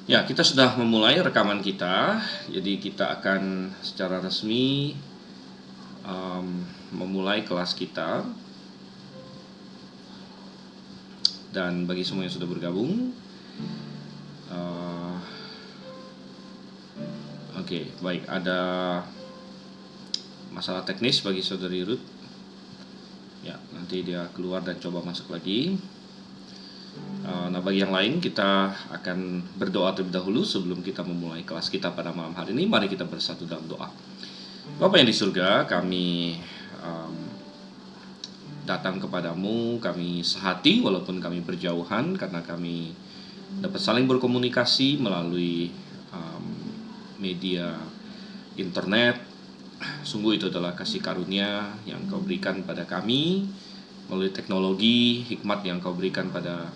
Ya, kita sudah memulai rekaman kita, jadi kita akan secara resmi memulai kelas kita. Dan bagi semua yang sudah bergabung, oke, baik, ada masalah teknis bagi saudari Ruth. Ya, nanti dia keluar dan coba masuk lagi. Nah, bagi yang lain kita akan berdoa terlebih dahulu sebelum kita memulai kelas kita pada malam hari ini. Mari kita bersatu dalam doa. Bapa yang di surga, kami datang kepadamu, kami sehati walaupun kami berjauhan, karena kami dapat saling berkomunikasi melalui media internet. Sungguh itu adalah kasih karunia yang kau berikan pada kami melalui teknologi, hikmat yang kau berikan pada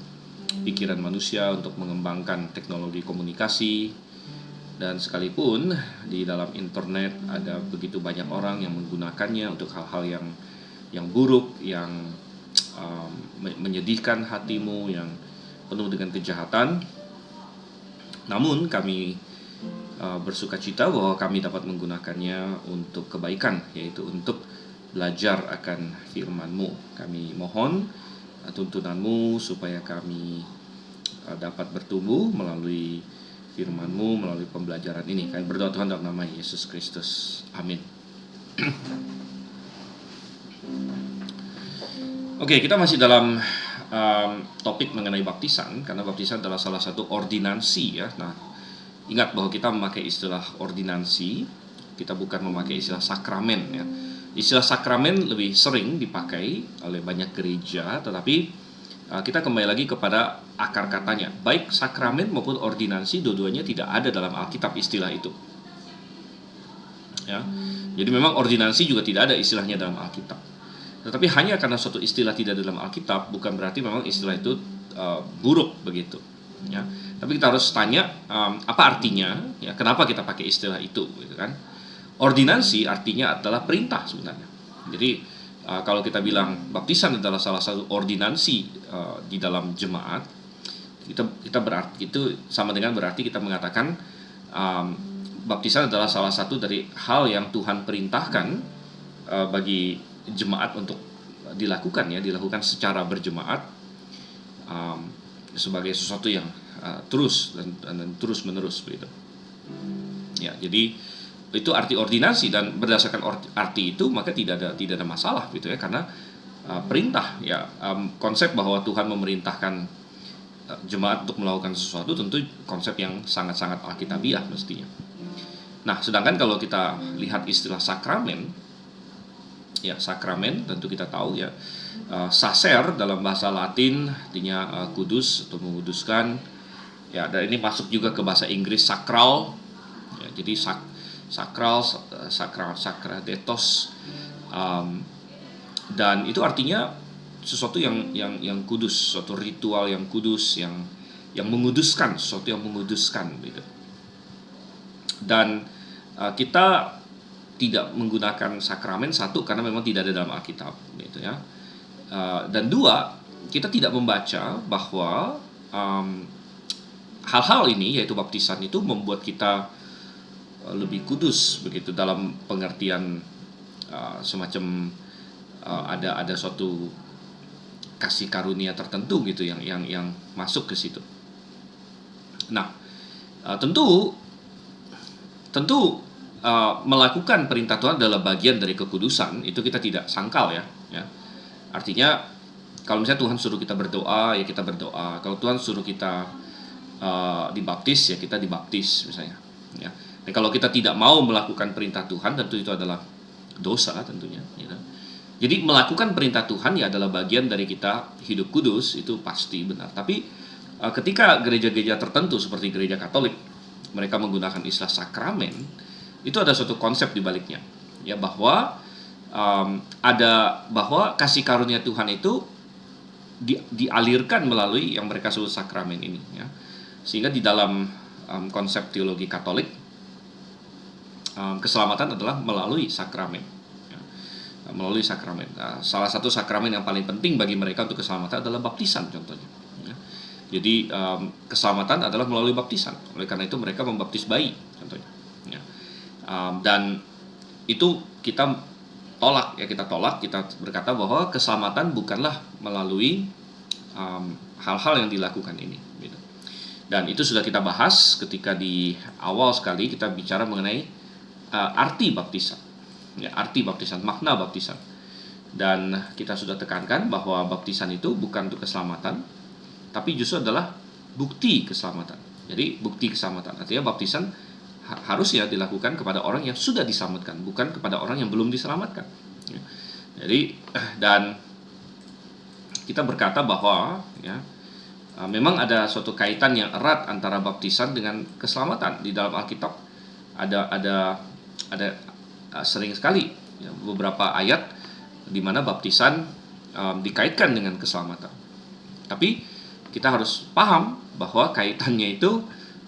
pikiran manusia untuk mengembangkan teknologi komunikasi. Dan sekalipun di dalam internet ada begitu banyak orang yang menggunakannya untuk hal-hal yang buruk, yang menyedihkan hatimu, yang penuh dengan kejahatan. Namun kami bersuka cita bahwa kami dapat menggunakannya untuk kebaikan, yaitu untuk belajar akan firman-Mu. Kami mohon tuntunan-Mu supaya kami dapat bertumbuh melalui firman-Mu, melalui pembelajaran ini. Kami berdoa Tuhan dalam nama Yesus Kristus. Amin. Oke, kita masih dalam topik mengenai baptisan, karena baptisan adalah salah satu ordinansi ya. Nah, ingat bahwa kita memakai istilah ordinansi, kita bukan memakai istilah sakramen ya. Istilah sakramen lebih sering dipakai oleh banyak gereja, tetapi kita kembali lagi kepada akar katanya. Baik sakramen maupun ordinansi, dua-duanya tidak ada dalam Alkitab istilah itu. Ya. Jadi memang ordinansi juga tidak ada istilahnya dalam Alkitab. Tetapi hanya karena suatu istilah tidak dalam Alkitab, bukan berarti memang istilah itu buruk begitu. Ya. Tapi kita harus tanya apa artinya, ya, kenapa kita pakai istilah itu, gitu kan? Ordinansi artinya adalah perintah sebenarnya. Jadi kalau kita bilang baptisan adalah salah satu ordinansi di dalam jemaat, kita berarti itu sama dengan berarti kita mengatakan baptisan adalah salah satu dari hal yang Tuhan perintahkan bagi jemaat untuk dilakukan secara berjemaat sebagai sesuatu yang terus dan terus menerus begitu. Ya, jadi itu arti ordinasi, dan berdasarkan arti itu maka tidak ada masalah gitu ya, karena perintah ya, konsep bahwa Tuhan memerintahkan jemaat untuk melakukan sesuatu tentu konsep yang sangat-sangat alkitabiah mestinya. Nah, sedangkan kalau kita lihat istilah sakramen, ya sakramen tentu kita tahu ya, sacer dalam bahasa Latin artinya kudus atau menguduskan ya, dan ini masuk juga ke bahasa Inggris sakral ya, jadi sakral, sakradetos, dan itu artinya sesuatu yang kudus, suatu ritual yang kudus, yang menguduskan, sesuatu yang menguduskan gitu. Dan kita tidak menggunakan sakramen, satu karena memang tidak ada dalam Alkitab gitu ya, dan dua kita tidak membaca bahwa hal-hal ini, yaitu baptisan itu membuat kita lebih kudus begitu, dalam pengertian semacam ada suatu kasih karunia tertentu gitu yang masuk ke situ. Nah, tentu melakukan perintah Tuhan adalah bagian dari kekudusan, itu kita tidak sangkal ya. Artinya kalau misalnya Tuhan suruh kita berdoa, ya kita berdoa. Kalau Tuhan suruh kita dibaptis, ya kita dibaptis misalnya. Ya. Dan kalau kita tidak mau melakukan perintah Tuhan, tentu itu adalah dosa tentunya. Ya. Jadi melakukan perintah Tuhan ya adalah bagian dari kita hidup kudus, itu pasti benar. Tapi ketika gereja-gereja tertentu seperti gereja Katolik, mereka menggunakan istilah sakramen, itu ada suatu konsep di baliknya, ya, bahwa bahwa kasih karunia Tuhan itu dialirkan melalui yang mereka sebut sakramen ini, ya. Sehingga di dalam konsep teologi Katolik, keselamatan adalah melalui sakramen, ya. Melalui sakramen. Salah satu sakramen yang paling penting bagi mereka untuk keselamatan adalah baptisan contohnya, ya. Jadi keselamatan adalah melalui baptisan. Oleh karena itu mereka membaptis bayi contohnya. Ya. Dan itu kita tolak, kita berkata bahwa keselamatan bukanlah melalui hal-hal yang dilakukan ini. Gitu. Dan itu sudah kita bahas ketika di awal sekali kita bicara mengenai arti baptisan, arti baptisan, makna baptisan. Dan kita sudah tekankan bahwa baptisan itu bukan untuk keselamatan, tapi justru adalah bukti keselamatan. Jadi bukti keselamatan artinya baptisan harusnya dilakukan kepada orang yang sudah diselamatkan, bukan kepada orang yang belum diselamatkan. Jadi dan kita berkata bahwa memang ada suatu kaitan yang erat antara baptisan dengan keselamatan. Di dalam Alkitab ada sering sekali beberapa ayat di mana baptisan dikaitkan dengan keselamatan. Tapi kita harus paham bahwa kaitannya itu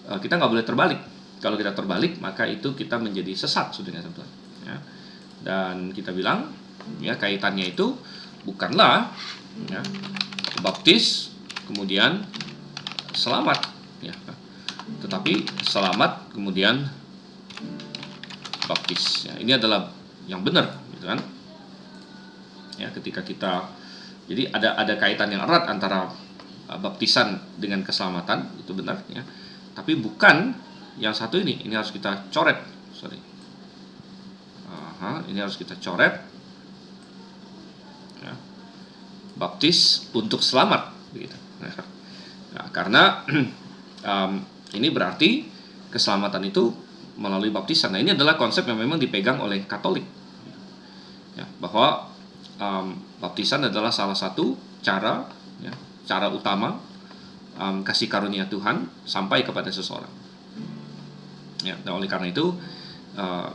kita nggak boleh terbalik. Kalau kita terbalik maka itu kita menjadi sesat, saudara Tuhan. Dan kita bilang kaitannya itu bukanlah baptis kemudian selamat, tetapi selamat kemudian baptis. Ini adalah yang benar, gitu kan? Ketika kita jadi ada kaitan yang erat antara baptisan dengan keselamatan, itu benar, tapi bukan yang satu ini harus kita coret, ini harus kita coret, baptis untuk selamat, begitu. Karena ini berarti keselamatan itu melalui baptisan. Nah, ini adalah konsep yang memang dipegang oleh Katolik, bahwa baptisan adalah salah satu cara utama kasih karunia Tuhan sampai kepada seseorang. Nah, oleh karena itu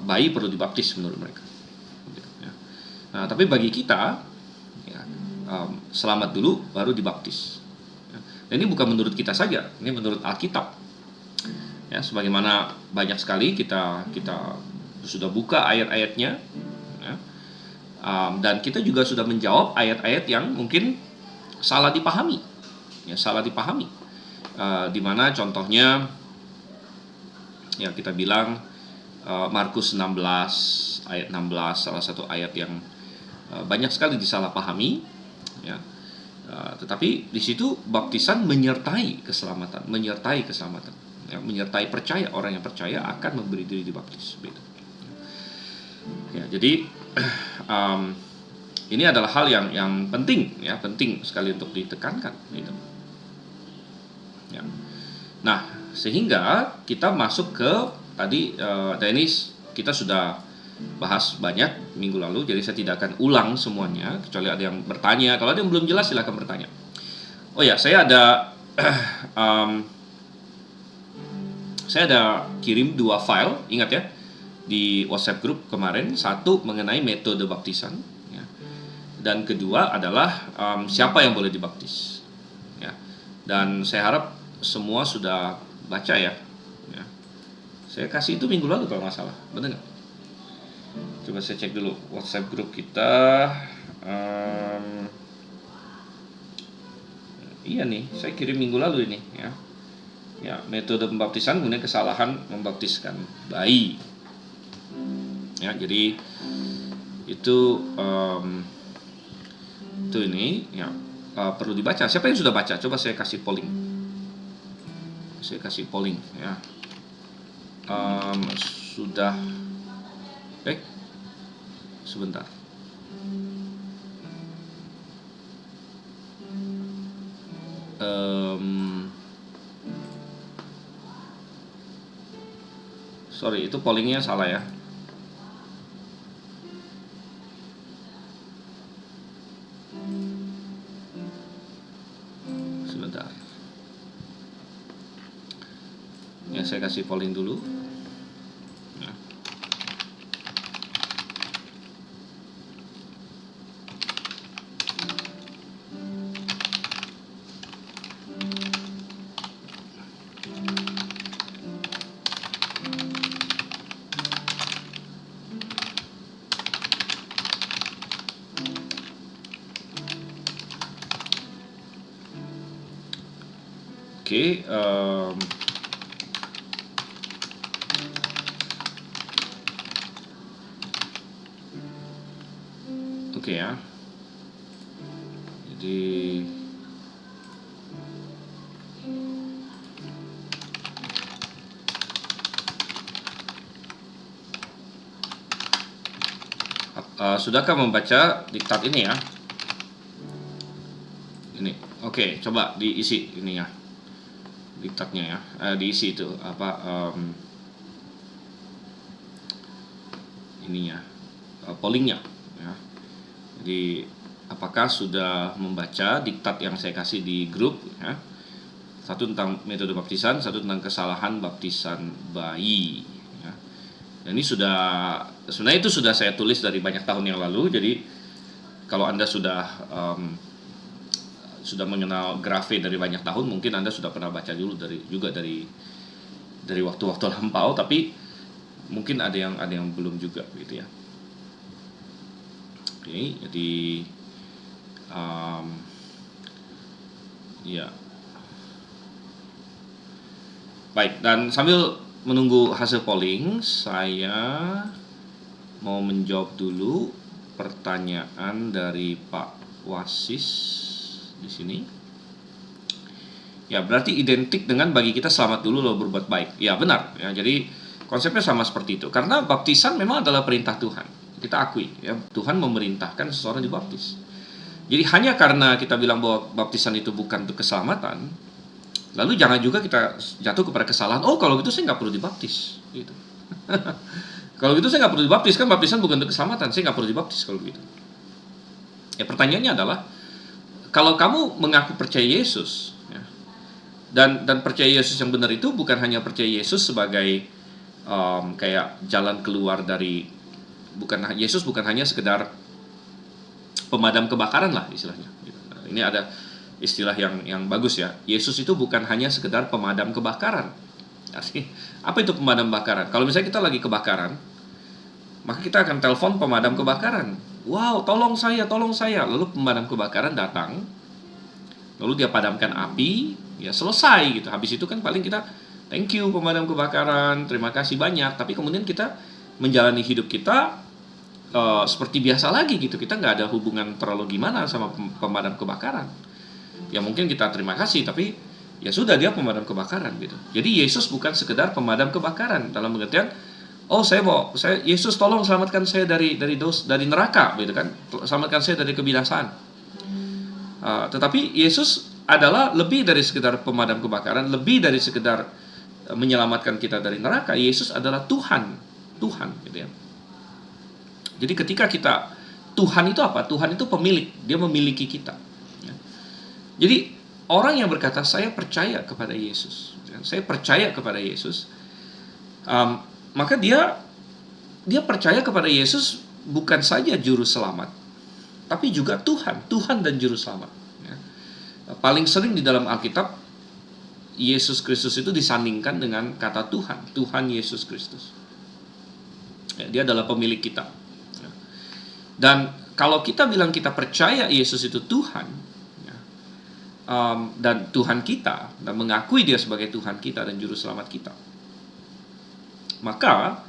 bayi perlu dibaptis menurut mereka. Nah, tapi bagi kita selamat dulu baru dibaptis. Dan ini bukan menurut kita saja, ini menurut Alkitab. Sebagaimana banyak sekali kita sudah buka ayat-ayatnya. Dan kita juga sudah menjawab ayat-ayat yang mungkin salah dipahami, di mana contohnya kita bilang Markus 16 ayat 16 salah satu ayat yang banyak sekali disalahpahami, tetapi di situ baptisan menyertai keselamatan, menyertai percaya, orang yang percaya akan memberi diri dibaptis. Jadi ini adalah hal yang penting, penting sekali untuk ditekankan. Nah, sehingga kita masuk ke tadi, dan ini kita sudah bahas banyak minggu lalu, jadi saya tidak akan ulang semuanya, kecuali ada yang bertanya. Kalau ada yang belum jelas silakan bertanya. Oh ya, saya ada kirim 2 file, ingat ya, di WhatsApp group kemarin. Satu mengenai metode baptisan, dan kedua adalah siapa yang boleh dibaptis. Dan saya harap semua sudah baca ya. Saya kasih itu minggu lalu kalau nggak salah, benar nggak? Coba saya cek dulu WhatsApp group kita. Iya nih, saya kirim minggu lalu ini metode pembaptisan mengenai kesalahan membaptiskan bayi. Jadi itu ini perlu dibaca. Siapa yang sudah baca? Coba saya kasih polling. Sudah. Sebentar. Sorry, itu pollingnya salah ya. Sebentar. Saya kasih polling dulu. Oke, oke ya. Jadi sudahkah membaca diktat ini ya? Ini, oke, coba diisi ini ya, diktatnya ya, diisi itu apa ininya, pollingnya ya. Jadi apakah sudah membaca diktat yang saya kasih di grup ya? Satu tentang metode baptisan, satu tentang kesalahan baptisan bayi ya. Dan ini sebenarnya itu sudah saya tulis dari banyak tahun yang lalu. Jadi kalau Anda sudah mengenal Grafe dari banyak tahun, mungkin Anda sudah pernah baca dulu dari waktu-waktu lampau, tapi mungkin ada yang belum juga gitu ya. Oke, jadi ya. Baik, dan sambil menunggu hasil polling, saya mau menjawab dulu pertanyaan dari Pak Wasis di sini. Ya, berarti identik dengan bagi kita selamat dulu lalu berbuat baik. Ya, benar. Ya, jadi konsepnya sama seperti itu. Karena baptisan memang adalah perintah Tuhan. Kita akui, ya, Tuhan memerintahkan seseorang dibaptis. Jadi hanya karena kita bilang bahwa baptisan itu bukan untuk keselamatan, lalu jangan juga kita jatuh kepada kesalahan. Oh, kalau gitu saya nggak perlu dibaptis. Gitu. Kalau gitu saya nggak perlu dibaptis, kan baptisan bukan untuk keselamatan. Saya nggak perlu dibaptis kalau begitu. Ya, pertanyaannya adalah, kalau kamu mengaku percaya Yesus, ya, dan percaya Yesus yang benar itu bukan hanya percaya Yesus sebagai kayak jalan keluar dari, Yesus bukan hanya sekedar pemadam kebakaran lah istilahnya. Ini ada istilah yang bagus ya. Yesus itu bukan hanya sekedar pemadam kebakaran. Apa itu pemadam kebakaran? Kalau misalnya kita lagi kebakaran, maka kita akan telepon pemadam kebakaran. Wow, tolong saya. Lalu pemadam kebakaran datang, lalu dia padamkan api, ya selesai gitu. Habis itu kan paling kita thank you pemadam kebakaran, terima kasih banyak. Tapi kemudian kita menjalani hidup kita seperti biasa lagi gitu. Kita nggak ada hubungan terlalu gimana sama pemadam kebakaran. Ya mungkin kita terima kasih, tapi ya sudah, dia pemadam kebakaran gitu. Jadi Yesus bukan sekedar pemadam kebakaran dalam pengertian, oh Yesus tolong selamatkan saya dari neraka gitu kan, selamatkan saya dari kebinasaan. Tetapi Yesus adalah lebih dari sekedar pemadam kebakaran, lebih dari sekedar menyelamatkan kita dari neraka. Yesus adalah Tuhan gitu ya. Jadi ketika Tuhan itu apa? Tuhan itu pemilik, dia memiliki kita. Ya. Jadi orang yang berkata saya percaya kepada Yesus, saya percaya kepada Yesus, maka dia percaya kepada Yesus bukan saja juru selamat, tapi juga Tuhan dan juru selamat. Ya. Paling sering di dalam Alkitab, Yesus Kristus itu disandingkan dengan kata Tuhan Yesus Kristus. Ya, dia adalah pemilik kita. Ya. Dan kalau kita bilang kita percaya Yesus itu Tuhan, ya, dan Tuhan kita, dan mengakui dia sebagai Tuhan kita dan juru selamat kita, maka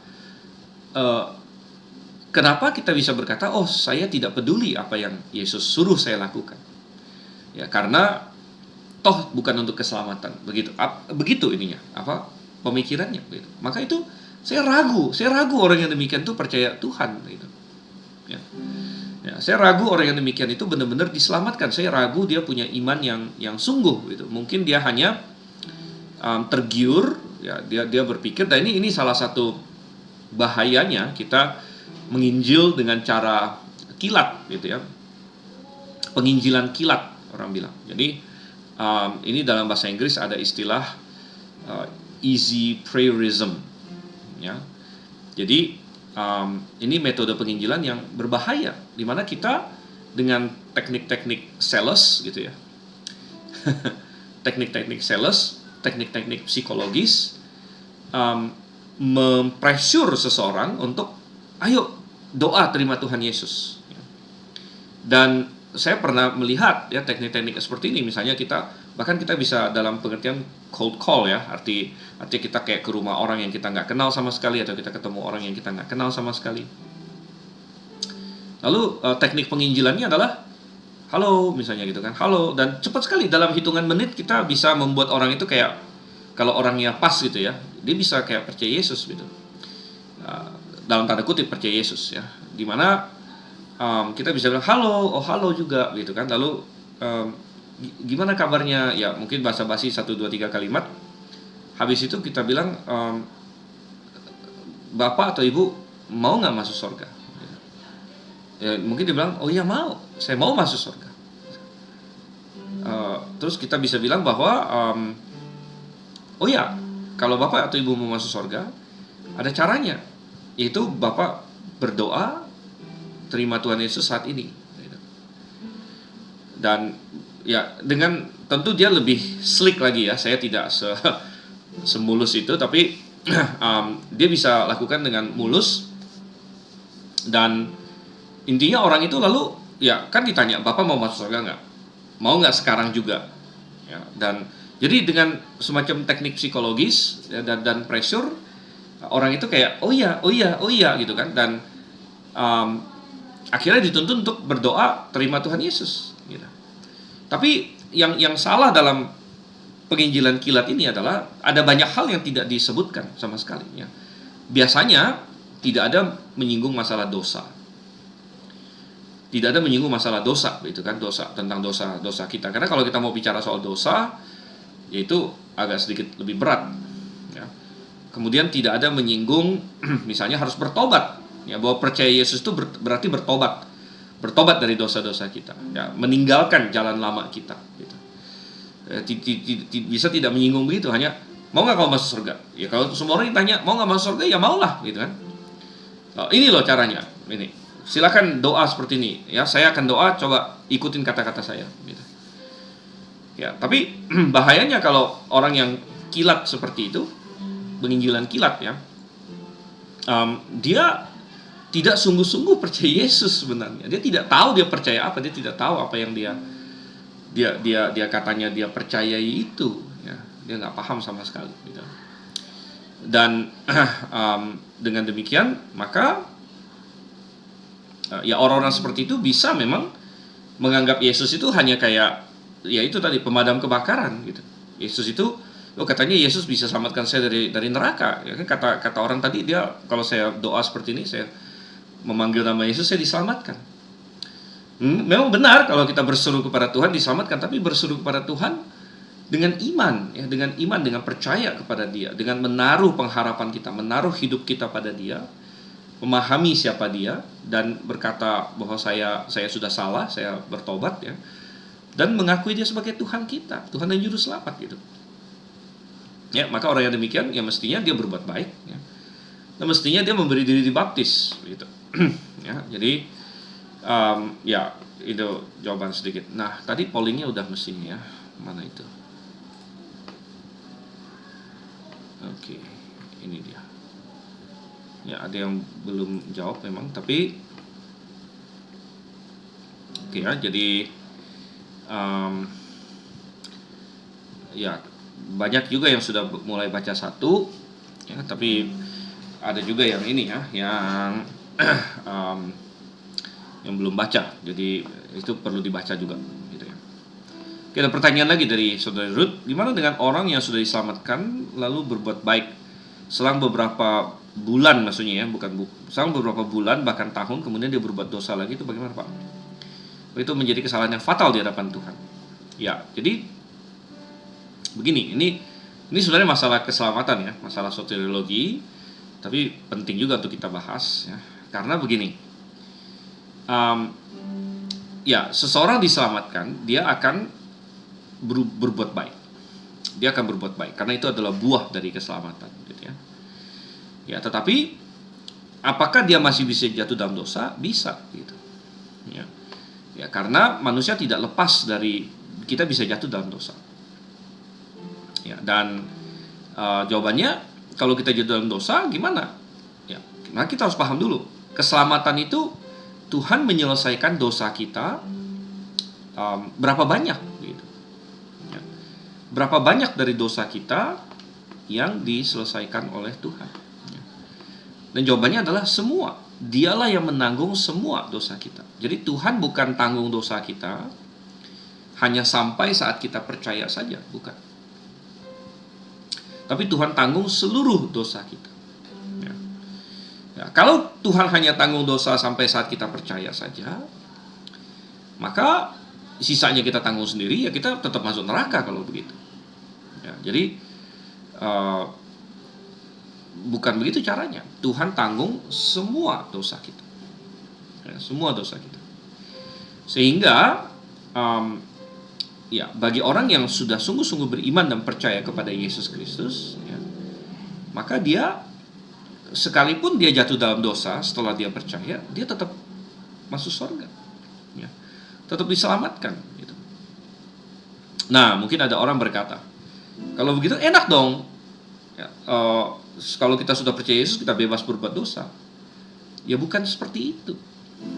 kenapa kita bisa berkata, oh saya tidak peduli apa yang Yesus suruh saya lakukan? Ya, karena toh bukan untuk keselamatan. Begitu ininya, pemikirannya begitu. Maka itu saya ragu orang yang demikian itu percaya Tuhan gitu. Ya. Ya, saya ragu orang yang demikian itu benar-benar diselamatkan. Saya ragu dia punya iman yang sungguh gitu. Mungkin dia hanya tergiur, ya, dia berpikir, dan ini salah satu bahayanya kita menginjil dengan cara kilat gitu ya. Penginjilan kilat orang bilang. Jadi ini dalam bahasa Inggris ada istilah easy prayerism, ya. Jadi ini metode penginjilan yang berbahaya, di mana kita dengan teknik-teknik sales gitu ya, teknik-teknik sales, teknik-teknik psikologis, mempressure seseorang untuk ayo doa terima Tuhan Yesus. Dan saya pernah melihat ya teknik-teknik seperti ini. Misalnya kita Bahkan kita bisa dalam pengertian cold call ya, artinya kita kayak ke rumah orang yang kita nggak kenal sama sekali, atau kita ketemu orang yang kita nggak kenal sama sekali. Lalu teknik penginjilannya adalah halo misalnya gitu kan, halo, dan cepat sekali dalam hitungan menit kita bisa membuat orang itu kayak, kalau orangnya pas gitu ya, dia bisa kayak percaya Yesus gitu. Dalam tanda kutip percaya Yesus ya, dimana kita bisa bilang halo, oh halo juga gitu kan. Lalu gimana kabarnya, ya mungkin basa-basi 1, 2, 3 kalimat. Habis itu kita bilang, Bapak atau Ibu mau nggak masuk surga? Ya, mungkin dia bilang, oh iya mau, saya mau masuk surga. Terus kita bisa bilang bahwa oh ya, kalau Bapak atau Ibu mau masuk surga, ada caranya, yaitu Bapak berdoa terima Tuhan Yesus saat ini. Dan ya dengan tentu dia lebih slick lagi ya, saya tidak semulus itu, tapi dia bisa lakukan dengan mulus. Dan intinya orang itu lalu ya kan ditanya, Bapak mau masuk surga nggak? Mau nggak sekarang juga? Ya, dan jadi dengan semacam teknik psikologis ya, dan pressure, orang itu kayak oh iya gitu kan. Dan akhirnya dituntut untuk berdoa terima Tuhan Yesus gitu. Tapi yang salah dalam penginjilan kilat ini adalah ada banyak hal yang tidak disebutkan sama sekali ya. Biasanya tidak ada menyinggung masalah dosa. Tidak ada menyinggung masalah dosa gitu kan, dosa, tentang dosa kita. Karena kalau kita mau bicara soal dosa, yaitu agak sedikit lebih berat ya. Kemudian tidak ada menyinggung misalnya harus bertobat ya, bahwa percaya Yesus itu berarti bertobat dari dosa-dosa kita ya, meninggalkan jalan lama kita gitu. Bisa tidak menyinggung begitu, hanya mau nggak kau masuk surga? Ya kalau semua orang ditanya mau nggak masuk surga, ya maulah gitu kan. Ini loh caranya, ini silakan doa seperti ini ya, saya akan doa, coba ikutin kata-kata saya gitu. Ya, tapi bahayanya kalau orang yang kilat seperti itu, penginjilan kilat ya, dia tidak sungguh-sungguh percaya Yesus sebenarnya. Dia tidak tahu dia percaya apa, dia tidak tahu apa yang dia katanya dia percayai itu ya. Dia nggak paham sama sekali gitu. Dan dengan demikian maka ya orang-orang seperti itu bisa memang menganggap Yesus itu hanya kayak ya itu tadi, pemadam kebakaran gitu. Yesus itu katanya Yesus bisa selamatkan saya dari neraka ya kan, kata orang tadi, dia kalau saya doa seperti ini, saya memanggil nama Yesus, saya diselamatkan. Memang benar kalau kita berseru kepada Tuhan diselamatkan, tapi berseru kepada Tuhan dengan iman ya, dengan percaya kepada Dia, dengan menaruh pengharapan kita, menaruh hidup kita pada Dia, memahami siapa Dia, dan berkata bahwa saya sudah salah, saya bertobat ya, dan mengakui Dia sebagai Tuhan kita, Tuhan dan Juru Selamat gitu. Ya, maka orang yang demikian ya mestinya dia berbuat baik ya. Dan mestinya dia memberi diri dibaptis gitu. Ya, jadi ya itu jawaban sedikit. Nah, tadi pollingnya udah mestinya ya. Mana itu? Oke, ini dia. Ya, ada yang belum jawab memang, tapi oke ya, jadi ya banyak juga yang sudah mulai baca satu ya, tapi ada juga yang ini ya, yang yang belum baca, jadi itu perlu dibaca juga gitu ya. Oke, ada pertanyaan lagi dari Saudara Ruth, gimana dengan orang yang sudah diselamatkan lalu berbuat baik selang beberapa bulan, maksudnya ya, selang beberapa bulan bahkan tahun kemudian dia berbuat dosa lagi, itu bagaimana Pak? Itu menjadi kesalahan yang fatal di hadapan Tuhan. Ya, jadi begini, ini sebenarnya masalah keselamatan ya, masalah soteriologi, tapi penting juga untuk kita bahas ya, karena begini, ya seseorang diselamatkan, dia akan berbuat baik, dia akan berbuat baik, karena itu adalah buah dari keselamatan, gitu ya. Ya, tetapi apakah dia masih bisa jatuh dalam dosa? Bisa, gitu. Ya, karena manusia tidak lepas dari, kita bisa jatuh dalam dosa. Ya, dan jawabannya kalau kita jatuh dalam dosa gimana? Ya, nah kita harus paham dulu, keselamatan itu Tuhan menyelesaikan dosa kita berapa banyak gitu. Ya. berapa banyak dari dosa kita yang diselesaikan oleh Tuhan? Dan jawabannya adalah semua. Dialah yang menanggung semua dosa kita. Jadi Tuhan bukan tanggung dosa kita hanya sampai saat kita percaya saja, bukan. Tapi Tuhan tanggung seluruh dosa kita. Ya, kalau Tuhan hanya tanggung dosa sampai saat kita percaya saja, maka sisanya kita tanggung sendiri, ya kita tetap masuk neraka kalau begitu. Ya, jadi bukan begitu caranya. Tuhan tanggung semua dosa kita, ya, semua dosa kita. Sehingga ya bagi orang yang sudah sungguh-sungguh beriman dan percaya kepada Yesus Kristus, ya, maka dia sekalipun dia jatuh dalam dosa, setelah dia percaya, dia tetap masuk surga, ya, tetap diselamatkan. Gitu. Nah, mungkin ada orang berkata, kalau begitu enak dong. Ya, kalau kita sudah percaya Yesus, kita bebas berbuat dosa. Ya bukan seperti itu.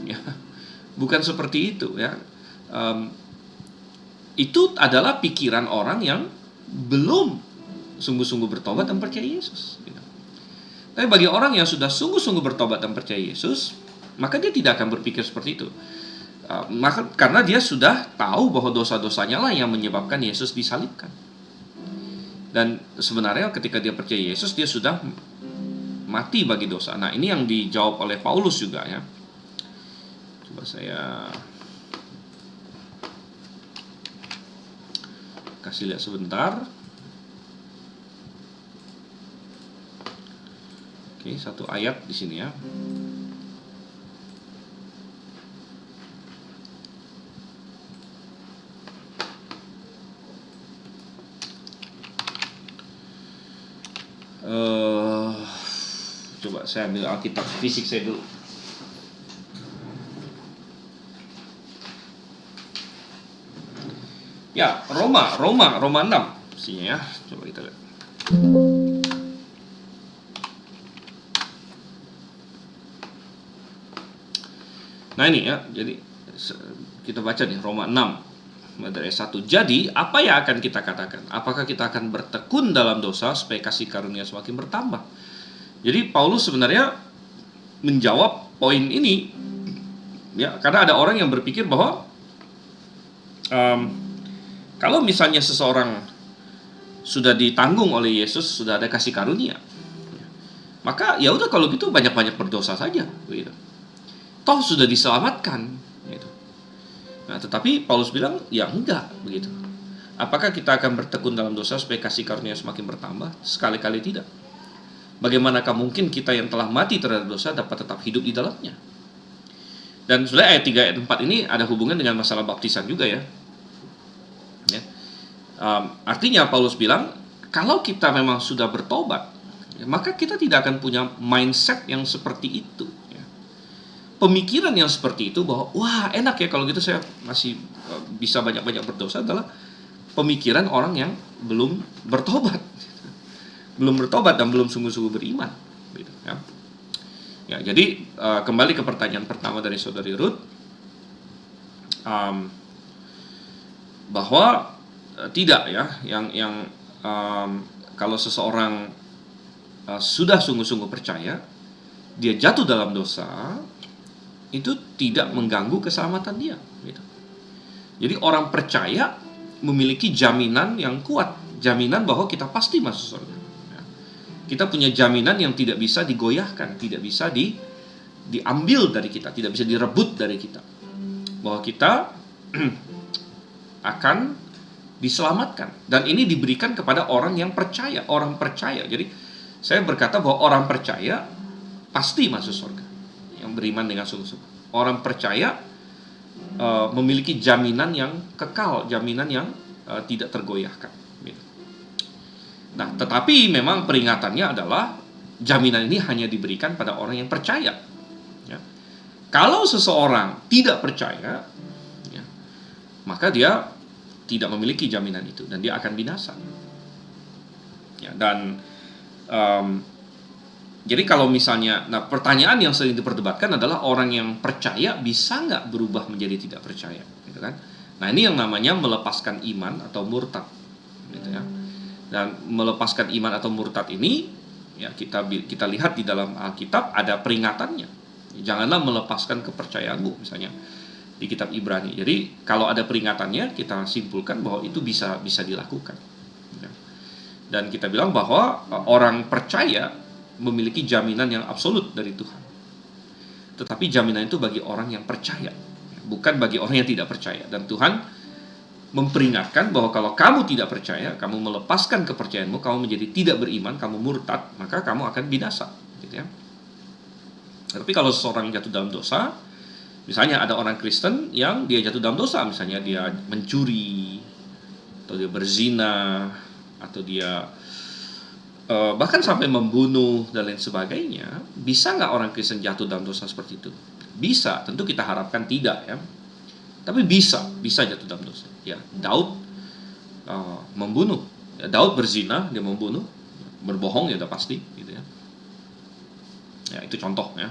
Ya, bukan seperti itu. Ya, itu adalah pikiran orang yang belum sungguh-sungguh bertobat dan percaya Yesus. Gitu. Tapi bagi orang yang sudah sungguh-sungguh bertobat dan percaya Yesus, maka dia tidak akan berpikir seperti itu. Karena dia sudah tahu bahwa dosa-dosanya lah yang menyebabkan Yesus disalibkan. Dan sebenarnya ketika dia percaya Yesus, dia sudah mati bagi dosa. Nah, ini yang dijawab oleh Paulus juga, ya. Coba saya kasih lihat sebentar. Oke, satu ayat di sini, ya. Coba saya ambil Alkitab fisik saya dulu. Ya, Roma 6 isinya, ya. Coba kita lihat. Nah, ini, ya. Jadi kita baca nih Roma 6 dari 1. Jadi, apa yang akan kita katakan? Apakah kita akan bertekun dalam dosa supaya kasih karunia semakin bertambah? Jadi Paulus sebenarnya menjawab poin ini, ya, karena ada orang yang berpikir bahwa kalau misalnya seseorang sudah ditanggung oleh Yesus, sudah ada kasih karunia, maka ya udah kalau gitu banyak-banyak berdosa saja, begitu. Toh sudah diselamatkan, gitu. Nah, tetapi Paulus bilang ya enggak, begitu. Apakah kita akan bertekun dalam dosa supaya kasih karunia semakin bertambah? Sekali-kali tidak. Bagaimanakah mungkin kita yang telah mati terhadap dosa dapat tetap hidup di dalamnya? Dan sebenarnya ayat 3 ayat 4 ini ada hubungan dengan masalah baptisan juga, ya. Ya. Artinya Paulus bilang, kalau kita memang sudah bertobat, ya, maka kita tidak akan punya mindset yang seperti itu, ya. Pemikiran yang seperti itu bahwa wah enak ya kalau gitu saya masih bisa banyak-banyak berdosa, adalah pemikiran orang yang belum bertobat. Belum bertobat dan belum sungguh-sungguh beriman, gitu, ya. Ya, jadi kembali ke pertanyaan pertama dari saudari Ruth, bahwa tidak, ya, yang kalau seseorang sudah sungguh-sungguh percaya, dia jatuh dalam dosa, itu tidak mengganggu keselamatan dia, gitu. Jadi orang percaya memiliki jaminan yang kuat, jaminan bahwa kita pasti masuk surga. Kita punya jaminan yang tidak bisa digoyahkan, tidak bisa diambil dari kita, tidak bisa direbut dari kita, bahwa kita akan diselamatkan. Dan ini diberikan kepada orang yang percaya, orang percaya. Jadi saya berkata bahwa orang percaya pasti masuk surga, yang beriman dengan sungguh-sungguh. Orang percaya memiliki jaminan yang kekal, jaminan yang tidak tergoyahkan. Nah, tetapi memang peringatannya adalah jaminan ini hanya diberikan pada orang yang percaya, ya. Kalau seseorang tidak percaya, ya, maka dia tidak memiliki jaminan itu dan dia akan binasa, ya. Dan jadi kalau misalnya, nah pertanyaan yang sering diperdebatkan adalah orang yang percaya bisa nggak berubah menjadi tidak percaya, gitu kan? Nah, ini yang namanya melepaskan iman atau murtad, gitu. gitu ya. Dan melepaskan iman atau murtad ini, ya kita lihat di dalam Alkitab ada peringatannya. Janganlah melepaskan kepercayaanmu, misalnya di kitab Ibrani. Jadi kalau ada peringatannya, kita simpulkan bahwa itu bisa dilakukan. Ya. Dan kita bilang bahwa orang percaya memiliki jaminan yang absolut dari Tuhan. Tetapi jaminan itu bagi orang yang percaya, bukan bagi orang yang tidak percaya. Dan Tuhan memperingatkan bahwa kalau kamu tidak percaya, kamu melepaskan kepercayaanmu, kamu menjadi tidak beriman, kamu murtad, maka kamu akan binasa, gitu ya. Tapi kalau seseorang jatuh dalam dosa, misalnya ada orang Kristen yang dia jatuh dalam dosa, misalnya dia mencuri, atau dia berzina, atau dia bahkan sampai membunuh dan lain sebagainya, bisa nggak orang Kristen jatuh dalam dosa seperti itu? Bisa, tentu kita harapkan tidak ya. Tapi bisa jatuh dalam dosa. Ya, Daud membunuh, ya, Daud berzina, dia membunuh, berbohong ya udah pasti, gitu ya. Ya itu contoh ya.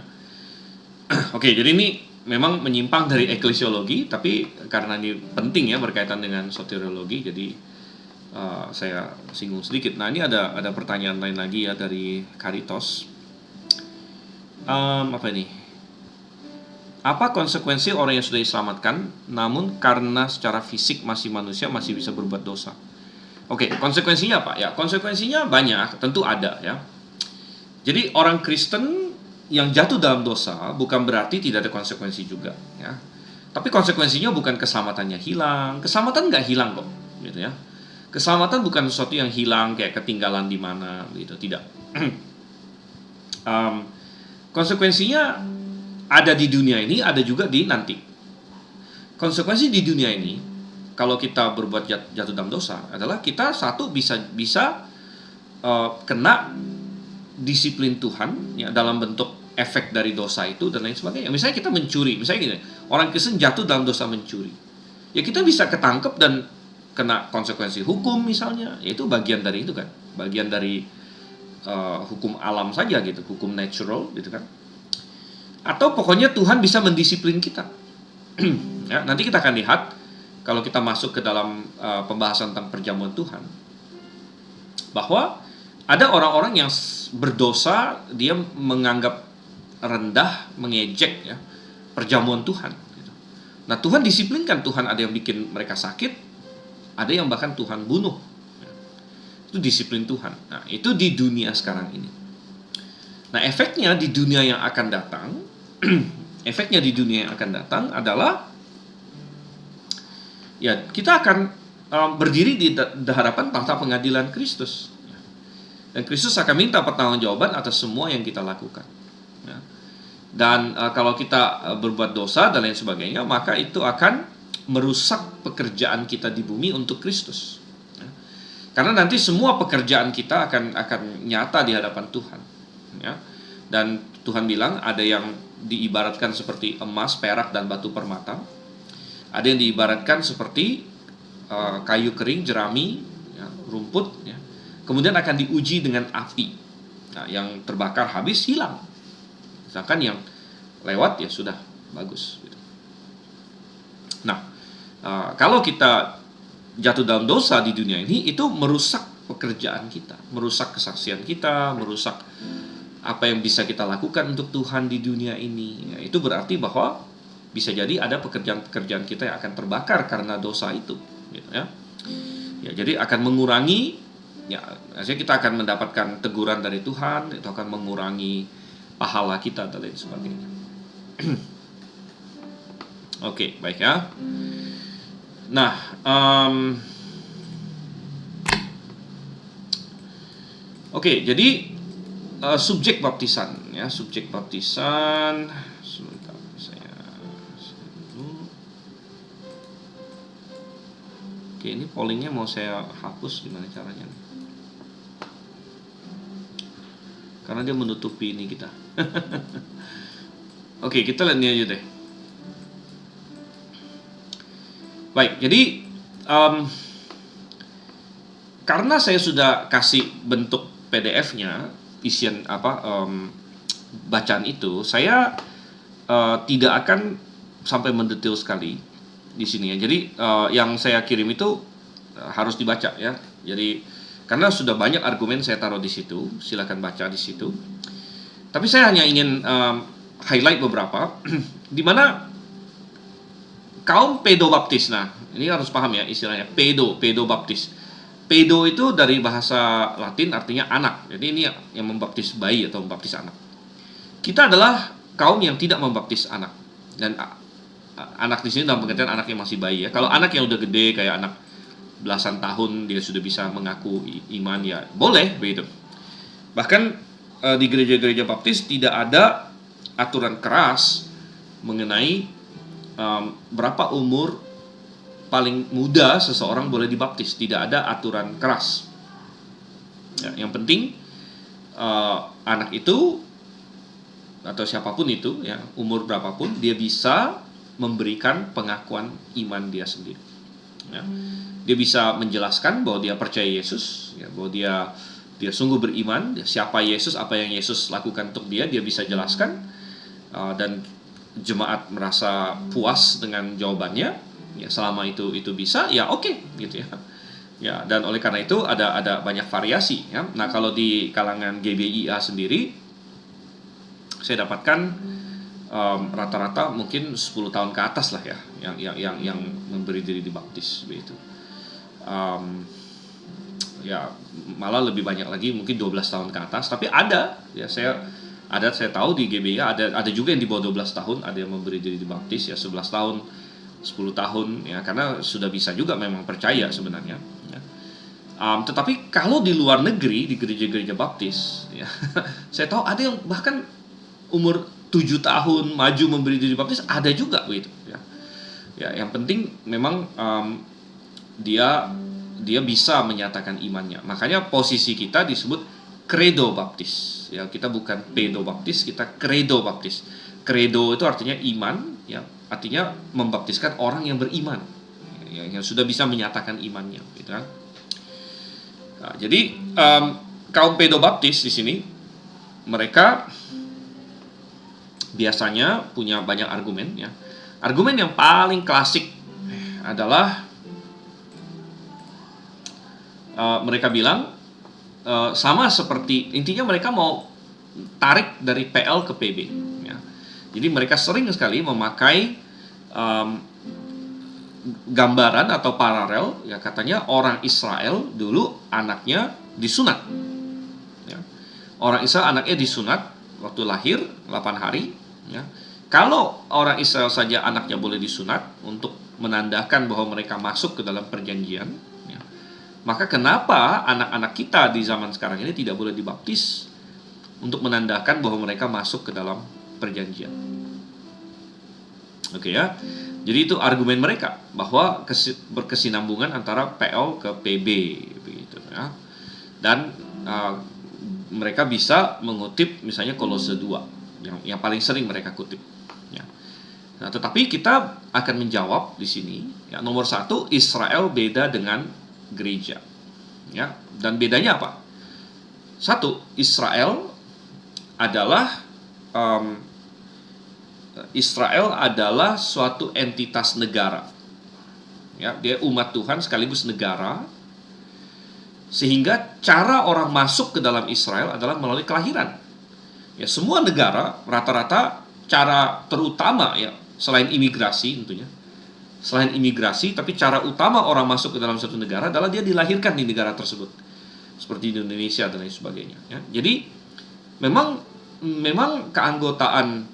Oke, jadi ini memang menyimpang dari eklesiologi, tapi karena ini penting ya berkaitan dengan soteriologi, jadi saya singgung sedikit. Nah ini ada pertanyaan lain lagi ya dari Karitos. Apa ini? Apa konsekuensi orang yang sudah diselamatkan, namun karena secara fisik masih manusia, masih bisa berbuat dosa? Oke, konsekuensinya apa? Ya, konsekuensinya banyak, tentu ada ya. Jadi orang Kristen yang jatuh dalam dosa bukan berarti tidak ada konsekuensi juga ya. Tapi konsekuensinya bukan keselamatannya hilang. Keselamatan nggak hilang kok, gitu ya. Keselamatan bukan sesuatu yang hilang kayak ketinggalan di mana gitu, tidak. Konsekuensinya ada di dunia ini, ada juga di nanti. Konsekuensi di dunia ini, kalau kita berbuat jatuh dalam dosa, adalah kita satu bisa kena disiplin Tuhan ya, dalam bentuk efek dari dosa itu dan lain sebagainya. Misalnya kita mencuri, misalnya gini, orang Kristen jatuh dalam dosa mencuri, ya kita bisa ketangkep dan kena konsekuensi hukum misalnya, yaitu bagian dari itu kan, bagian dari hukum alam saja gitu, hukum natural gitu kan. Atau pokoknya Tuhan bisa mendisiplin kita. Ya, nanti kita akan lihat kalau kita masuk ke dalam pembahasan tentang perjamuan Tuhan, bahwa ada orang-orang yang berdosa, dia menganggap rendah, mengejek ya perjamuan Tuhan. Gitu. Nah Tuhan disiplinkan, Tuhan ada yang bikin mereka sakit, ada yang bahkan Tuhan bunuh. Itu disiplin Tuhan. Nah, itu di dunia sekarang ini. Nah, efeknya di dunia yang akan datang, efeknya di dunia yang akan datang adalah ya kita akan berdiri di hadapan tahta pengadilan Kristus. Dan Kristus akan minta pertanggungjawaban atas semua yang kita lakukan. Ya. Dan kalau kita berbuat dosa dan lain sebagainya, maka itu akan merusak pekerjaan kita di bumi untuk Kristus. Ya. Karena nanti semua pekerjaan kita akan nyata di hadapan Tuhan. Ya. Dan Tuhan bilang ada yang diibaratkan seperti emas, perak, dan batu permata. Ada yang diibaratkan seperti kayu kering, jerami, ya, rumput, ya. Kemudian akan diuji dengan api. Nah, yang terbakar habis hilang. Misalkan yang lewat ya sudah bagus. Gitu. Nah, kalau kita jatuh dalam dosa di dunia ini, itu merusak pekerjaan kita, merusak kesaksian kita, merusak apa yang bisa kita lakukan untuk Tuhan di dunia ini. Ya, itu berarti bahwa bisa jadi ada pekerjaan-pekerjaan kita yang akan terbakar karena dosa itu. Gitu, ya. Ya, jadi akan mengurangi. Ya, artinya kita akan mendapatkan teguran dari Tuhan, itu akan mengurangi pahala kita dan lain sebagainya. Oke, baik ya. Nah, jadi subjek baptisan, ya, subjek baptisan. Sebentar, saya dulu. Oke, ini pollingnya mau saya hapus, gimana caranya? Karena dia menutupi ini kita. Oke, kita lihat ini aja deh. Baik, jadi karena saya sudah kasih bentuk PDF-nya, isian bacaan itu, saya tidak akan sampai mendetail sekali di sini ya. Jadi yang saya kirim itu harus dibaca ya. Jadi karena sudah banyak argumen saya taruh di situ, silakan baca di situ. Tapi saya hanya ingin highlight beberapa di mana kaum pedo baptis. Nah, ini harus paham ya istilahnya pedo baptis. Pedo itu dari bahasa Latin artinya anak. Jadi ini yang membaptis bayi atau membaptis anak. Kita adalah kaum yang tidak membaptis anak. Dan anak di sini dalam pengertian anak yang masih bayi ya. Kalau anak yang udah gede kayak anak belasan tahun dia sudah bisa mengaku iman ya boleh begitu. Bahkan di gereja-gereja baptis tidak ada aturan keras mengenai berapa umur paling muda seseorang boleh dibaptis. Tidak ada aturan keras ya, yang penting anak itu atau siapapun itu ya, umur berapapun dia bisa memberikan pengakuan iman dia sendiri ya. Dia bisa menjelaskan bahwa dia percaya Yesus ya, bahwa dia sungguh beriman siapa Yesus, apa yang Yesus lakukan untuk dia bisa jelaskan dan jemaat merasa puas dengan jawabannya ya, selama itu bisa ya oke, gitu ya. Ya, dan oleh karena itu ada banyak variasi ya. Nah, kalau di kalangan GBIA sendiri saya dapatkan rata-rata mungkin 10 tahun ke atas lah ya yang memberi diri dibaptis begitu. Ya malah lebih banyak lagi mungkin 12 tahun ke atas, tapi ada ya, saya tahu di GBIA ada juga yang di bawah 12 tahun ada yang memberi diri dibaptis ya, 11 tahun 10 tahun ya, karena sudah bisa juga memang percaya sebenarnya ya. Tetapi kalau di luar negeri di gereja-gereja baptis ya, saya tahu ada yang bahkan umur 7 tahun maju memberi diri baptis, ada juga begitu ya. Ya, yang penting memang dia bisa menyatakan imannya. Makanya posisi kita disebut credo baptis ya, kita bukan pedo baptis, kita credo baptis. Credo itu artinya iman ya, artinya membaptiskan orang yang beriman ya, yang sudah bisa menyatakan imannya gitu kan. Nah, jadi kaum pedo baptis di sini mereka biasanya punya banyak argumen ya. Argumen yang paling klasik adalah mereka bilang sama seperti, intinya mereka mau tarik dari PL ke PB ya. Jadi mereka sering sekali memakai gambaran atau paralel ya, katanya orang Israel dulu anaknya disunat ya. Orang Israel anaknya disunat waktu lahir 8 hari ya. Kalau orang Israel saja anaknya boleh disunat untuk menandakan bahwa mereka masuk ke dalam perjanjian ya, maka kenapa anak-anak kita di zaman sekarang ini tidak boleh dibaptis untuk menandakan bahwa mereka masuk ke dalam perjanjian? Oke ya. Jadi itu argumen mereka bahwa berkesinambungan antara PL ke PB begitu ya. Dan mereka bisa mengutip misalnya Kolose 2 yang paling sering mereka kutip ya. Nah, tetapi kita akan menjawab di sini ya, nomor 1, Israel beda dengan gereja ya. Dan bedanya apa? 1, Israel adalah suatu entitas negara ya, dia umat Tuhan sekaligus negara, sehingga cara orang masuk ke dalam Israel adalah melalui kelahiran ya. Semua negara rata-rata cara terutama ya, selain imigrasi tentunya, selain imigrasi, tapi cara utama orang masuk ke dalam suatu negara adalah dia dilahirkan di negara tersebut, seperti di Indonesia dan lain sebagainya ya. Jadi memang keanggotaan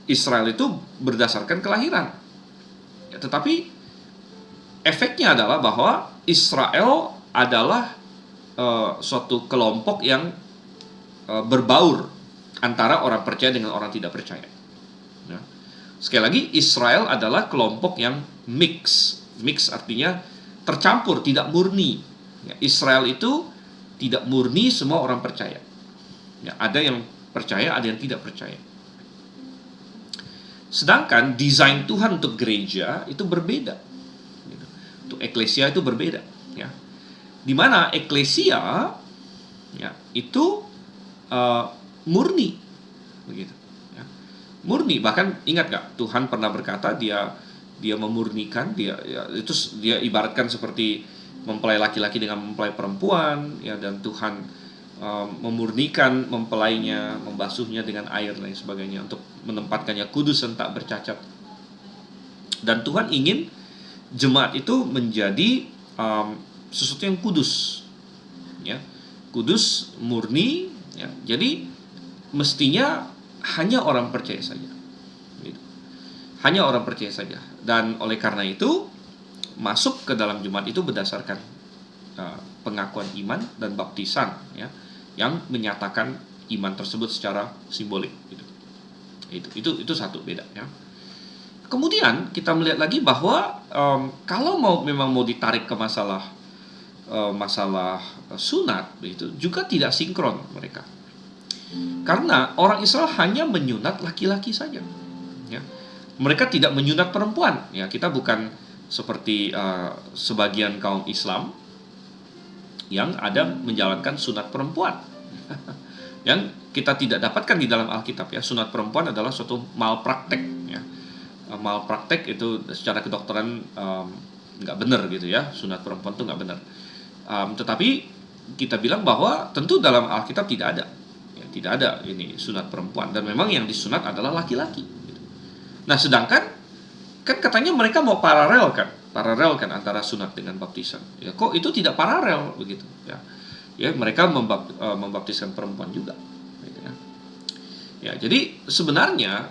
Israel itu berdasarkan kelahiran ya, tetapi efeknya adalah bahwa Israel adalah suatu kelompok yang berbaur antara orang percaya dengan orang tidak percaya ya. Sekali lagi, Israel adalah kelompok yang mix artinya tercampur, tidak murni ya. Israel itu tidak murni semua orang percaya ya, ada yang percaya, ada yang tidak percaya. Sedangkan desain Tuhan untuk gereja itu berbeda gitu. Untuk eklesia itu berbeda ya, dimana eklesia ya itu murni begitu ya. Murni, bahkan ingat gak Tuhan pernah berkata dia memurnikan, dia ibaratkan seperti mempelai laki-laki dengan mempelai perempuan, ya, dan Tuhan memurnikan mempelainya, membasuhnya dengan air dan sebagainya untuk menempatkannya kudus dan tak bercacat. Dan Tuhan ingin jemaat itu menjadi sesuatu yang kudus, ya, kudus, murni, ya. Jadi mestinya hanya orang percaya saja, gitu. Hanya orang percaya saja. Dan oleh karena itu masuk ke dalam jemaat itu berdasarkan pengakuan iman dan baptisan, ya, yang menyatakan iman tersebut secara simbolik, gitu. Itu satu beda, ya. Kemudian kita melihat lagi bahwa kalau memang mau ditarik ke masalah sunat, itu juga tidak sinkron mereka. Karena orang Israel hanya menyunat laki-laki saja, ya. Mereka tidak menyunat perempuan, ya. Kita bukan seperti sebagian kaum Islam yang ada menjalankan sunat perempuan. Yang kita tidak dapatkan di dalam Alkitab, ya. Sunat perempuan adalah suatu malpraktek, ya. Malpraktek itu secara kedokteran nggak benar, gitu, ya. Sunat perempuan itu nggak benar. Tetapi kita bilang bahwa tentu dalam Alkitab tidak ada, ya, tidak ada ini sunat perempuan, dan memang yang disunat adalah laki-laki, gitu. Nah, sedangkan kan katanya mereka mau paralel kan antara sunat dengan baptisan. Ya, kok itu tidak paralel begitu, ya. Ya, mereka membaptiskan perempuan juga, gitu, ya. Ya, jadi sebenarnya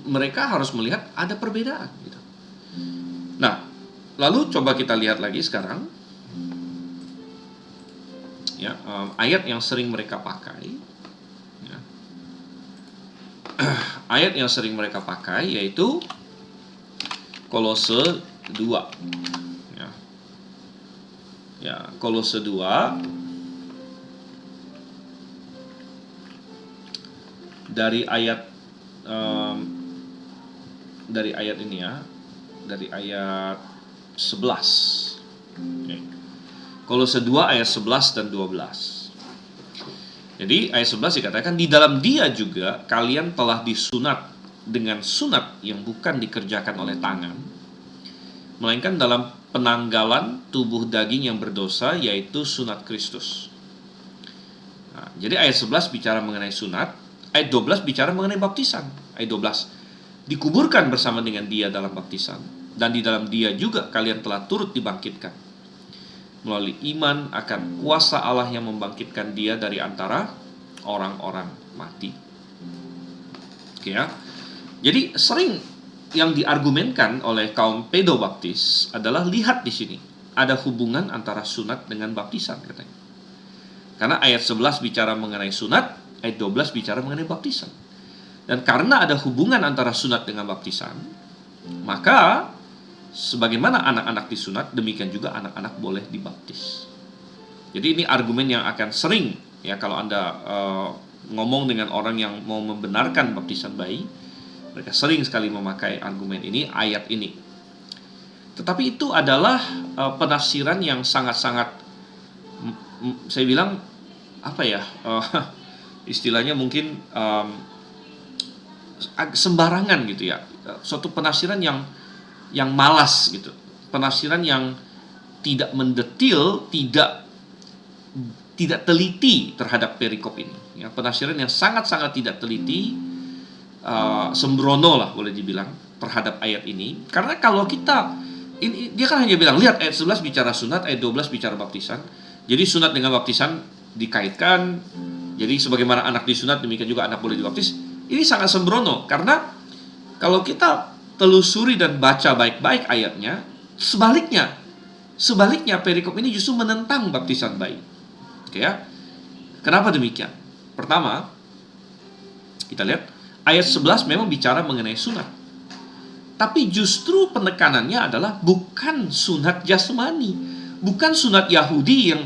mereka harus melihat ada perbedaan, gitu. Nah, lalu coba kita lihat lagi sekarang, ya, ayat yang sering mereka pakai, ya. Ayat yang sering mereka pakai yaitu Kolose 2, ya. Ya, Kolose 2 dari ayat ini, ya, dari ayat 11. Okay. Kolose 2 ayat 11 dan 12. Jadi ayat 11 dikatakan, di dalam Dia juga kalian telah disunat dengan sunat yang bukan dikerjakan oleh tangan, melainkan dalam penanggalan tubuh daging yang berdosa, yaitu sunat Kristus. Nah, jadi ayat 11 bicara mengenai sunat, ayat 12 bicara mengenai baptisan. Ayat 12, dikuburkan bersama dengan Dia dalam baptisan, dan di dalam Dia juga kalian telah turut dibangkitkan melalui iman akan kuasa Allah yang membangkitkan Dia dari antara orang-orang mati. Oke, ya. Jadi sering yang diargumenkan oleh kaum pedobaptis adalah, lihat di sini ada hubungan antara sunat dengan baptisan, katanya. Karena ayat 11 bicara mengenai sunat, ayat 12 bicara mengenai baptisan. Dan karena ada hubungan antara sunat dengan baptisan, maka sebagaimana anak-anak disunat, demikian juga anak-anak boleh dibaptis. Jadi ini argumen yang akan sering, ya, kalau Anda ngomong dengan orang yang mau membenarkan baptisan bayi, mereka sering sekali memakai argumen ini, ayat ini. Tetapi itu adalah penafsiran yang sangat-sangat, saya bilang, apa ya, istilahnya mungkin sembarangan, gitu, ya. Suatu penafsiran yang malas, gitu. Penafsiran yang tidak mendetil, tidak teliti terhadap perikop ini, ya. Penafsiran yang sangat-sangat tidak teliti, sembrono lah boleh dibilang terhadap ayat ini. Karena kalau kita dia kan hanya bilang, lihat ayat 11 bicara sunat, ayat 12 bicara baptisan. Jadi sunat dengan baptisan dikaitkan. Jadi sebagaimana anak disunat, demikian juga anak boleh dibaptis. Ini sangat sembrono, karena kalau kita telusuri dan baca baik-baik ayatnya, sebaliknya perikop ini justru menentang baptisan bayi. Oke, ya. Kenapa demikian? Pertama, kita lihat ayat 11 memang bicara mengenai sunat, tapi justru penekanannya adalah bukan sunat jasmani, bukan sunat Yahudi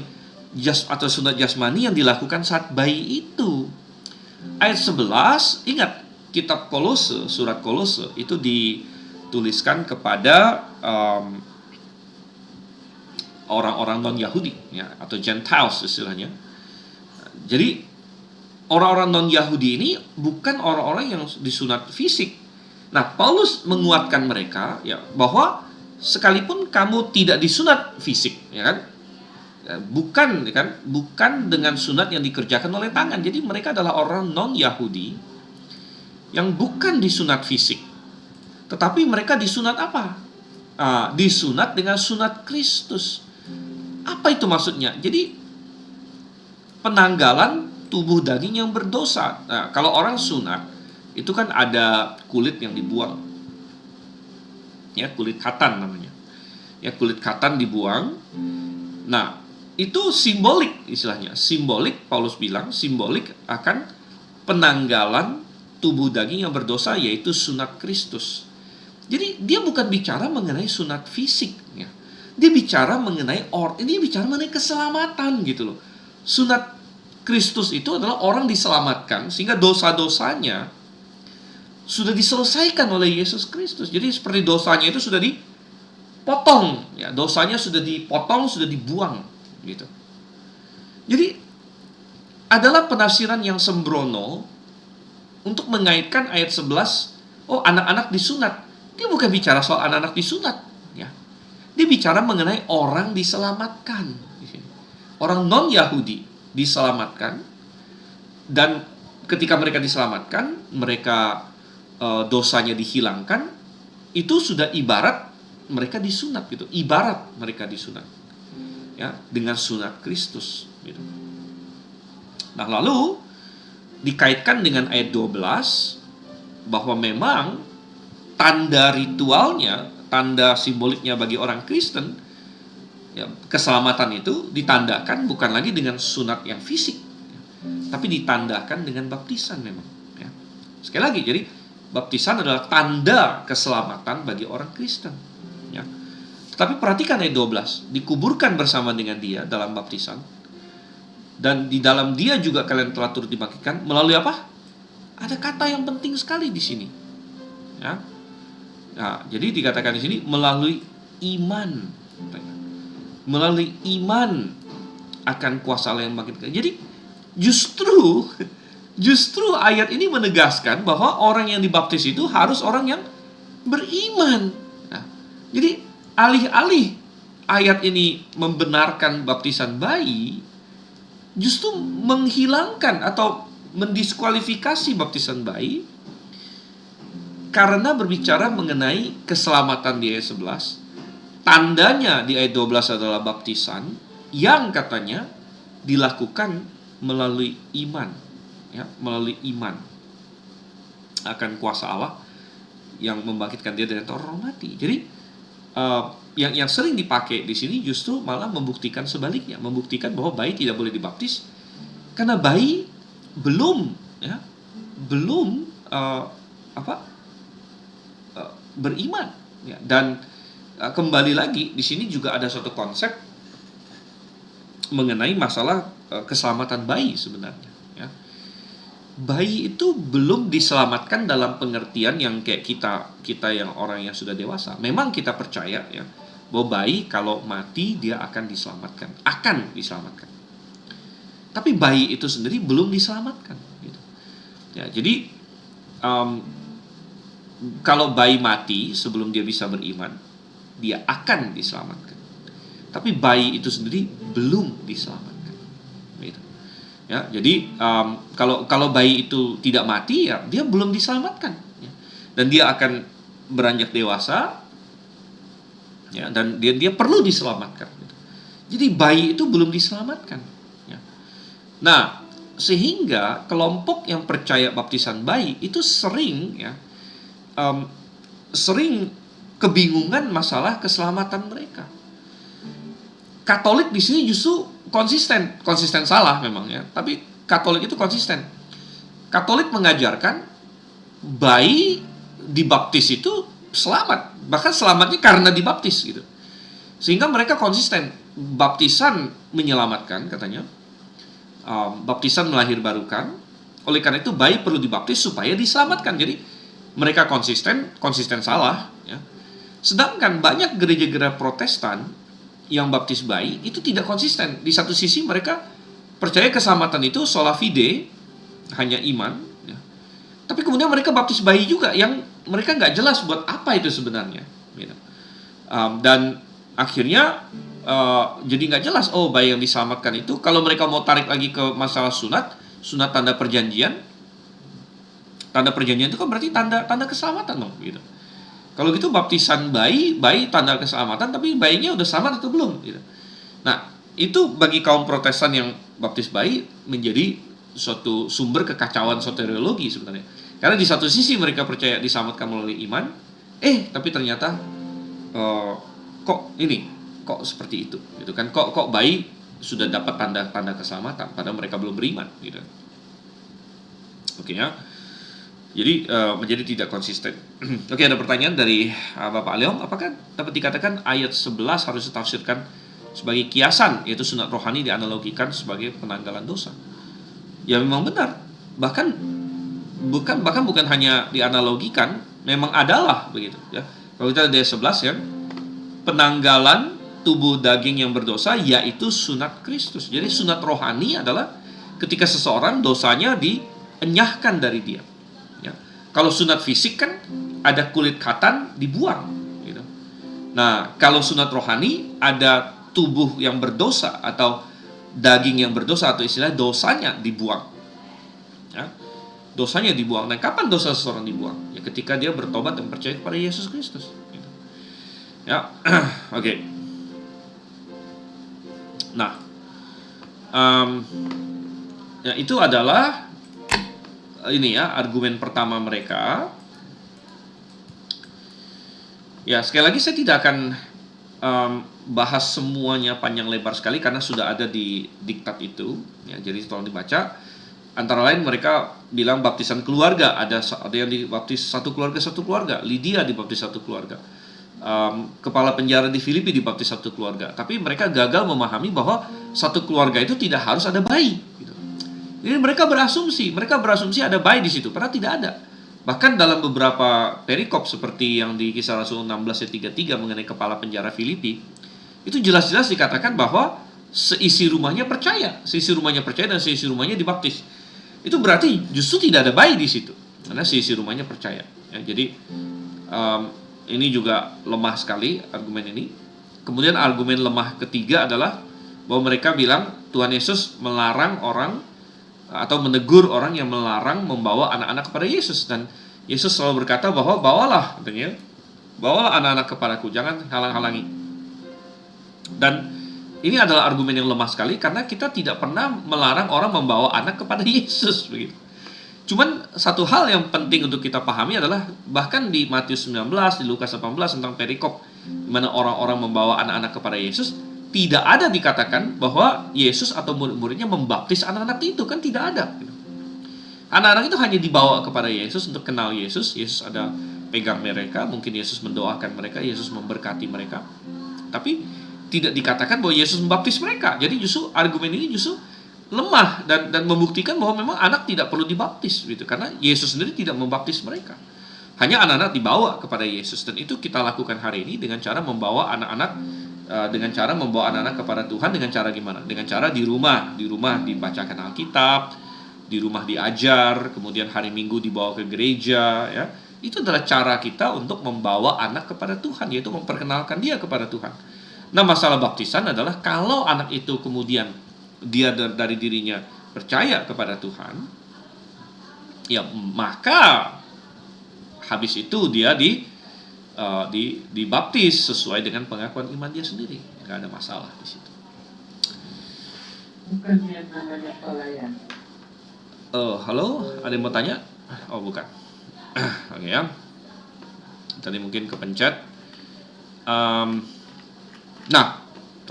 atau sunat jasmani yang dilakukan saat bayi itu. Ayat 11, ingat, kitab Kolose, surat Kolose itu dituliskan kepada orang-orang non-Yahudi, ya, atau Gentiles istilahnya. Jadi orang-orang non-Yahudi ini bukan orang-orang yang disunat fisik. Nah, Paulus menguatkan mereka, ya, bahwa sekalipun kamu tidak disunat fisik, ya kan, Bukan kan, bukan dengan sunat yang dikerjakan oleh tangan. Jadi mereka adalah orang non Yahudi yang bukan disunat fisik, tetapi mereka disunat apa? Disunat dengan sunat Kristus. Apa itu maksudnya? Jadi penanggalan tubuh daging yang berdosa. Nah, kalau orang sunat itu kan ada kulit yang dibuang, ya, kulit khatan namanya. Ya, kulit khatan dibuang. Nah, itu simbolik istilahnya. Simbolik, Paulus bilang, simbolik akan penanggalan tubuh daging yang berdosa, yaitu sunat Kristus. Jadi dia bukan bicara mengenai sunat fisik, ya. Dia bicara mengenai keselamatan gitu loh. Sunat Kristus itu adalah orang diselamatkan sehingga dosa-dosanya sudah diselesaikan oleh Yesus Kristus. Jadi seperti dosanya itu sudah dipotong, ya, dosanya sudah dipotong, sudah dibuang gitu. Jadi adalah penafsiran yang sembrono untuk mengaitkan ayat 11, anak-anak disunat. Dia bukan bicara soal anak-anak disunat, ya. Dia bicara mengenai orang diselamatkan. Orang non-Yahudi diselamatkan, dan ketika mereka diselamatkan, mereka dosanya dihilangkan, itu sudah ibarat mereka disunat gitu, ibarat mereka disunat, ya, dengan sunat Kristus gitu. Nah, lalu dikaitkan dengan ayat 12 bahwa memang tanda ritualnya, tanda simboliknya bagi orang Kristen, ya, keselamatan itu ditandakan bukan lagi dengan sunat yang fisik, tapi ditandakan dengan baptisan memang, ya. Sekali lagi, jadi baptisan adalah tanda keselamatan bagi orang Kristen, ya. Tetapi perhatikan ayat 12, dikuburkan bersama dengan dia dalam baptisan, dan di dalam dia juga kalian telah turut dibangkitkan melalui apa? Ada kata yang penting sekali di sini, ya. Nah, jadi dikatakan di sini melalui iman. Melalui iman akan kuasa Allah yang membangkitkan. Jadi justru ayat ini menegaskan bahwa orang yang dibaptis itu harus orang yang beriman. Nah, jadi alih-alih ayat ini membenarkan baptisan bayi, justru menghilangkan atau mendiskualifikasi baptisan bayi karena berbicara mengenai keselamatan di ayat 11. Tandanya di ayat 12 adalah baptisan yang katanya dilakukan melalui iman, ya, melalui iman akan kuasa Allah yang membangkitkan dia dari antara orang mati. Jadi yang sering dipakai di sini justru malah membuktikan sebaliknya, membuktikan bahwa bayi tidak boleh dibaptis karena bayi belum beriman, ya. Dan kembali lagi di sini juga ada suatu konsep mengenai masalah keselamatan bayi sebenarnya, ya. Bayi itu belum diselamatkan dalam pengertian yang kayak kita yang orang yang sudah dewasa. Memang kita percaya, ya, bahwa bayi kalau mati dia akan diselamatkan. Tapi bayi itu sendiri belum diselamatkan gitu. Ya, jadi kalau bayi mati sebelum dia bisa beriman, dia akan diselamatkan. Tapi bayi itu sendiri belum diselamatkan. Gitu. Ya, jadi kalau bayi itu tidak mati, ya dia belum diselamatkan. Ya. Dan dia akan beranjak dewasa, ya, dan dia perlu diselamatkan. Gitu. Jadi bayi itu belum diselamatkan. Ya. Nah, sehingga kelompok yang percaya baptisan bayi itu sering kebingungan masalah keselamatan mereka. Katolik di sini justru konsisten salah memang, ya, tapi Katolik itu konsisten. Katolik mengajarkan bayi dibaptis itu selamat, bahkan selamatnya karena dibaptis gitu. Sehingga mereka konsisten, baptisan menyelamatkan katanya, baptisan melahirbarukan. Oleh karena itu bayi perlu dibaptis supaya diselamatkan. Jadi mereka konsisten salah, ya. Sedangkan banyak gereja-gereja Protestan yang baptis bayi itu tidak konsisten. Di satu sisi mereka percaya keselamatan itu sola fide, hanya iman, ya. Tapi kemudian mereka baptis bayi juga yang mereka nggak jelas buat apa itu sebenarnya, gitu. Dan akhirnya jadi nggak jelas, oh bayi yang diselamatkan itu, kalau mereka mau tarik lagi ke masalah sunat tanda perjanjian itu kan berarti tanda keselamatan dong gitu. Kalau gitu baptisan bayi tanda keselamatan, tapi bayinya udah selamat atau belum gitu. Nah, itu bagi kaum Protestan yang baptis bayi menjadi suatu sumber kekacauan soteriologi sebenarnya. Karena di satu sisi mereka percaya diselamatkan melalui iman, tapi ternyata kok seperti itu gitu kan. Kok bayi sudah dapat tanda keselamatan padahal mereka belum beriman gitu. Oke ya. Jadi menjadi tidak konsisten. Oke, ada pertanyaan dari Bapak Leong, apakah dapat dikatakan ayat 11 harus ditafsirkan sebagai kiasan, yaitu sunat rohani dianalogikan sebagai penanggalan dosa? Ya memang benar. Bahkan bukan hanya dianalogikan, memang adalah begitu ya. Kalau kita lihat ayat 11 ya, penanggalan tubuh daging yang berdosa yaitu sunat Kristus. Jadi sunat rohani adalah ketika seseorang dosanya dienyahkan dari dia. Kalau sunat fisik kan ada kulit katan dibuang gitu. Nah, kalau sunat rohani ada tubuh yang berdosa atau daging yang berdosa, atau istilah dosanya dibuang. Ya, dosanya dibuang. Nah, kapan dosa seseorang dibuang? Ya ketika dia bertobat dan percaya kepada Yesus Kristus. Gitu. Ya, oke. Nah, ya itu adalah ini ya argumen pertama mereka. Ya sekali lagi saya tidak akan bahas semuanya panjang lebar sekali karena sudah ada di diktat itu ya, jadi tolong dibaca. Antara lain mereka bilang baptisan keluarga, ada yang dibaptis satu keluarga, Lydia dibaptis satu keluarga, kepala penjara di Filipi dibaptis satu keluarga. Tapi mereka gagal memahami bahwa satu keluarga itu tidak harus ada bayi gitu. Jadi mereka berasumsi ada bayi di situ, padahal tidak ada. Bahkan dalam beberapa perikop seperti yang di Kisah Rasul 16 ayat 33 mengenai kepala penjara Filipi, itu jelas-jelas dikatakan bahwa seisi rumahnya percaya dan seisi rumahnya dibaptis. Itu berarti justru tidak ada bayi di situ, karena seisi rumahnya percaya. Ya, jadi ini juga lemah sekali argumen ini. Kemudian argumen lemah ketiga adalah bahwa mereka bilang Tuhan Yesus melarang orang atau menegur orang yang melarang membawa anak-anak kepada Yesus, dan Yesus selalu berkata bahwa bawalah anak-anak kepadaku, jangan halang-halangi. Dan ini adalah argumen yang lemah sekali karena kita tidak pernah melarang orang membawa anak kepada Yesus begitu. Cuman satu hal yang penting untuk kita pahami adalah bahkan di Matius 19, di Lukas 18 tentang perikop di mana orang-orang membawa anak-anak kepada Yesus, tidak ada dikatakan bahwa Yesus atau murid-muridnya membaptis anak-anak itu, kan tidak ada. Anak-anak itu hanya dibawa kepada Yesus untuk kenal Yesus. Yesus ada pegang mereka, mungkin Yesus mendoakan mereka, Yesus memberkati mereka. Tapi tidak dikatakan bahwa Yesus membaptis mereka. Jadi justru argumen ini justru lemah dan membuktikan bahwa memang anak tidak perlu dibaptis gitu, karena Yesus sendiri tidak membaptis mereka. Hanya anak-anak dibawa kepada Yesus, dan itu kita lakukan hari ini dengan cara membawa anak-anak kepada Tuhan dengan cara gimana? Dengan cara di rumah dibacakan Alkitab, di rumah diajar, kemudian hari Minggu dibawa ke gereja ya. Itu adalah cara kita untuk membawa anak kepada Tuhan, yaitu memperkenalkan dia kepada Tuhan. Nah, masalah baptisan adalah kalau anak itu kemudian dia dari dirinya percaya kepada Tuhan, ya maka habis itu dia dibaptis sesuai dengan pengakuan iman dia sendiri, nggak ada masalah di situ. Bukan yang namanya pelayan. Halo, ada yang mau tanya? Oh bukan. Oke ya. Tadi mungkin kepencet. Nah,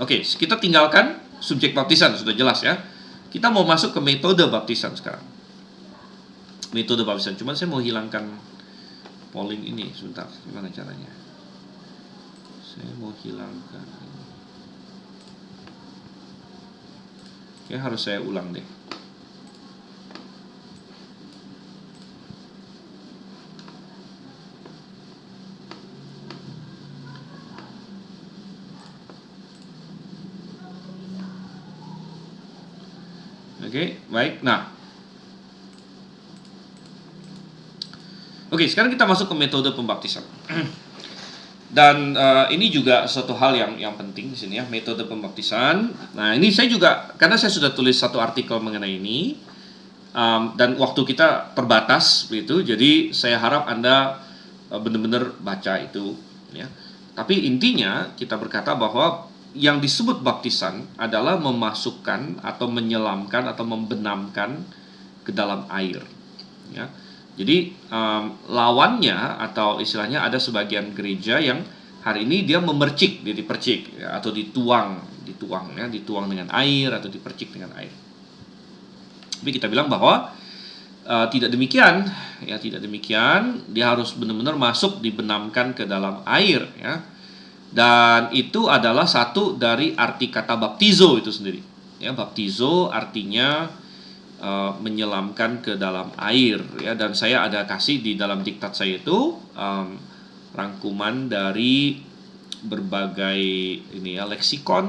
oke, kita tinggalkan subjek baptisan, sudah jelas ya. Kita mau masuk ke metode baptisan sekarang. Metode baptisan, cuman saya mau hilangkan polling ini sebentar, gimana caranya? Saya mau hilangkan. Oke, harus saya ulang deh. Oke, baik. Nah, oke, sekarang kita masuk ke metode pembaptisan. Dan ini juga suatu hal yang penting di sini ya, metode pembaptisan. Nah, ini saya juga karena saya sudah tulis satu artikel mengenai ini, dan waktu kita terbatas begitu, jadi saya harap Anda benar-benar baca itu ya. Tapi intinya kita berkata bahwa yang disebut baptisan adalah memasukkan atau menyelamkan atau membenamkan ke dalam air ya. Jadi lawannya atau istilahnya ada sebagian gereja yang hari ini dia memercik, dia dipercik ya, atau dituang ya, dituang dengan air atau dipercik dengan air. Tapi kita bilang bahwa tidak demikian ya, tidak demikian. Dia harus benar-benar masuk, dibenamkan ke dalam air ya. Dan itu adalah satu dari arti kata baptizo itu sendiri ya. Baptizo artinya menyelamkan ke dalam air ya. Dan saya ada kasih di dalam diktat saya itu rangkuman dari berbagai ini ya, leksikon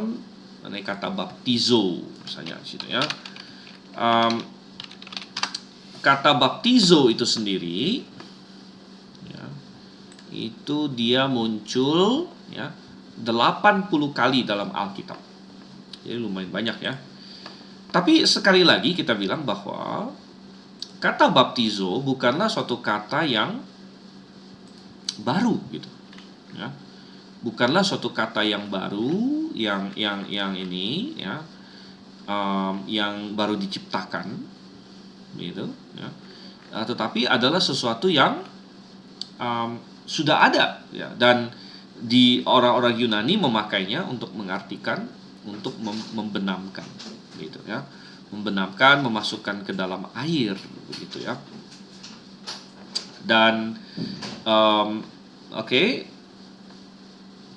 mengenai kata baptizo misalnya di situ ya. Kata baptizo itu sendiri ya, itu dia muncul ya 80 kali dalam Alkitab. Jadi lumayan banyak ya. Tapi sekali lagi kita bilang bahwa kata baptizo bukanlah suatu kata yang baru gitu ya. Bukanlah suatu kata yang baru yang ini ya, yang baru diciptakan gitu ya. Tetapi adalah sesuatu yang sudah ada ya, dan di orang-orang Yunani memakainya untuk mengartikan untuk membenamkan gitu ya, membenamkan, memasukkan ke dalam air begitu ya. Dan oke,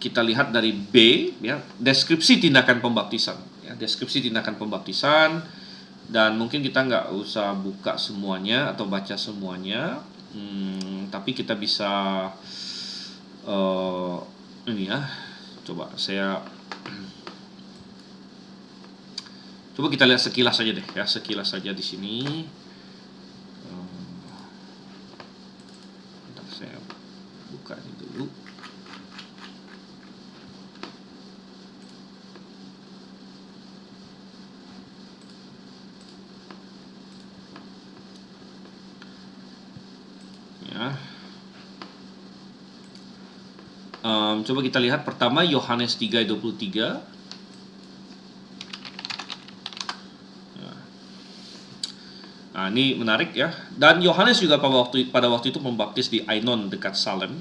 kita lihat dari B ya, deskripsi tindakan pembaptisan ya, deskripsi tindakan pembaptisan. Dan mungkin kita nggak usah buka semuanya atau baca semuanya, tapi kita bisa ini ya, coba kita lihat sekilas saja deh ya, sekilas saja di sini. Bentar, saya buka ini dulu. Ya. Coba kita lihat pertama Yohanes 3:23. Nah, ini menarik ya. Dan Yohanes juga pada waktu itu membaptis di Ainon dekat Salem,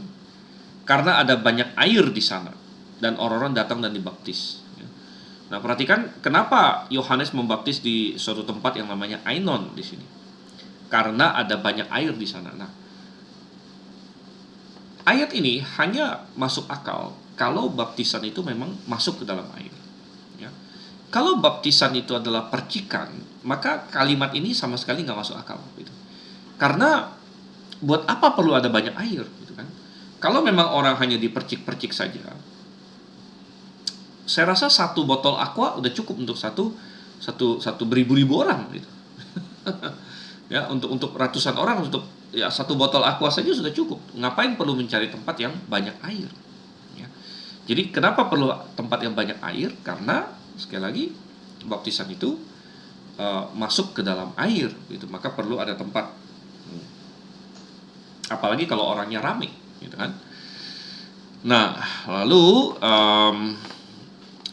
karena ada banyak air di sana dan orang-orang datang dan dibaptis. Nah, perhatikan kenapa Yohanes membaptis di suatu tempat yang namanya Ainon di sini. Karena ada banyak air di sana. Nah, ayat ini hanya masuk akal kalau baptisan itu memang masuk ke dalam air. Ya. Kalau baptisan itu adalah percikan, maka kalimat ini sama sekali nggak masuk akal. Gitu. Karena buat apa perlu ada banyak air? Gitu kan? Kalau memang orang hanya dipercik-percik saja, saya rasa satu botol aqua udah cukup untuk satu beribu-ribu orang. Gitu. Ya, untuk ratusan orang, untuk ya satu botol aqua saja sudah cukup. Ngapain perlu mencari tempat yang banyak air? Ya. Jadi kenapa perlu tempat yang banyak air? Karena sekali lagi baptisan itu masuk ke dalam air, gitu. Maka perlu ada tempat. Apalagi kalau orangnya ramai, gitu kan? Nah, lalu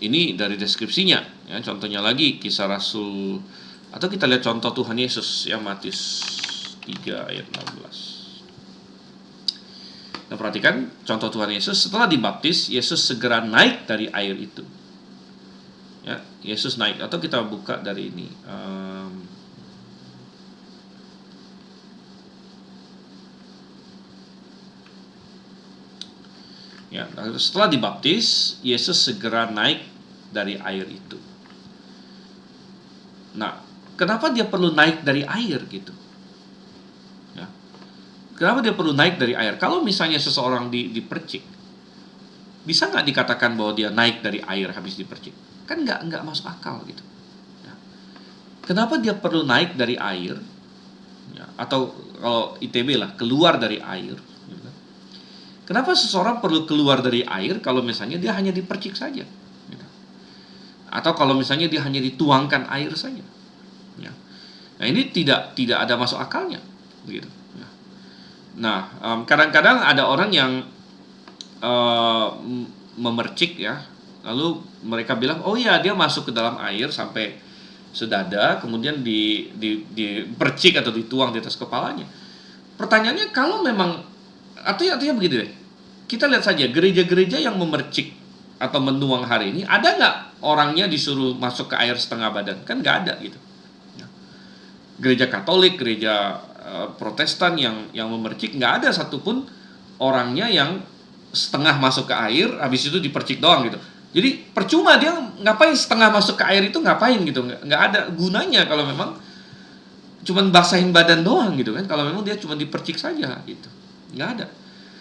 ini dari deskripsinya. Ya, contohnya lagi Kisah Rasul, atau kita lihat contoh Tuhan Yesus yang Matius 3 ayat 16. Nah, perhatikan contoh Tuhan Yesus setelah dibaptis, Yesus segera naik dari air itu. Ya, Yesus naik, atau kita buka dari ini. Ya, setelah dibaptis, Yesus segera naik dari air itu. Nah, kenapa dia perlu naik dari air gitu? Ya. Kenapa dia perlu naik dari air? Kalau misalnya seseorang dipercik, bisa nggak dikatakan bahwa dia naik dari air habis dipercik? Kan nggak masuk akal gitu. Ya. Kenapa dia perlu naik dari air? Ya. Atau kalau ITB lah, keluar dari air. Gitu. Kenapa seseorang perlu keluar dari air kalau misalnya dia hanya dipercik saja? Gitu. Atau kalau misalnya dia hanya dituangkan air saja. Ya. Nah, ini tidak ada masuk akalnya. Gitu. Ya. Nah, kadang-kadang ada orang yang memercik ya, lalu mereka bilang, oh ya dia masuk ke dalam air sampai sedada, kemudian dipercik atau dituang di atas kepalanya. Pertanyaannya, kalau memang artinya begini deh, kita lihat saja gereja-gereja yang memercik atau menuang hari ini, ada nggak orangnya disuruh masuk ke air setengah badan? Kan nggak ada gitu. Gereja Katolik, gereja Protestan yang memercik, nggak ada satupun orangnya yang setengah masuk ke air, habis itu dipercik doang gitu. Jadi percuma dia ngapain setengah masuk ke air itu, ngapain gitu, nggak ada gunanya kalau memang cuman basahin badan doang gitu kan, kalau memang dia cuma dipercik saja gitu, nggak ada.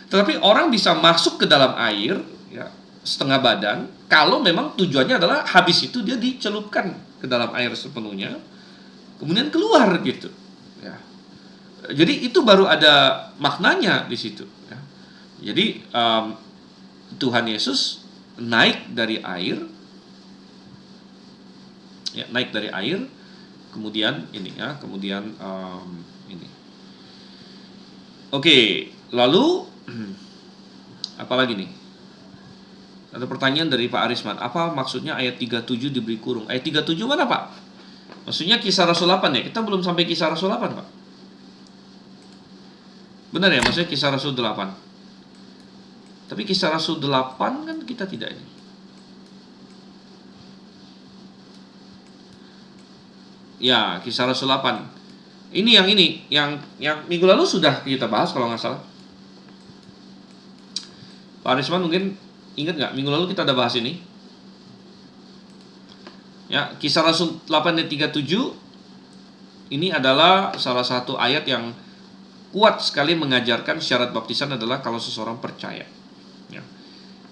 Tetapi orang bisa masuk ke dalam air ya, setengah badan kalau memang tujuannya adalah habis itu dia dicelupkan ke dalam air sepenuhnya, kemudian keluar gitu ya. Jadi itu baru ada maknanya di situ ya. Jadi Tuhan Yesus naik dari air ya, naik dari air, kemudian ini ya, kemudian ini. Oke, lalu apa lagi nih? Ada pertanyaan dari Pak Arisman, apa maksudnya ayat 37 diberi kurung? Ayat 37 mana, Pak? Maksudnya Kisah Rasul 8 ya? Kita belum sampai Kisah Rasul 8, Pak. Benar ya, maksudnya Kisah Rasul 8. Tapi Kisah Rasul 8 kan kita tidak ini. Ya, Kisah Rasul 8. Ini yang minggu lalu sudah kita bahas kalau nggak salah. Pak Arisman mungkin ingat nggak? Minggu lalu kita udah bahas ini. Ya, Kisah Rasul 8 ayat 37 ini adalah salah satu ayat yang kuat sekali mengajarkan syarat baptisan adalah kalau seseorang percaya. Ya.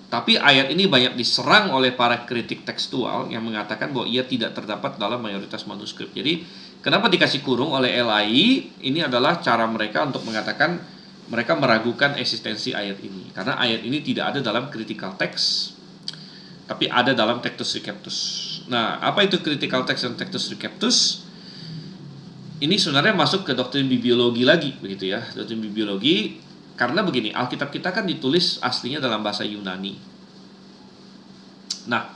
Tapi ayat ini banyak diserang oleh para kritik tekstual yang mengatakan bahwa ia tidak terdapat dalam mayoritas manuskrip. Jadi, kenapa dikasih kurung oleh LAI? Ini adalah cara mereka untuk mengatakan mereka meragukan eksistensi ayat ini. Karena ayat ini tidak ada dalam critical text, tapi ada dalam Textus Receptus. Nah, apa itu critical text dan Textus Receptus? Ini sebenarnya masuk ke doktrin bibliologi lagi, begitu ya. Doktrin bibliologi, karena begini, Alkitab kita kan ditulis aslinya dalam bahasa Yunani. Nah,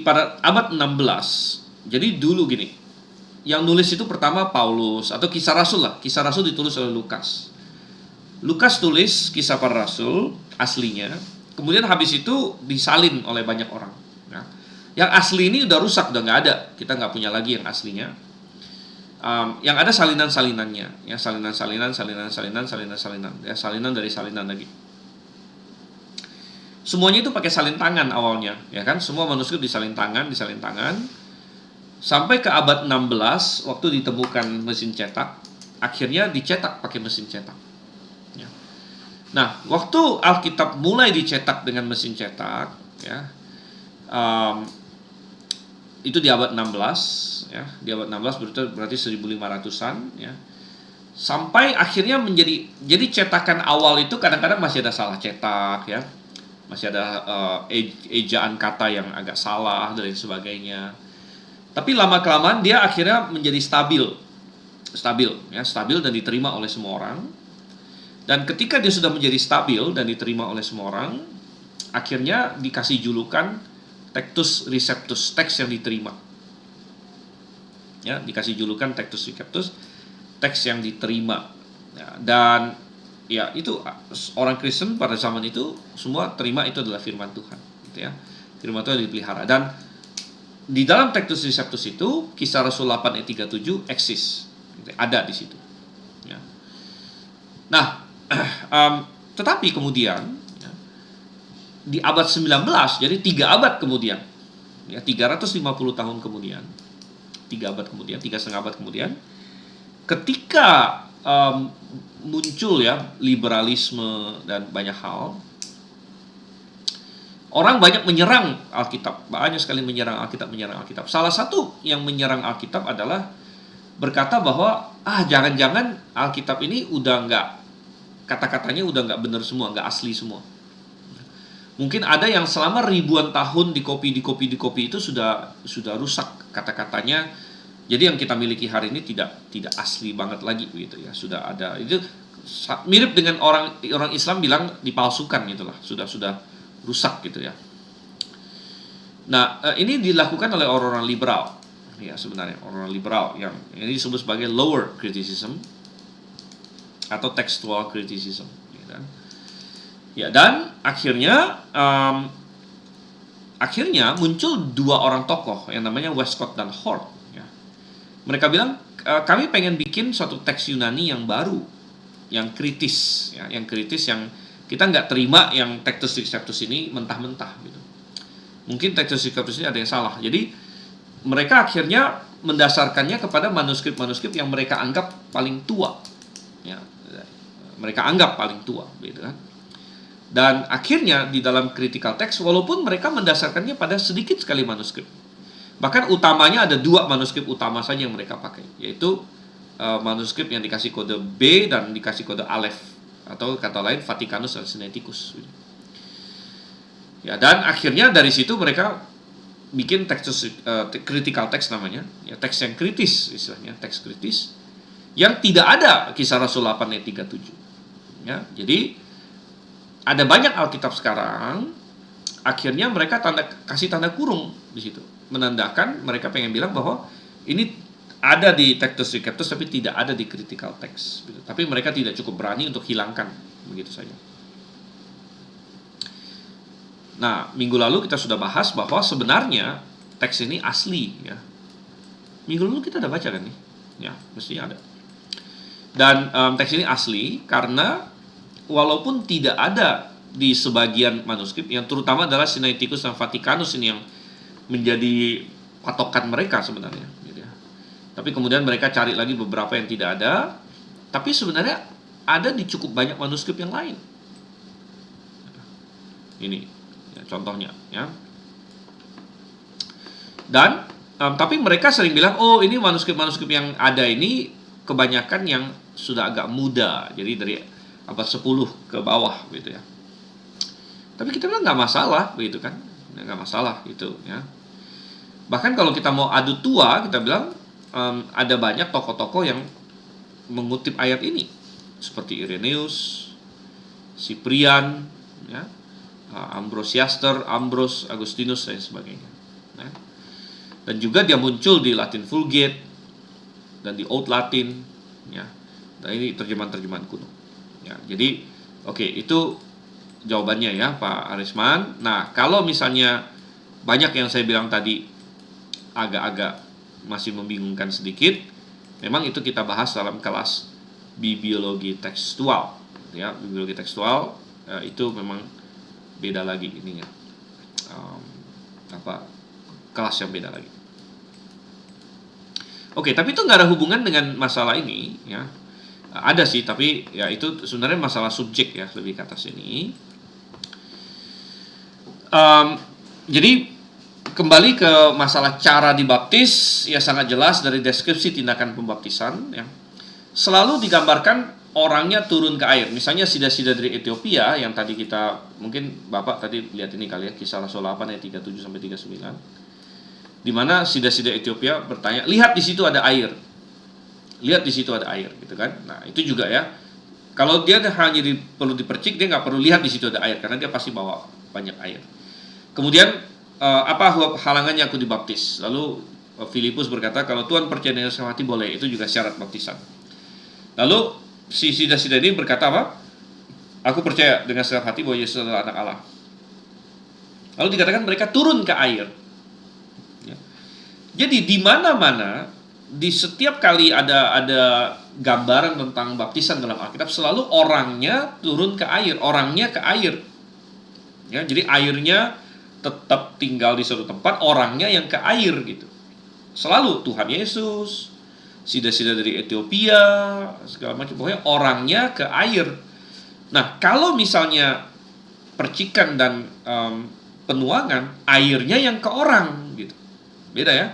pada abad 16, jadi dulu gini, yang nulis itu pertama Paulus, atau Kisah Rasul lah. Kisah Rasul ditulis oleh Lukas. Lukas tulis Kisah Para Rasul aslinya, kemudian habis itu disalin oleh banyak orang. Nah, yang asli ini udah rusak, udah nggak ada. Kita nggak punya lagi yang aslinya. Yang ada salinan-salinannya, ya, salinan, ya, salinan dari salinan lagi. Semuanya itu pakai salin tangan awalnya, ya kan? Semua manuskrip disalin tangan, sampai ke abad 16 waktu ditemukan mesin cetak, akhirnya dicetak pakai mesin cetak. Ya. Nah, waktu Alkitab mulai dicetak dengan mesin cetak, ya, itu di abad 16, ya, di abad 16 berarti 1500-an, ya. Sampai akhirnya jadi cetakan awal itu kadang-kadang masih ada salah cetak, ya. Masih ada ejaan kata yang agak salah dan sebagainya. Tapi lama-kelamaan dia akhirnya menjadi stabil dan diterima oleh semua orang. Dan ketika dia sudah menjadi stabil dan diterima oleh semua orang, akhirnya dikasih julukan Textus Receptus, teks yang diterima. Ya, dikasih julukan Textus Receptus, teks yang diterima. Ya, dan ya itu orang Kristen pada zaman itu semua terima itu adalah firman Tuhan, gitu ya. Firman Tuhan dipelihara. Dan di dalam Textus Receptus itu Kisah Rasul 8 ayat 37 eksis, gitu, ada di situ. Ya. Nah, tetapi kemudian di abad 19, jadi 3 abad kemudian, ya, 350 tahun kemudian, 3,5 abad kemudian, ketika muncul ya liberalisme dan banyak hal, orang banyak menyerang Alkitab, banyak sekali menyerang Alkitab. Salah satu yang menyerang Alkitab adalah berkata bahwa jangan-jangan Alkitab ini udah nggak kata-katanya udah nggak benar semua, nggak asli semua. Mungkin ada yang selama ribuan tahun di copy itu sudah rusak kata-katanya. Jadi yang kita miliki hari ini tidak asli banget lagi gitu ya. Sudah ada itu mirip dengan orang Islam bilang dipalsukan gitulah. Sudah rusak gitu ya. Nah, ini dilakukan oleh orang-orang liberal. Ya, sebenarnya orang liberal yang ini disebut sebagai lower criticism atau textual criticism, ya kan? Ya, dan akhirnya muncul dua orang tokoh yang namanya Westcott dan Hort. Ya. Mereka bilang kami pengen bikin suatu teks Yunani yang baru, yang kritis, ya, yang kita nggak terima yang Textus Receptus ini mentah-mentah gitu. Mungkin Textus Receptus ini ada yang salah. Jadi mereka akhirnya mendasarkannya kepada manuskrip-manuskrip yang mereka anggap paling tua. Ya, mereka anggap paling tua, gitu kan. Dan akhirnya di dalam critical text, walaupun mereka mendasarkannya pada sedikit sekali manuskrip. Bahkan utamanya ada dua manuskrip utama saja yang mereka pakai, yaitu manuskrip yang dikasih kode B dan dikasih kode Aleph, atau kata lain Vaticanus dan Sinaiticus. Ya, dan akhirnya dari situ mereka bikin critical text namanya, ya, teks yang kritis istilahnya, teks kritis yang tidak ada Kisah Rasul 8 ayat 37. Ya, jadi ada banyak Alkitab sekarang, akhirnya mereka kasih tanda kurung di situ, menandakan mereka pengen bilang bahwa ini ada di Textus Receptus tapi tidak ada di critical text. Gitu. Tapi mereka tidak cukup berani untuk hilangkan begitu saja. Nah, minggu lalu kita sudah bahas bahwa sebenarnya teks ini asli, ya. Minggu lalu kita udah baca kan nih? Ya, mestinya ada. Dan teks ini asli karena walaupun tidak ada di sebagian manuskrip, yang terutama adalah Sinaiticus dan Vaticanus ini yang menjadi patokan mereka sebenarnya, gitu ya. Tapi kemudian mereka cari lagi beberapa yang tidak ada, tapi sebenarnya ada di cukup banyak manuskrip yang lain. Ini ya, contohnya, ya. Dan tapi mereka sering bilang, oh ini manuskrip-manuskrip yang ada ini kebanyakan yang sudah agak muda, jadi dari abad 10 ke bawah gitu ya. Tapi kita bilang nggak masalah begitu kan, nggak masalah gitu ya. Bahkan kalau kita mau adu tua, kita bilang ada banyak tokoh-tokoh yang mengutip ayat ini, seperti Irenaeus, Cyprian, ya, Ambrosiaster, Ambros, Agustinus dan sebagainya. Ya. Dan juga dia muncul di Latin Vulgate dan di Old Latin, ya. Dan ini terjemahan-terjemahan kuno. Ya, jadi oke, itu jawabannya ya Pak Arisman. Nah, kalau misalnya banyak yang saya bilang tadi agak-agak masih membingungkan sedikit, memang itu kita bahas dalam kelas bibliologi tekstual, ya. Bibliologi tekstual itu memang beda lagi ininya, kelas yang beda lagi. Oke, tapi itu nggak ada hubungan dengan masalah ini, ya. Ada sih, tapi ya itu sebenarnya masalah subjek ya, lebih ke atas ini. Jadi kembali ke masalah cara dibaptis, ya sangat jelas dari deskripsi tindakan pembaptisan, ya. Selalu digambarkan orangnya turun ke air. Misalnya sida-sida dari Ethiopia yang tadi kita, mungkin Bapak tadi lihat ini kali ya, Kisah Rasul 8 ayat 37 sampai 39. Di mana sida-sida Ethiopia bertanya, lihat di situ ada air. Lihat di situ ada air, gitu kan? Nah, itu juga ya. Kalau dia hanya perlu dipercik, dia nggak perlu lihat di situ ada air karena dia pasti bawa banyak air. Kemudian apa halangannya aku dibaptis? Lalu Filipus berkata, kalau Tuhan percaya dengan setengah hati boleh, itu juga syarat baptisan. Lalu si sida-sida ini berkata apa? Aku percaya dengan setengah hati bahwa Yesus adalah anak Allah. Lalu dikatakan mereka turun ke air. Ya. Jadi di mana-mana, di setiap kali ada gambaran tentang baptisan dalam Alkitab, selalu orangnya turun ke air, orangnya ke air. Ya, jadi airnya tetap tinggal di suatu tempat, orangnya yang ke air gitu. Selalu Tuhan Yesus, sida-sida dari Ethiopia, segala macam, pokoknya orangnya ke air. Nah, kalau misalnya percikan dan penuangan, airnya yang ke orang gitu. Beda ya.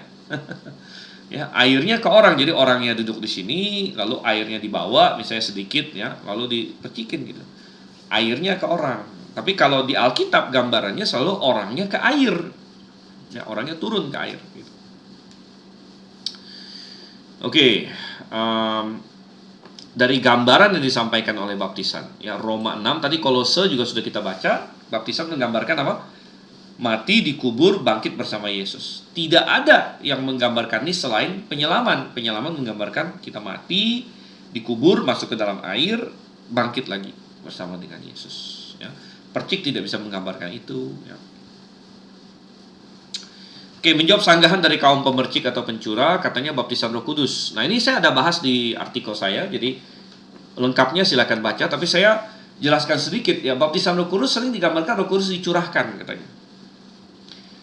Ya, airnya ke orang, jadi orangnya duduk di sini, lalu airnya dibawa, misalnya sedikit ya, lalu dipercikin gitu. Airnya ke orang. Tapi kalau di Alkitab gambarannya selalu orangnya ke air, ya orangnya turun ke air. Gitu. Oke, dari gambaran yang disampaikan oleh baptisan, ya Roma 6 tadi, Kolose juga sudah kita baca, baptisan menggambarkan apa? Mati, dikubur, bangkit bersama Yesus. Tidak ada yang menggambarkan ini selain penyelaman. Penyelaman menggambarkan kita mati, dikubur, masuk ke dalam air, bangkit lagi bersama dengan Yesus. Ya. Percik tidak bisa menggambarkan itu. Ya. Oke, menjawab sanggahan dari kaum pemercik atau pencura, katanya baptisan Roh Kudus. Nah, ini saya ada bahas di artikel saya, jadi lengkapnya silakan baca. Tapi saya jelaskan sedikit ya, baptisan Roh Kudus sering digambarkan Roh Kudus dicurahkan katanya.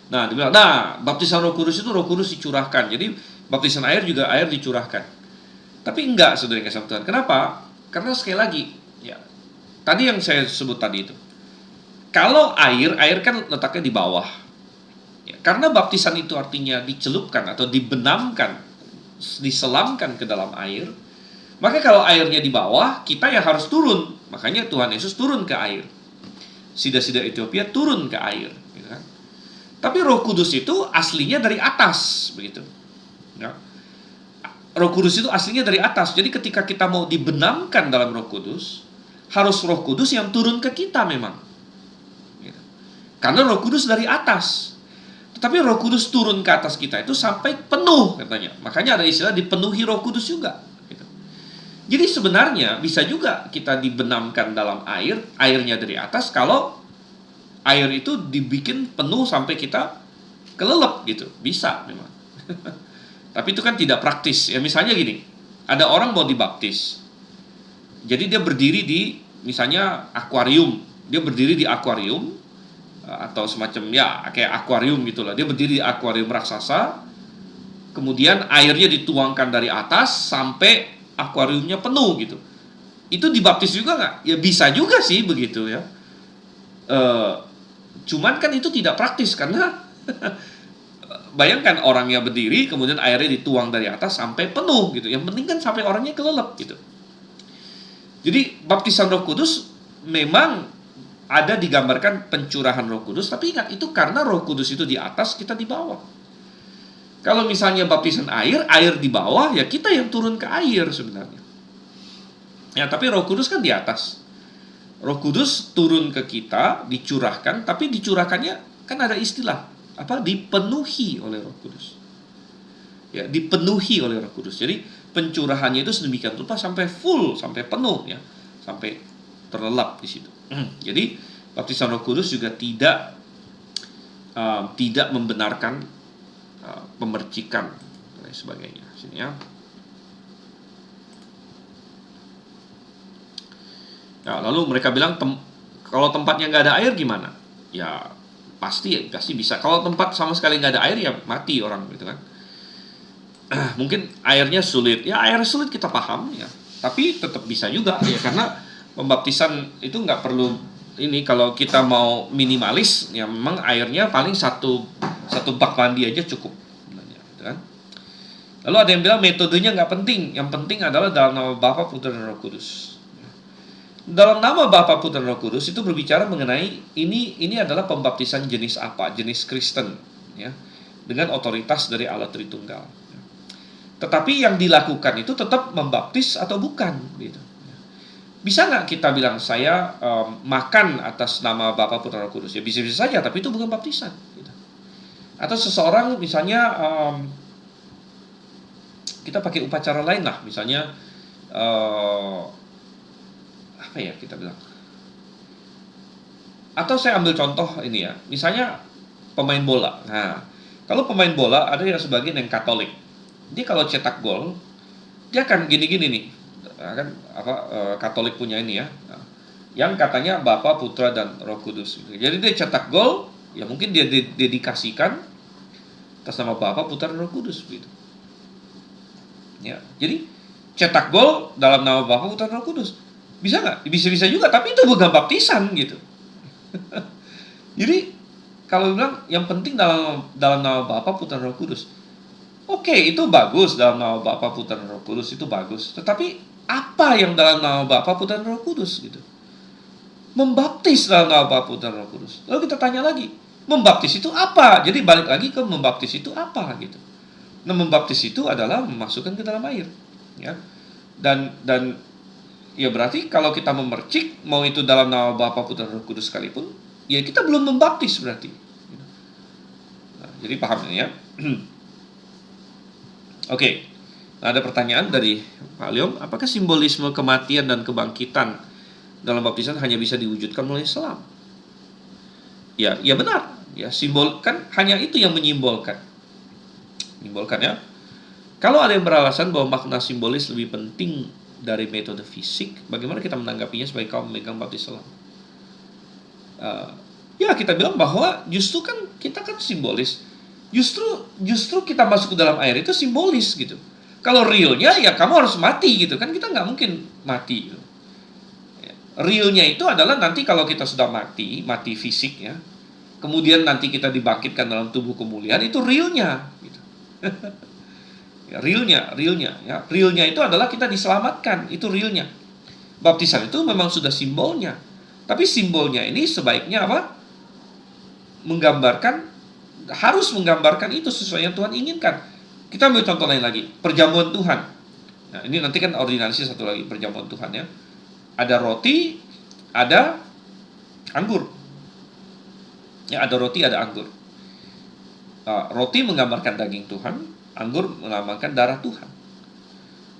Nah, dibilang, baptisan Roh Kudus itu Roh Kudus dicurahkan. Jadi, baptisan air juga air dicurahkan. Tapi enggak, saudara yang kasih Tuhan. Kenapa? Karena sekali lagi, ya, tadi yang saya sebut tadi itu. Kalau air kan letaknya di bawah. Ya, karena baptisan itu artinya dicelupkan atau dibenamkan, diselamkan ke dalam air. Maka kalau airnya di bawah, kita yang harus turun. Makanya Tuhan Yesus turun ke air. Sida-sida Ethiopia turun ke air. Gitu kan? Tapi Roh Kudus itu aslinya dari atas, begitu. Ya. Roh Kudus itu aslinya dari atas. Jadi ketika kita mau dibenamkan dalam Roh Kudus, harus Roh Kudus yang turun ke kita memang. Gitu. Karena Roh Kudus dari atas. Tetapi Roh Kudus turun ke atas kita itu sampai penuh katanya. Makanya ada istilah dipenuhi Roh Kudus juga. Gitu. Jadi sebenarnya bisa juga kita dibenamkan dalam air, airnya dari atas, kalau air itu dibikin penuh sampai kita kelelep gitu. Bisa memang. Tapi itu kan tidak praktis. Ya misalnya gini, ada orang mau dibaptis. Jadi dia berdiri di misalnya akuarium. Dia berdiri di akuarium atau semacam ya kayak akuarium gitulah. Dia berdiri di akuarium raksasa. Kemudian airnya dituangkan dari atas sampai akuariumnya penuh gitu. Itu dibaptis juga nggak? Ya bisa juga sih begitu ya. Cuman kan itu tidak praktis karena bayangkan orangnya berdiri kemudian airnya dituang dari atas sampai penuh gitu. Yang penting kan sampai orangnya kelelep gitu. Jadi baptisan Roh Kudus memang ada digambarkan pencurahan Roh Kudus, tapi ingat itu karena Roh Kudus itu di atas, kita di bawah. Kalau misalnya baptisan air di bawah, ya kita yang turun ke air sebenarnya. Ya, tapi Roh Kudus kan di atas. Roh Kudus turun ke kita, dicurahkan, tapi dicurahkannya kan ada istilah apa? Dipenuhi oleh Roh Kudus. Ya, dipenuhi oleh Roh Kudus. Jadi pencurahannya itu sedemikian rupa sampai full, sampai penuh ya, sampai terlelap di situ. Jadi baptisan Roh Kudus juga tidak membenarkan pemercikan dan sebagainya. Sini ya. Ya, lalu mereka bilang kalau tempatnya nggak ada air gimana? Ya pasti bisa. Kalau tempat sama sekali nggak ada air ya mati orang gitu kan. Mungkin airnya sulit. Ya air sulit kita paham ya. Tapi tetap bisa juga ya karena pembaptisan itu nggak perlu ini. Kalau kita mau minimalis ya memang airnya paling satu bak mandi aja cukup. Gitu kan? Lalu ada yang bilang metodenya nggak penting. Yang penting adalah dalam nama Bapa, Putra dan Roh Kudus. Dalam nama Bapa, Putra, dan Roh Kudus itu berbicara mengenai ini adalah pembaptisan jenis apa? Jenis Kristen, ya, dengan otoritas dari Allah Tritunggal. Tetapi yang dilakukan itu tetap membaptis atau bukan? Gitu. Bisa nggak kita bilang saya makan atas nama Bapa, Putra, Roh Kudus? Ya bisa-bisa saja, tapi itu bukan baptisan. Gitu. Atau seseorang misalnya kita pakai upacara lain lah, misalnya apa ya kita bilang, atau saya ambil contoh ini ya, misalnya pemain bola. Nah, kalau pemain bola ada yang sebagian yang Katolik, dia kalau cetak gol dia akan gini-gini nih, kan Katolik punya ini ya, yang katanya Bapa, Putra dan Roh Kudus. Jadi dia cetak gol, ya mungkin dia dedikasikan atas nama Bapa, Putra dan Roh Kudus gitu. Ya, jadi cetak gol dalam nama Bapa, Putra dan Roh Kudus. Bisa nggak? Bisa-bisa juga, tapi itu bukan baptisan gitu. Jadi kalau bilang yang penting dalam nama Bapa, Putra, dan Roh Kudus, Oke, itu bagus dalam nama Bapa, Putra, dan Roh Kudus, itu bagus. Tetapi apa yang dalam nama Bapa, Putra, dan Roh Kudus gitu? Membaptis dalam nama Bapa, Putra, dan Roh Kudus. Lalu kita tanya lagi, membaptis itu apa? Jadi balik lagi ke membaptis itu apa gitu. Nah, membaptis itu adalah memasukkan ke dalam air, ya. Dan ya berarti kalau kita memercik, mau itu dalam nama Bapa, Putra, dan Roh Kudus sekalipun, ya kita belum membaptis berarti. Nah, jadi paham ini ya. Oke. Nah, ada pertanyaan dari Pak Leom, apakah simbolisme kematian dan kebangkitan dalam baptisan hanya bisa diwujudkan melalui selam? Ya, ya benar. Ya, simbol kan hanya itu yang menyimbolkan. Menyimbolkan ya. Kalau ada yang beralasan bahwa makna simbolis lebih penting dari metode fisik, bagaimana kita menanggapinya sebagai kaum memegang baptis selam? Ya, kita bilang bahwa justru kan kita kan simbolis. Justru kita masuk ke dalam air itu simbolis gitu. Kalau realnya ya kamu harus mati gitu kan, kita nggak mungkin mati gitu. Realnya itu adalah nanti kalau kita sudah mati fisik ya, kemudian nanti kita dibangkitkan dalam tubuh kemuliaan, itu realnya gitu. Ya, realnya itu adalah kita diselamatkan, itu realnya. Baptisan itu memang sudah simbolnya, tapi simbolnya ini sebaiknya apa? Harus menggambarkan itu sesuai yang Tuhan inginkan. Kita ambil contoh lain lagi, perjamuan Tuhan. Nah, ini nanti kan ordinasi satu lagi, perjamuan Tuhan ya. Ada roti, ada anggur. Ya, ada roti, ada anggur. Roti menggambarkan daging Tuhan, anggur menggambarkan darah Tuhan.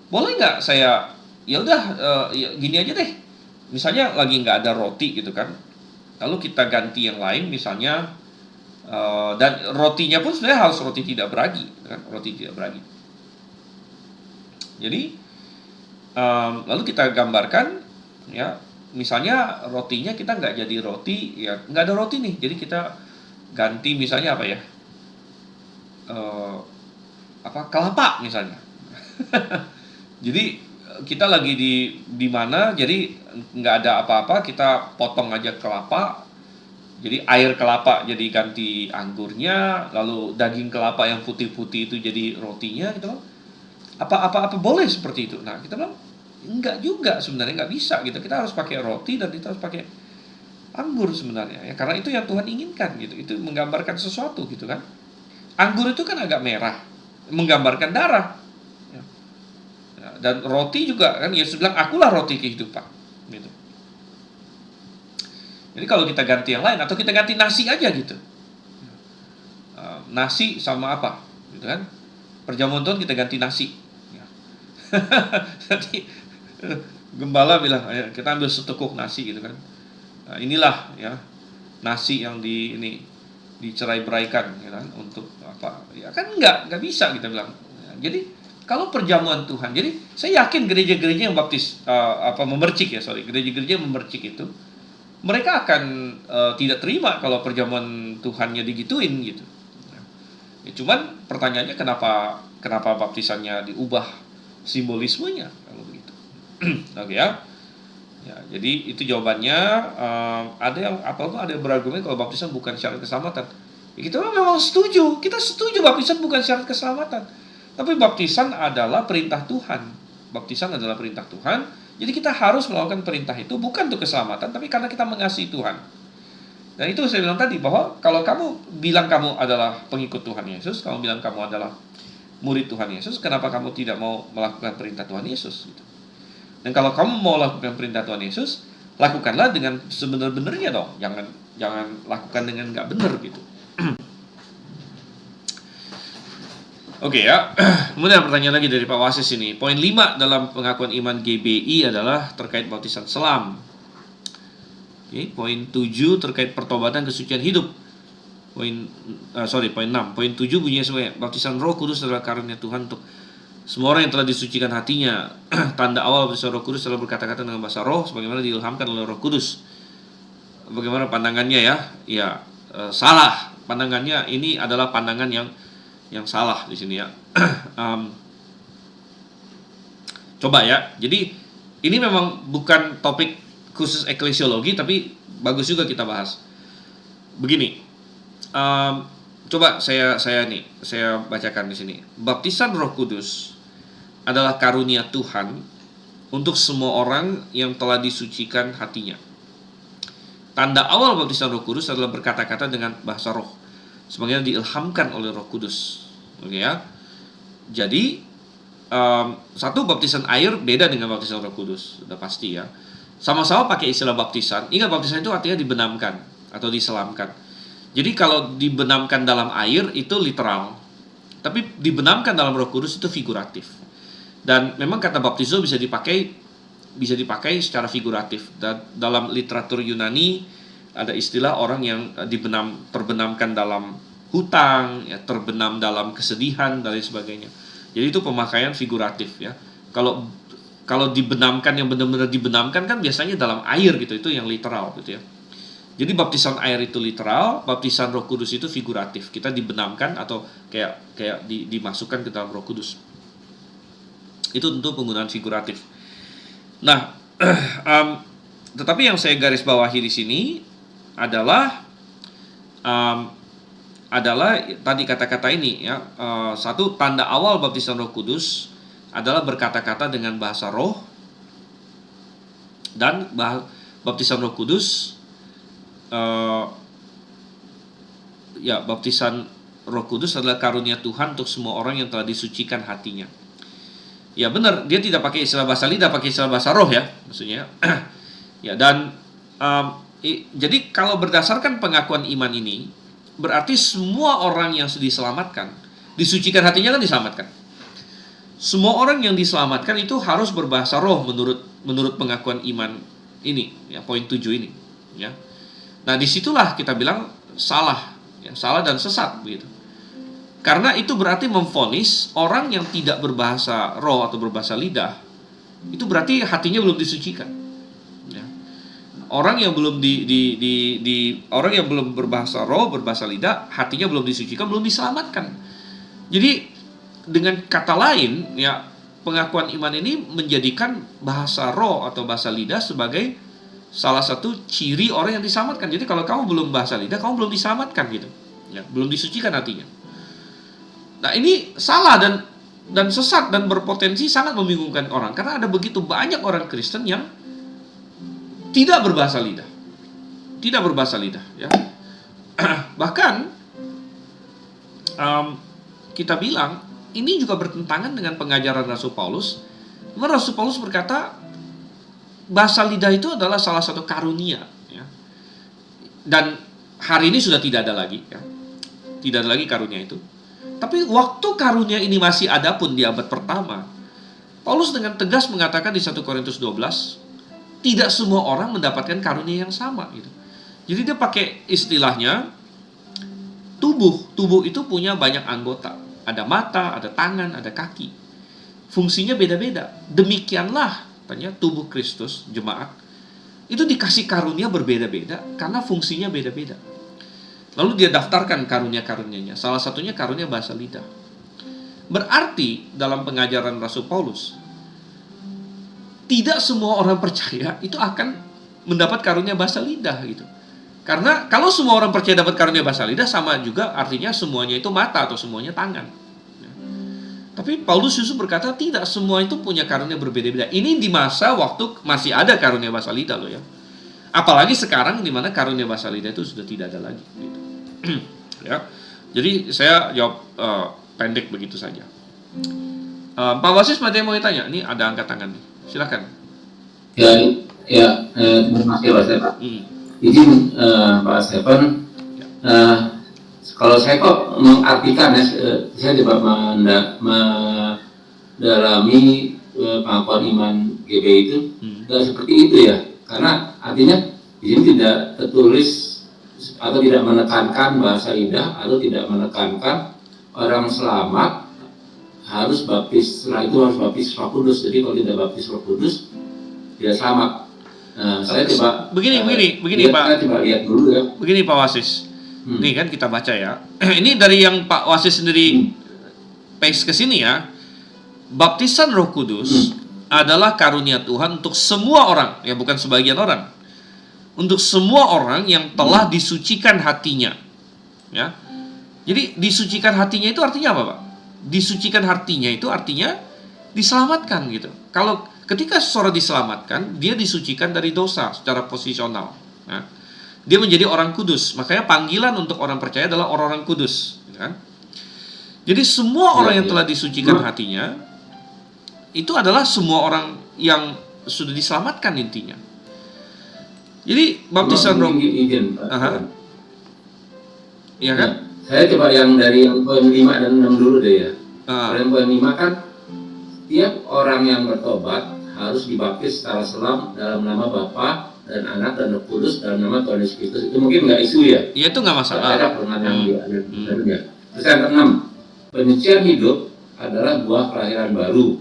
Boleh nggak saya, ya udah gini aja deh. Misalnya lagi nggak ada roti gitu kan, lalu kita ganti yang lain, misalnya dan rotinya pun sebenarnya harus roti tidak beragi, kan? Roti tidak beragi. Jadi lalu kita gambarkan, ya, misalnya rotinya kita nggak jadi roti, ya nggak ada roti nih, jadi kita ganti misalnya apa ya, kelapa misalnya. Jadi kita lagi di mana, jadi nggak ada apa-apa, kita potong aja kelapa. Jadi air kelapa jadi ganti anggurnya, lalu daging kelapa yang putih-putih itu jadi rotinya gitu loh. Apa boleh seperti itu? Nah, kita bilang enggak juga sebenarnya, nggak bisa gitu. Kita harus pakai roti dan kita harus pakai anggur sebenarnya ya, karena itu yang Tuhan inginkan gitu. Itu menggambarkan sesuatu gitu kan. Anggur itu kan agak merah, menggambarkan darah. Ya. Dan roti juga kan, Yesus bilang akulah roti kehidupan gitu. Jadi kalau kita ganti yang lain, atau kita ganti nasi aja gitu, nasi sama apa gitu kan, perjamuan Tuhan kita ganti nasi ya. Nanti gembala bilang, ayo kita ambil setekuk nasi gitu kan, nah, inilah ya nasi yang dicerai-beraikan gitu kan, untuk apa ya, kan nggak bisa kita bilang ya. Jadi kalau perjamuan Tuhan, jadi saya yakin gereja-gereja yang baptis gereja-gereja yang memercik itu, mereka akan tidak terima kalau perjamuan Tuhannya digituin gitu. Ya, cuman pertanyaannya kenapa baptisannya diubah simbolismenya kalau begitu? Oke ya. Ya, jadi itu jawabannya. Ada yang berargumen kalau baptisan bukan syarat keselamatan. Ya, kita memang setuju. Kita setuju baptisan bukan syarat keselamatan. Tapi baptisan adalah perintah Tuhan. Baptisan adalah perintah Tuhan. Jadi kita harus melakukan perintah itu bukan untuk keselamatan, tapi karena kita mengasihi Tuhan. Dan itu saya bilang tadi, bahwa kalau kamu bilang kamu adalah pengikut Tuhan Yesus, kamu bilang kamu adalah murid Tuhan Yesus, kenapa kamu tidak mau melakukan perintah Tuhan Yesus? Gitu. Dan kalau kamu mau lakukan perintah Tuhan Yesus, lakukanlah dengan sebenar-benarnya dong. Jangan lakukan dengan nggak benar gitu. Oke ya, kemudian pertanyaan lagi dari Pak Wasis ini. Poin 5 dalam pengakuan iman GBI adalah terkait baptisan selam. Oke, poin 7 terkait pertobatan kesucian hidup. Poin 6. Poin 7 bunyinya sebagai baptisan Roh Kudus adalah karunia Tuhan untuk semua orang yang telah disucikan hatinya. Tanda awal baptisan Roh Kudus adalah berkata-kata dengan bahasa roh sebagaimana diilhamkan oleh Roh Kudus. Bagaimana pandangannya ya? Ya, salah. Pandangannya ini adalah pandangan yang salah di sini ya. Coba ya. Jadi ini memang bukan topik khusus eklesiologi, tapi bagus juga kita bahas. Begini, Coba saya bacakan di sini. Baptisan Roh Kudus adalah karunia Tuhan untuk semua orang yang telah disucikan hatinya. Tanda awal baptisan Roh Kudus adalah berkata-kata dengan bahasa roh, sebagaimana diilhamkan oleh Roh Kudus. Oke ya. Jadi satu, baptisan air beda dengan baptisan Roh Kudus, sudah pasti ya. Sama-sama pakai istilah baptisan. Ingat, baptisan itu artinya dibenamkan atau diselamkan. Jadi kalau dibenamkan dalam air itu literal, tapi dibenamkan dalam Roh Kudus itu figuratif. Dan memang kata baptizo bisa dipakai secara figuratif. Dan dalam literatur Yunani ada istilah orang yang terbenamkan dalam hutang, ya, terbenam dalam kesedihan dan lain sebagainya. Jadi itu pemakaian figuratif ya. Kalau dibenamkan, yang benar-benar dibenamkan kan biasanya dalam air gitu, itu yang literal gitu ya. Jadi baptisan air itu literal, baptisan Roh Kudus itu figuratif. Kita dibenamkan atau kayak dimasukkan ke dalam Roh Kudus. Itu tentu penggunaan figuratif. Nah, tetapi yang saya garis bawahi di sini adalah tadi kata-kata ini ya. Satu, tanda awal baptisan Roh Kudus adalah berkata-kata dengan bahasa roh, dan baptisan Roh Kudus baptisan Roh Kudus adalah karunia Tuhan untuk semua orang yang telah disucikan hatinya. Ya benar, dia tidak pakai istilah bahasa lidah, pakai istilah bahasa roh ya, maksudnya. Ya, dan jadi kalau berdasarkan pengakuan iman ini, berarti semua orang yang diselamatkan, disucikan hatinya kan diselamatkan. Semua orang yang diselamatkan itu harus berbahasa roh menurut pengakuan iman ini, ya, poin 7 ini, ya. Nah, disitulah kita bilang salah, ya, salah dan sesat begitu. Karena itu berarti memvonis orang yang tidak berbahasa roh atau berbahasa lidah, itu berarti hatinya belum disucikan. Ya. Orang yang belum orang yang belum berbahasa roh, berbahasa lidah, hatinya belum disucikan, belum diselamatkan. Jadi dengan kata lain, ya, pengakuan iman ini menjadikan bahasa roh atau bahasa lidah sebagai salah satu ciri orang yang diselamatkan. Jadi kalau kamu belum bahasa lidah, kamu belum diselamatkan gitu. Ya, belum disucikan hatinya. Nah, ini salah dan sesat dan berpotensi sangat membingungkan orang, karena ada begitu banyak orang Kristen yang tidak berbahasa lidah. Tidak berbahasa lidah, ya. Bahkan kita bilang ini juga bertentangan dengan pengajaran Rasul Paulus. Rasul Paulus berkata bahasa lidah itu adalah salah satu karunia, ya. Dan hari ini sudah tidak ada lagi, ya. Tidak ada lagi karunia itu. Tapi waktu karunia ini masih ada pun di abad pertama, Paulus dengan tegas mengatakan di 1 Korintus 12, tidak semua orang mendapatkan karunia yang sama gitu. Jadi dia pakai istilahnya tubuh itu punya banyak anggota. Ada mata, ada tangan, ada kaki. Fungsinya beda-beda. Demikianlah tanya tubuh Kristus, jemaat, itu dikasih karunia berbeda-beda karena fungsinya beda-beda. Lalu dia daftarkan karunia-karunianya. Salah satunya karunia bahasa lidah. Berarti dalam pengajaran Rasul Paulus, tidak semua orang percaya itu akan mendapat karunia bahasa lidah gitu. Karena kalau semua orang percaya dapat karunia bahasa lidah, sama juga artinya semuanya itu mata atau semuanya tangan. Tapi Paulus justru berkata tidak, semua itu punya karunia berbeda-beda. Ini di masa waktu masih ada karunia bahasa lidah loh ya. Apalagi sekarang di mana karunia bahasa lidah itu sudah tidak ada lagi gitu. Ya. Jadi saya jawab pendek begitu saja. Pak Wasis masih mau ditanya? Ini ada angkat tangan nih. Silakan. Terima kasih Pak Stefan. Izin Pak Stefan, kalau saya kok mengartikan saya coba mendalami pengakuan iman GB itu nggak seperti itu ya, karena artinya di sini tidak tertulis atau tidak menekankan bahasa lidah atau tidak menekankan orang selamat harus baptis, setelah itu harus baptis Roh Kudus. Jadi kalau tidak baptis Roh Kudus tidak selamat. Saya coba begini Pak. Kita coba lihat dulu ya. Begini Pak Wasis. Nih kan kita baca ya. Ini dari yang Pak Wasis sendiri paste ke sini ya. Baptisan Roh Kudus adalah karunia Tuhan untuk semua orang, ya bukan sebagian orang. Untuk semua orang yang telah disucikan hatinya. Ya. Jadi disucikan hatinya itu artinya apa, Pak? Disucikan hatinya itu artinya diselamatkan gitu. Kalau ketika seseorang diselamatkan, dia disucikan dari dosa secara posisional. Nah, dia menjadi orang kudus. Makanya panggilan untuk orang percaya adalah orang-orang kudus, gitu kan? Jadi semua orang yang telah disucikan hatinya itu adalah semua orang yang sudah diselamatkan intinya. Jadi baptisan roh, ya kan? Saya coba yang dari yang poin 5 dan 6 dulu deh ya. Yang poin 5 kan tiap orang yang bertobat harus dibaptis secara selam dalam nama Bapa dan Anak dan Roh Kudus dalam nama Tuhan Yesus Kristus. Itu mungkin nggak isu ya? Iya, itu nggak masalah. Ada pernah yang Terus yang ke-6, penyucian hidup adalah buah kelahiran baru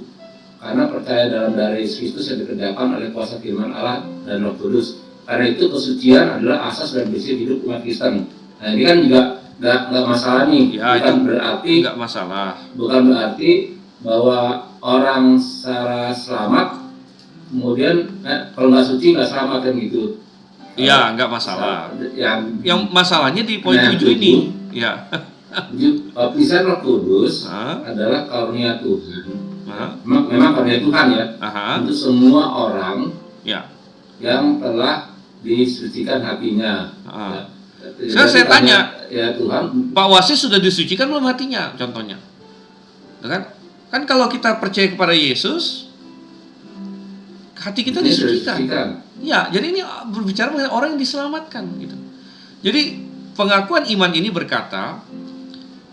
karena percaya dalam darah Yesus Kristus yang dikerjakan oleh kuasa firman Allah dan Roh Kudus. Karena itu kesucian adalah asas dan basic hidup umat Kristen. Nah ini kan juga nggak masalah nih, ya, bukan berarti nggak masalah. Bukan berarti bahwa orang secara selamat kemudian kalau nggak suci nggak selamat kan gitu. Iya, nggak masalah. Yang masalahnya di poin 7 ini, ya. Baptisan Roh Kudus adalah karunia Tuhan. Memang karunia Tuhan ya. Untuk semua orang yang telah disucikan hatinya. Sekarang saya tanya, ya Tuhan, Pak Wasis sudah disucikan belum hatinya? Contohnya, kan kalau kita percaya kepada Yesus, hati kita disucikan. Ya, jadi ini berbicara mengenai orang yang diselamatkan, gitu. Jadi pengakuan iman ini berkata,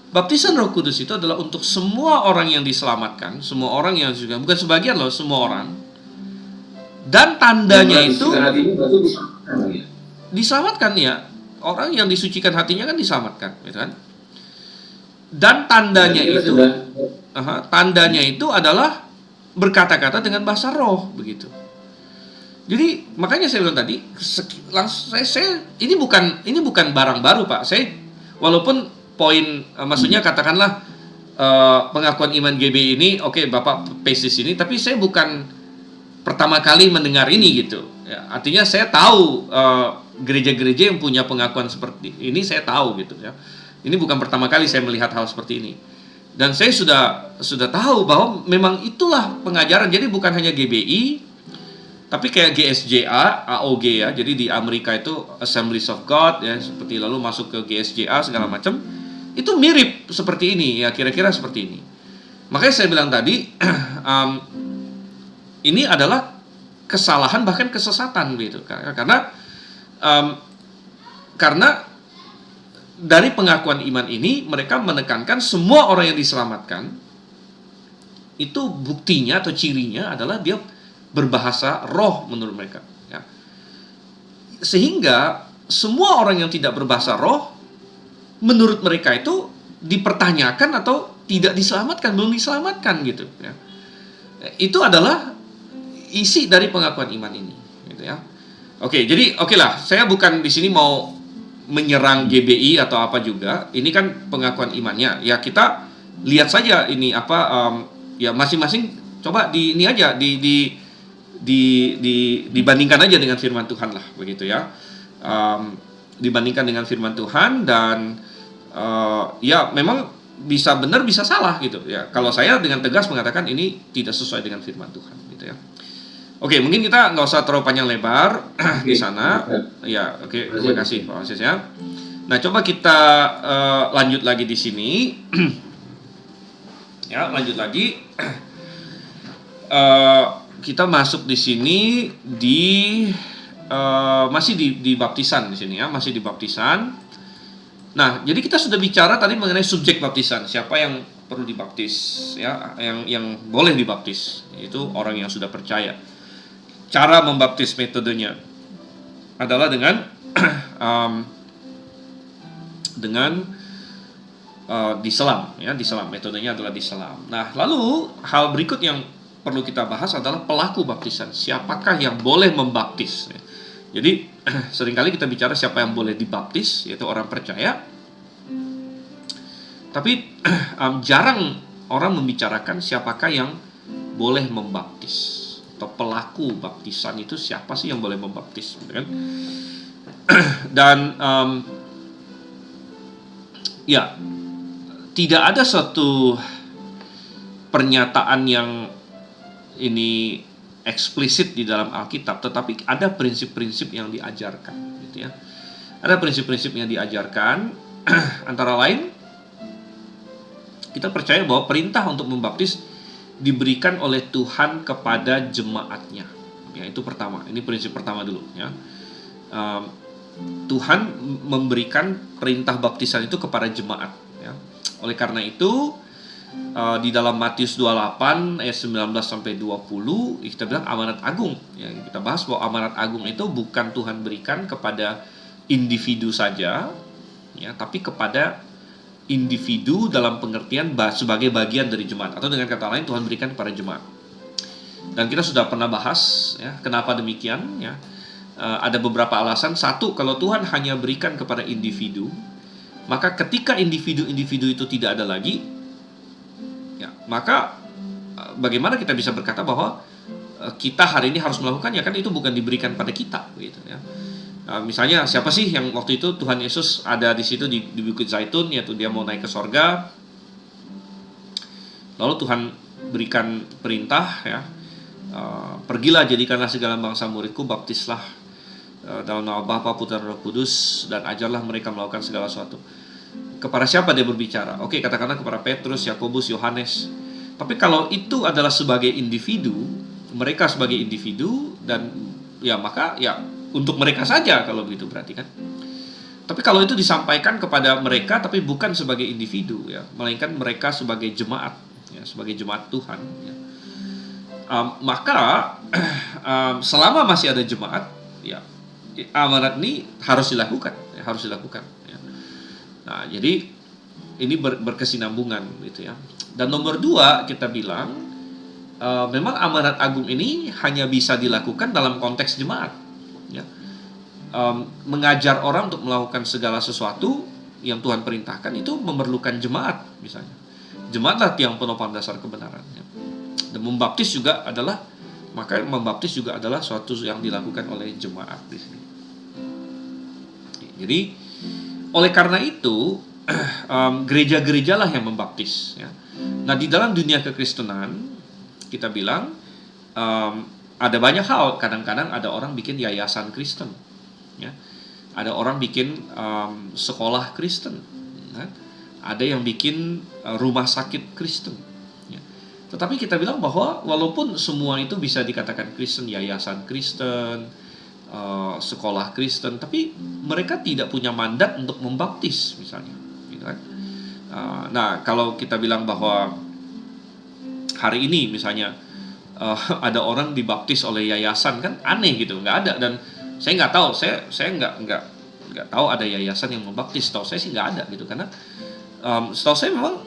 baptisan Roh Kudus itu adalah untuk semua orang yang diselamatkan, semua orang yang juga bukan sebagian loh, semua orang. Dan tandanya itu diselamatkan ya. Orang yang disucikan hatinya kan diselamatkan, gitu kan? Dan tandanya itu adalah berkata-kata dengan bahasa roh, begitu. Jadi makanya saya bilang tadi, ini bukan barang baru, Pak. Saya walaupun poin maksudnya katakanlah pengakuan iman GB ini, oke, Bapak pesis ini, tapi saya bukan pertama kali mendengar ini gitu. Ya, artinya saya tahu gereja-gereja yang punya pengakuan seperti ini, saya tahu gitu ya. Ini bukan pertama kali saya melihat hal seperti ini. Dan saya sudah tahu bahwa memang itulah pengajaran. Jadi bukan hanya GBI, tapi kayak GSJA, AOG ya. Jadi di Amerika itu Assemblies of God ya, seperti lalu masuk ke GSJA segala macam. Itu mirip seperti ini ya, kira-kira seperti ini. Makanya saya bilang tadi ini adalah kesalahan bahkan kesesatan gitu. Karena dari pengakuan iman ini mereka menekankan semua orang yang diselamatkan itu buktinya atau cirinya adalah dia berbahasa roh menurut mereka ya. Sehingga semua orang yang tidak berbahasa roh menurut mereka itu dipertanyakan atau tidak diselamatkan, belum diselamatkan gitu ya. Itu adalah isi dari pengakuan iman ini gitu ya. Oke, jadi lah, saya bukan di sini mau menyerang GBI atau apa juga. Ini kan pengakuan imannya. Ya kita lihat saja ini apa ya masing-masing coba ini aja dibandingkan aja dengan firman Tuhan lah begitu ya. Dibandingkan dengan firman Tuhan dan ya memang bisa benar bisa salah gitu ya. Kalau saya dengan tegas mengatakan ini tidak sesuai dengan firman Tuhan gitu ya. Oke, mungkin kita nggak usah terlalu panjang lebar di sana. Ya, oke, terima kasih Pak Wasis ya. Nah, coba kita lanjut lagi di sini. Ya, lanjut lagi. Kita masuk di sini masih di baptisan di sini ya, masih di baptisan. Nah, jadi kita sudah bicara tadi mengenai subjek baptisan, siapa yang perlu dibaptis ya, yang boleh dibaptis, itu orang yang sudah percaya. Cara membaptis metodenya adalah dengan diselam ya, diselam, metodenya adalah diselam. Nah, lalu hal berikut yang perlu kita bahas adalah pelaku baptisan. Siapakah yang boleh membaptis? Jadi seringkali kita bicara siapa yang boleh dibaptis, yaitu orang percaya. Tapi jarang orang membicarakan siapakah yang boleh membaptis. Atau pelaku baptisan itu siapa sih yang boleh membaptis, kan? Dan ya tidak ada suatu pernyataan yang ini eksplisit di dalam Alkitab, tetapi ada prinsip-prinsip yang diajarkan, gitu ya. Ada prinsip-prinsip yang diajarkan, antara lain kita percaya bahwa perintah untuk membaptis diberikan oleh Tuhan kepada jemaatnya. Ya, itu pertama. Ini prinsip pertama dulu, ya. Tuhan memberikan perintah baptisan itu kepada jemaat, ya. Oleh karena itu di dalam Matius 28 ayat 19 sampai 20 kita bilang amanat agung, ya. Kita bahas bahwa amanat agung itu bukan Tuhan berikan kepada individu saja, ya, tapi kepada individu dalam pengertian sebagai bagian dari jemaat, atau dengan kata lain Tuhan berikan kepada jemaat. Dan kita sudah pernah bahas, ya, kenapa demikian, ya. Ada beberapa alasan. Satu, kalau Tuhan hanya berikan kepada individu, maka ketika individu-individu itu tidak ada lagi, ya, maka bagaimana kita bisa berkata bahwa kita hari ini harus melakukannya? Kan itu bukan diberikan pada kita, gitu, ya. Misalnya siapa sih yang waktu itu Tuhan Yesus ada di situ di Bukit Zaitun, yaitu dia mau naik ke sorga, lalu Tuhan berikan perintah, ya, pergilah jadikanlah segala bangsa muridku, baptislah dalam nama Bapa, Putra, dan Roh Kudus, dan ajarlah mereka melakukan segala sesuatu. Kepada siapa dia berbicara? Oke, katakanlah kepada Petrus, Yakobus, Yohanes. Tapi kalau itu adalah sebagai individu, mereka sebagai individu, dan ya maka ya untuk mereka saja kalau begitu berarti kan. Tapi kalau itu disampaikan kepada mereka tapi bukan sebagai individu, ya, melainkan mereka sebagai jemaat, ya, sebagai jemaat Tuhan, ya. Maka selama masih ada jemaat, ya, amanat ini harus dilakukan, ya, harus dilakukan, ya. Nah, jadi ini berkesinambungan, gitu ya. Dan nomor 2 kita bilang memang amanat agung ini hanya bisa dilakukan dalam konteks jemaat, ya. Mengajar orang untuk melakukan segala sesuatu yang Tuhan perintahkan itu memerlukan jemaat, misalnya. Jemaatlah tiang penopang dasar kebenaran, ya. Dan membaptis juga adalah suatu yang dilakukan oleh jemaat di sini. Jadi oleh karena itu gereja-gerejalah yang membaptis, ya. Nah, di dalam dunia kekristenan kita bilang ada banyak hal. Kadang-kadang ada orang bikin yayasan Kristen, ya. Ada orang bikin sekolah Kristen, ya. Ada yang bikin rumah sakit Kristen, ya. Tetapi kita bilang bahwa walaupun semua itu bisa dikatakan Kristen, yayasan Kristen, sekolah Kristen, tapi mereka tidak punya mandat untuk membaptis, misalnya, gitu kan. Nah, kalau kita bilang bahwa hari ini misalnya ada orang dibaptis oleh yayasan, kan aneh gitu, nggak ada. Dan saya nggak tahu, saya nggak tahu ada yayasan yang membaptis. Setahu saya sih nggak ada, gitu, karena setahu saya memang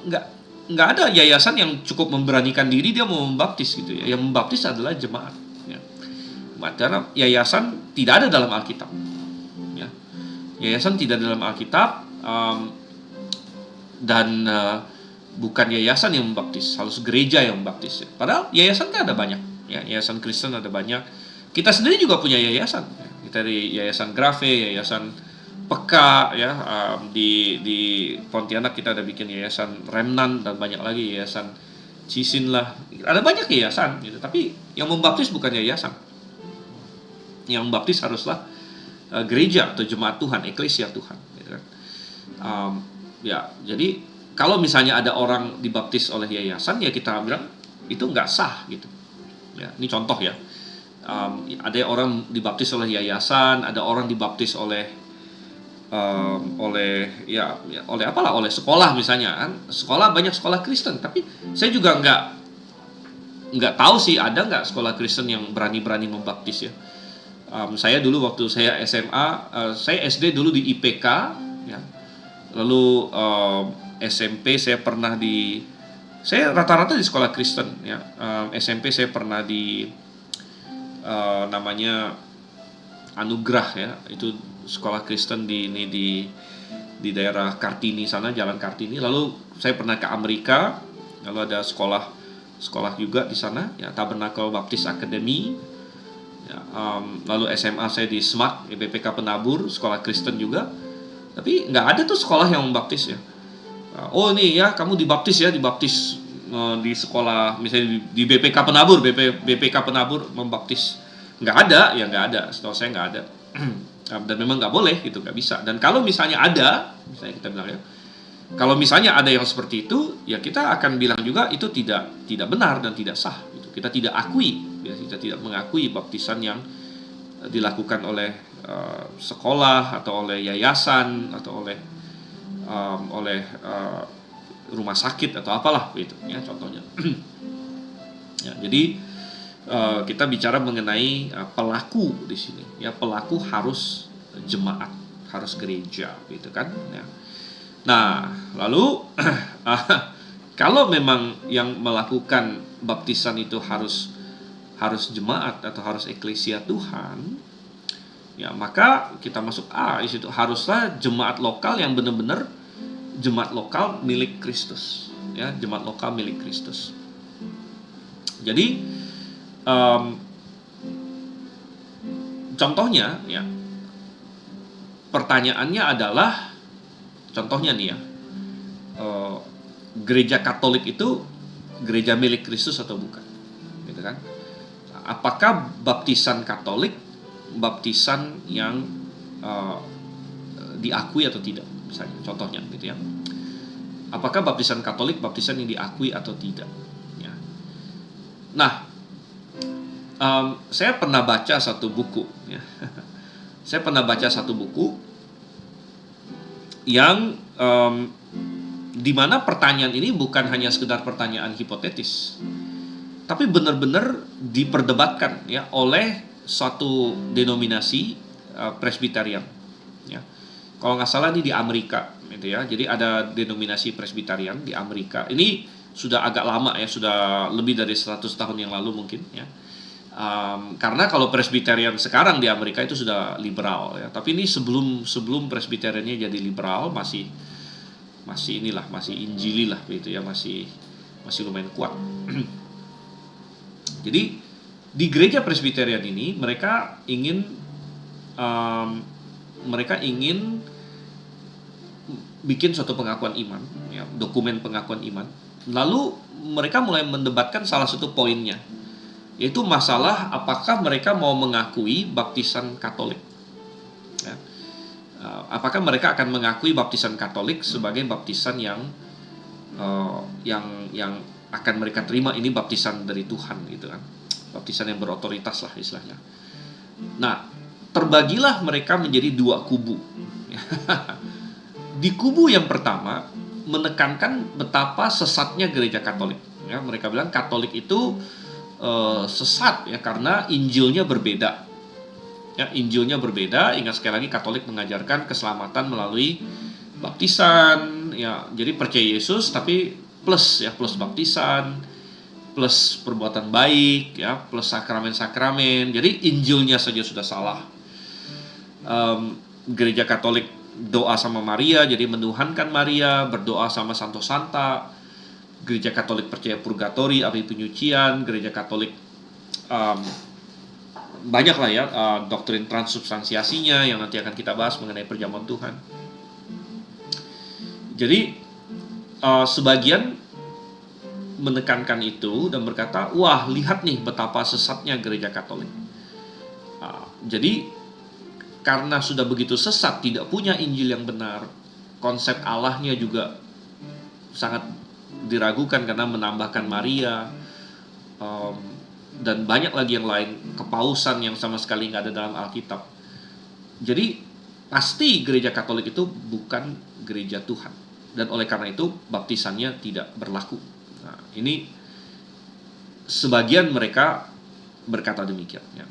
nggak ada yayasan yang cukup memberanikan diri dia mau membaptis, gitu ya. Yang membaptis adalah jemaat, ya. Karena yayasan tidak ada dalam Alkitab, ya. Yayasan tidak dalam Alkitab, dan bukan yayasan yang membaptis, harus gereja yang membaptis, ya. Padahal yayasan kan ada banyak, ya. Yayasan Kristen ada banyak. Kita sendiri juga punya yayasan, ya. Kita dari Yayasan Grafe, Yayasan Peka, ya. Di Pontianak kita ada bikin Yayasan Remnan, dan banyak lagi, Yayasan Cisin lah. Ada banyak yayasan, gitu. Tapi yang membaptis bukan yayasan. Yang membaptis haruslah gereja atau jemaat Tuhan, eklesia Tuhan, gitu kan. Ya, jadi kalau misalnya ada orang dibaptis oleh yayasan, ya kita bilang itu nggak sah, gitu, ya. Ini contoh, ya. Ada orang dibaptis oleh yayasan, ada orang dibaptis oleh oleh sekolah, misalnya kan. Sekolah, banyak sekolah Kristen, tapi saya juga nggak tahu sih ada nggak sekolah Kristen yang berani membaptis, ya. Saya dulu waktu saya SMA, saya SD dulu di IPK, ya. Lalu SMP saya pernah saya rata-rata di sekolah Kristen, ya. SMP saya pernah di namanya Anugerah, ya. Itu sekolah Kristen di daerah Kartini sana, Jalan Kartini. Lalu saya pernah ke Amerika, lalu ada sekolah juga di sana, ya, Tabernacle Baptist Academy, ya. Lalu SMA saya di SMAK, BPK Penabur, sekolah Kristen juga. Tapi nggak ada tuh sekolah yang membaptis, ya. Oh ini ya kamu dibaptis di sekolah misalnya di BPK Penabur, BPK Penabur membaptis. Nggak ada, ya nggak ada. Setahu saya nggak ada. Dan memang nggak boleh gitu, nggak bisa. Dan kalau misalnya ada, misalnya kita bilang ya, kalau misalnya ada yang seperti itu, ya kita akan bilang juga itu tidak benar dan tidak sah. Gitu. Kita tidak akui, ya, kita tidak mengakui baptisan yang dilakukan oleh sekolah atau oleh yayasan atau oleh rumah sakit atau apalah gitu ya contohnya. Ya, jadi kita bicara mengenai pelaku di sini ya, pelaku harus jemaat, harus gereja gitu kan ya. Nah lalu kalau memang yang melakukan baptisan itu harus jemaat atau harus eklesia Tuhan, ya maka kita masuk di situ haruslah jemaat lokal yang benar-benar jemaat lokal milik Kristus, ya jemaat lokal milik Kristus. Jadi contohnya ya, pertanyaannya adalah contohnya nih ya, gereja Katolik itu gereja milik Kristus atau bukan, gitu kan? Apakah baptisan Katolik baptisan yang diakui atau tidak, misalnya contohnya gitu ya, apakah baptisan Katolik baptisan yang diakui atau tidak ya. Nah saya pernah baca satu buku ya. Saya pernah baca satu buku yang dimana pertanyaan ini bukan hanya sekedar pertanyaan hipotetis, tapi benar-benar diperdebatkan ya oleh suatu denominasi Presbyterian ya. Kalau nggak salah ini di Amerika gitu ya. Jadi ada denominasi Presbyterian di Amerika. Ini sudah agak lama ya, sudah lebih dari 100 tahun yang lalu mungkin ya. Karena kalau Presbyterian sekarang di Amerika itu sudah liberal ya. Tapi ini sebelum Presbyteriannya jadi liberal masih Injili lah gitu ya, masih lumayan kuat. Jadi di gereja Presbyterian ini mereka ingin bikin suatu pengakuan iman, ya, dokumen pengakuan iman. Lalu mereka mulai mendebatkan salah satu poinnya, yaitu masalah apakah mereka mau mengakui baptisan Katolik. Ya. Apakah mereka akan mengakui baptisan Katolik sebagai baptisan yang akan mereka terima ini baptisan dari Tuhan gitu kan, baptisan yang berotoritas lah istilahnya. Nah, terbagilah mereka menjadi dua kubu. Di kubu yang pertama menekankan betapa sesatnya gereja Katolik. Ya, mereka bilang Katolik itu sesat ya karena Injilnya berbeda. Ya, Injilnya berbeda. Ingat sekali lagi Katolik mengajarkan keselamatan melalui baptisan. Ya, jadi percaya Yesus tapi plus baptisan, plus perbuatan baik, ya, plus sakramen-sakramen. Jadi Injilnya saja sudah salah. Gereja Katolik doa sama Maria, jadi menuhankan Maria, berdoa sama Santo Santa. Gereja Katolik percaya purgatori, api penyucian. Gereja Katolik banyak lah ya doktrin transubstansiasinya yang nanti akan kita bahas mengenai perjamuan Tuhan. Jadi sebagian menekankan itu dan berkata, wah lihat nih betapa sesatnya gereja Katolik. Jadi karena sudah begitu sesat, tidak punya Injil yang benar, konsep Allahnya juga sangat diragukan karena menambahkan Maria, dan banyak lagi yang lain, kepausan yang sama sekali nggak ada dalam Alkitab. Jadi pasti gereja Katolik itu bukan gereja Tuhan, dan oleh karena itu baptisannya tidak berlaku. Nah, ini sebagian mereka berkata demikian ya.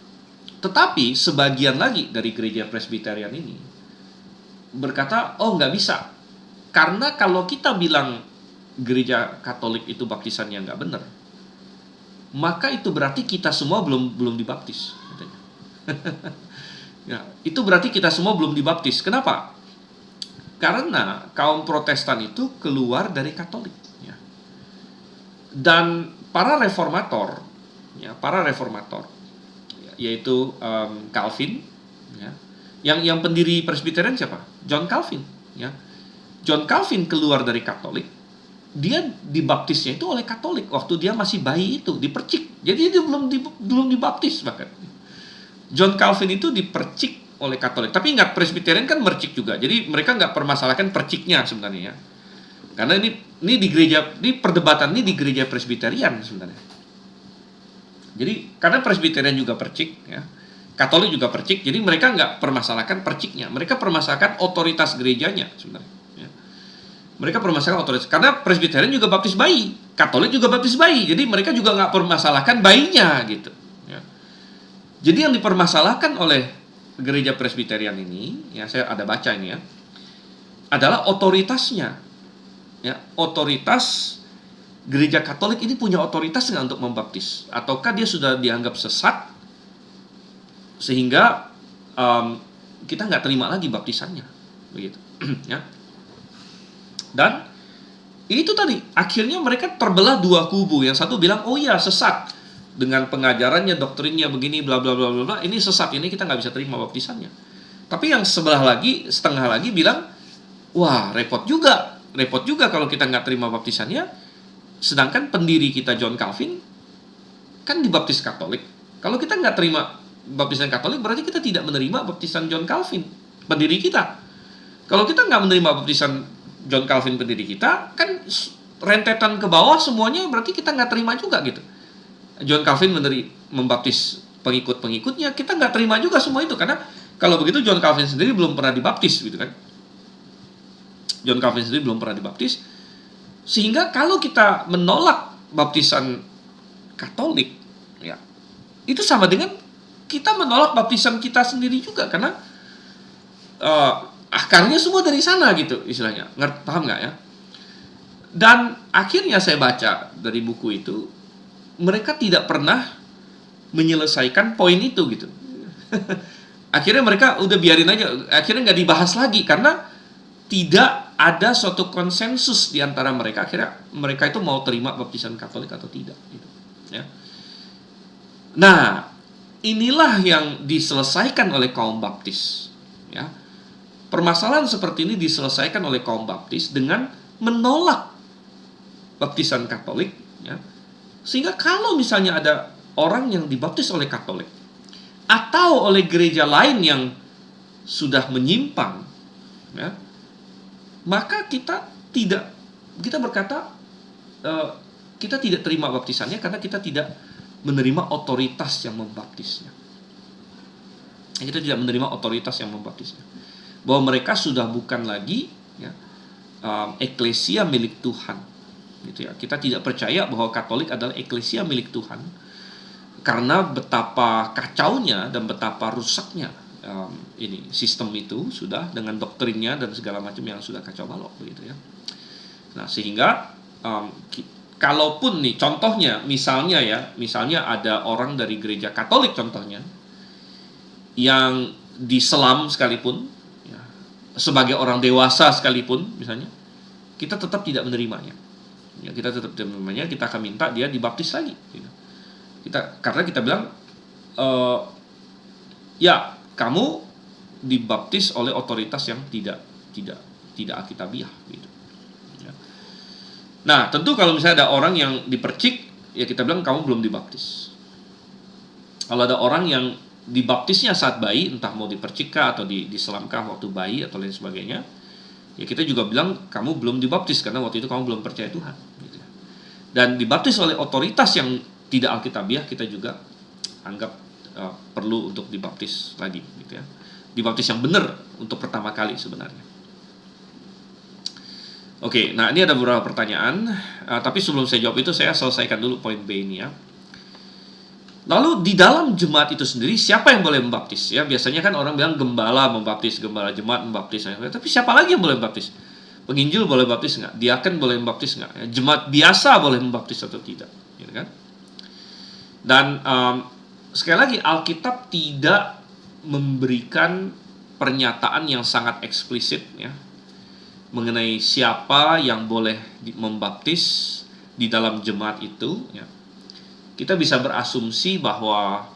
Tetapi sebagian lagi dari gereja Presbyterian ini berkata, oh nggak bisa. Karena kalau kita bilang gereja Katolik itu baptisannya nggak benar, maka itu berarti kita semua belum dibaptis. Ya, itu berarti kita semua belum dibaptis. Kenapa? Karena kaum Protestan itu keluar dari Katolik. Ya. Dan para reformator, yaitu Calvin, ya. Yang pendiri Presbyterian siapa? John Calvin, ya. John Calvin keluar dari Katolik, dia dibaptisnya itu oleh Katolik waktu dia masih bayi itu, dipercik. Jadi dia belum dibaptis bahkan. John Calvin itu dipercik oleh Katolik. Tapi ingat, Presbyterian kan mercik juga. Jadi mereka nggak permasalahkan perciknya sebenarnya ya. Karena ini di gereja, ini perdebatan ini di gereja Presbyterian sebenarnya. Jadi karena Presbyterian juga percik ya, Katolik juga percik, jadi mereka nggak permasalahkan perciknya. Mereka permasalahkan otoritas gerejanya sebenarnya. Ya. Mereka permasalahkan otoritas. Karena Presbyterian juga baptis bayi, Katolik juga baptis bayi, jadi mereka juga nggak permasalahkan bayinya gitu. Ya. Jadi yang dipermasalahkan oleh gereja Presbyterian ini, ya saya ada baca ini ya, adalah otoritasnya. Ya, otoritas gereja Katolik ini punya otoritas nggak untuk membaptis? Ataukah dia sudah dianggap sesat sehingga kita nggak terima lagi baptisannya, begitu? Ya. Dan itu tadi akhirnya mereka terbelah dua kubu. Yang satu bilang, oh iya sesat dengan pengajarannya, doktrinnya begini, bla bla bla bla bla. Ini sesat, ini kita nggak bisa terima baptisannya. Tapi yang sebelah lagi, setengah lagi bilang, wah repot juga kalau kita nggak terima baptisannya. Sedangkan pendiri kita John Calvin kan dibaptis Katolik. Kalau kita nggak terima baptisan Katolik, berarti kita tidak menerima baptisan John Calvin, pendiri kita. Kalau kita nggak menerima baptisan John Calvin, pendiri kita, kan rentetan ke bawah semuanya, berarti kita nggak terima juga gitu. John Calvin membaptis pengikut-pengikutnya, kita nggak terima juga semua itu. Karena kalau begitu John Calvin sendiri belum pernah dibaptis gitu kan. John Calvin sendiri belum pernah dibaptis. Sehingga kalau kita menolak baptisan Katolik, ya, itu sama dengan kita menolak baptisan kita sendiri juga, karena akarnya semua dari sana gitu istilahnya. Paham nggak ya? Dan akhirnya saya baca dari buku itu, mereka tidak pernah menyelesaikan poin itu gitu. Akhirnya mereka udah biarin aja, akhirnya nggak dibahas lagi karena tidak ada suatu konsensus di antara mereka. Akhirnya mereka itu mau terima baptisan Katolik atau tidak gitu, ya. Nah, inilah yang diselesaikan oleh kaum baptis, ya. Permasalahan seperti ini diselesaikan oleh kaum baptis dengan menolak baptisan Katolik, ya. Sehingga kalau misalnya ada orang yang dibaptis oleh Katolik atau oleh gereja lain yang sudah menyimpang, ya, maka kita berkata kita tidak terima baptisannya karena kita tidak menerima otoritas yang membaptisnya. Kita tidak menerima otoritas yang membaptisnya. Bahwa mereka sudah bukan lagi, ya, eklesia milik Tuhan. Gitu ya. Kita tidak percaya bahwa Katolik adalah eklesia milik Tuhan karena betapa kacaunya dan betapa rusaknya ini sistem itu sudah dengan doktrinnya dan segala macam yang sudah kacau balau begitu ya. Nah, sehingga kalaupun nih contohnya misalnya ada orang dari gereja Katolik contohnya yang diselam sekalipun, ya, sebagai orang dewasa sekalipun misalnya, kita tetap tidak menerimanya. Ya, kita tetap tidak menerimanya, kita akan minta dia dibaptis lagi gitu. Karena kita bilang ya kamu dibaptis oleh otoritas yang tidak alkitabiah gitu. Ya. Nah, tentu kalau misalnya ada orang yang dipercik, ya kita bilang kamu belum dibaptis. Kalau ada orang yang dibaptisnya saat bayi, entah mau dipercikkah atau diselamkah waktu bayi atau lain sebagainya, ya kita juga bilang kamu belum dibaptis karena waktu itu kamu belum percaya Tuhan. Gitu. Dan dibaptis oleh otoritas yang tidak alkitabiah, kita juga anggap perlu untuk dibaptis lagi gitu ya. Dibaptis yang benar untuk pertama kali sebenarnya. Oke, nah ini ada beberapa pertanyaan, tapi sebelum saya jawab itu saya selesaikan dulu poin B ini ya. Lalu di dalam jemaat itu sendiri siapa yang boleh membaptis ya? Biasanya kan orang bilang gembala membaptis, gembala jemaat membaptis, tapi siapa lagi yang boleh membaptis? Penginjil boleh baptis nggak? Diaken boleh membaptis nggak? Jemaat biasa boleh membaptis atau tidak? Gitu kan? Dan sekali lagi, Alkitab tidak memberikan pernyataan yang sangat eksplisit ya mengenai siapa yang boleh membaptis di dalam jemaat itu. Ya. Kita bisa berasumsi bahwa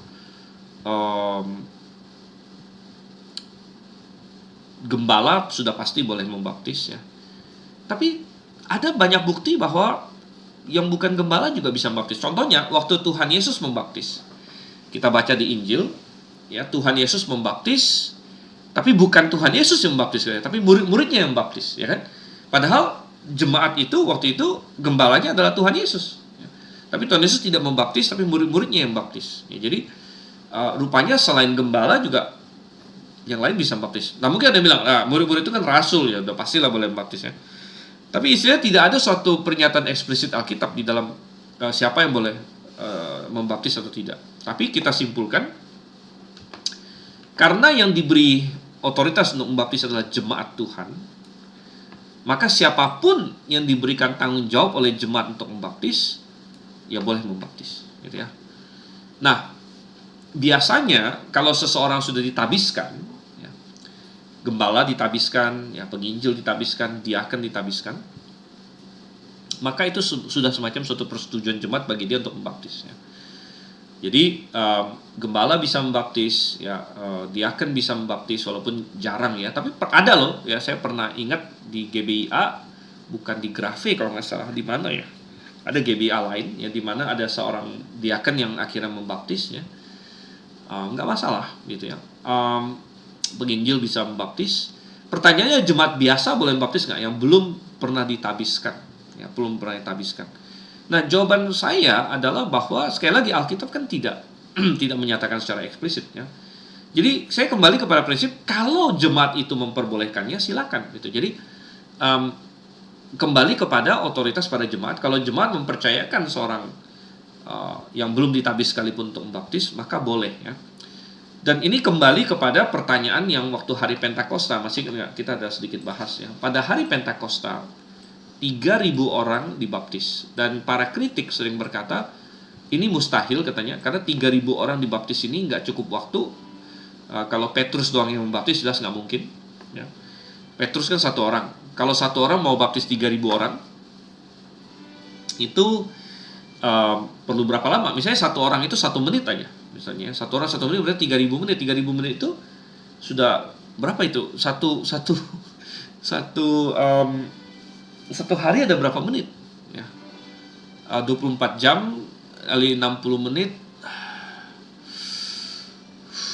gembala sudah pasti boleh membaptis ya. Tapi ada banyak bukti bahwa yang bukan gembala juga bisa membaptis. Contohnya waktu Tuhan Yesus membaptis. Kita baca di Injil, ya, Tuhan Yesus membaptis, tapi bukan Tuhan Yesus yang membaptis, tapi murid-muridnya yang membaptis, ya kan? Padahal jemaat itu waktu itu gembalanya adalah Tuhan Yesus. Tapi Tuhan Yesus tidak membaptis, tapi murid-muridnya yang membaptis. Ya, jadi rupanya selain gembala juga yang lain bisa membaptis. Nah mungkin ada yang bilang, murid-murid itu kan rasul ya, udah pastilah boleh membaptis ya. Tapi istilahnya tidak ada suatu pernyataan eksplisit Alkitab di dalam siapa yang boleh membaptis atau tidak. Tapi kita simpulkan, karena yang diberi otoritas untuk membaptis adalah jemaat Tuhan, maka siapapun yang diberikan tanggung jawab oleh jemaat untuk membaptis, ya boleh membaptis, gitu ya. Nah, biasanya kalau seseorang sudah ditabiskan, ya, gembala ditabiskan, ya, penginjil ditabiskan, diaken ditabiskan, maka itu sudah semacam suatu persetujuan jemaat bagi dia untuk membaptis. Ya. Jadi gembala bisa membaptis, ya, diaken bisa membaptis walaupun jarang ya. Tapi ada loh, ya saya pernah ingat di GBIA, bukan di Grafe kalau nggak salah, di mana ya? Ada GBIA lain ya, di mana ada seorang diaken yang akhirnya membaptis ya. Nggak masalah gitu ya. Penginjil bisa membaptis. Pertanyaannya, jemaat biasa boleh membaptis nggak yang belum pernah ditabiskan? Ya, belum pernah ditabiskan. Nah, jawaban saya adalah bahwa sekali lagi Alkitab kan tidak menyatakan secara eksplisit ya. Jadi saya kembali kepada prinsip, kalau jemaat itu memperbolehkannya silakan gitu. Jadi kembali kepada otoritas pada jemaat. Kalau jemaat mempercayakan seorang yang belum ditabis sekalipun untuk membaptis, maka boleh ya. Dan ini kembali kepada pertanyaan yang waktu hari Pentakosta, masih kita ada sedikit bahas ya. Pada hari Pentakosta 3.000 orang dibaptis, dan para kritik sering berkata ini mustahil katanya, karena 3.000 orang dibaptis ini nggak cukup waktu. Kalau Petrus doang yang membaptis jelas nggak mungkin ya. Petrus kan satu orang, kalau satu orang mau baptis 3.000 orang itu perlu berapa lama? Misalnya satu orang itu 1 menit aja, misalnya satu orang 1 menit berarti 3.000 menit. 3.000 menit itu sudah berapa itu? Satu hari ada berapa menit? Ya. 24 jam kali 60 menit,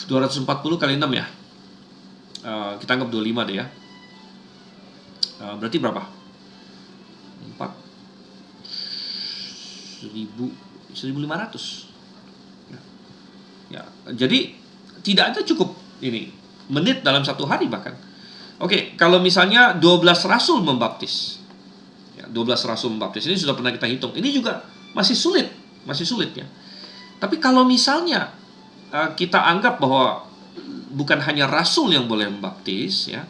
240 kali 6 ya. Kita anggap 25 deh ya. Berarti berapa? 1.500. Ya. Jadi tidak ada cukup ini menit dalam satu hari bahkan. Oke, kalau misalnya 12 rasul membaptis. 12 rasul membaptis ini sudah pernah kita hitung. Ini juga masih sulit ya. Tapi kalau misalnya kita anggap bahwa bukan hanya rasul yang boleh membaptis ya,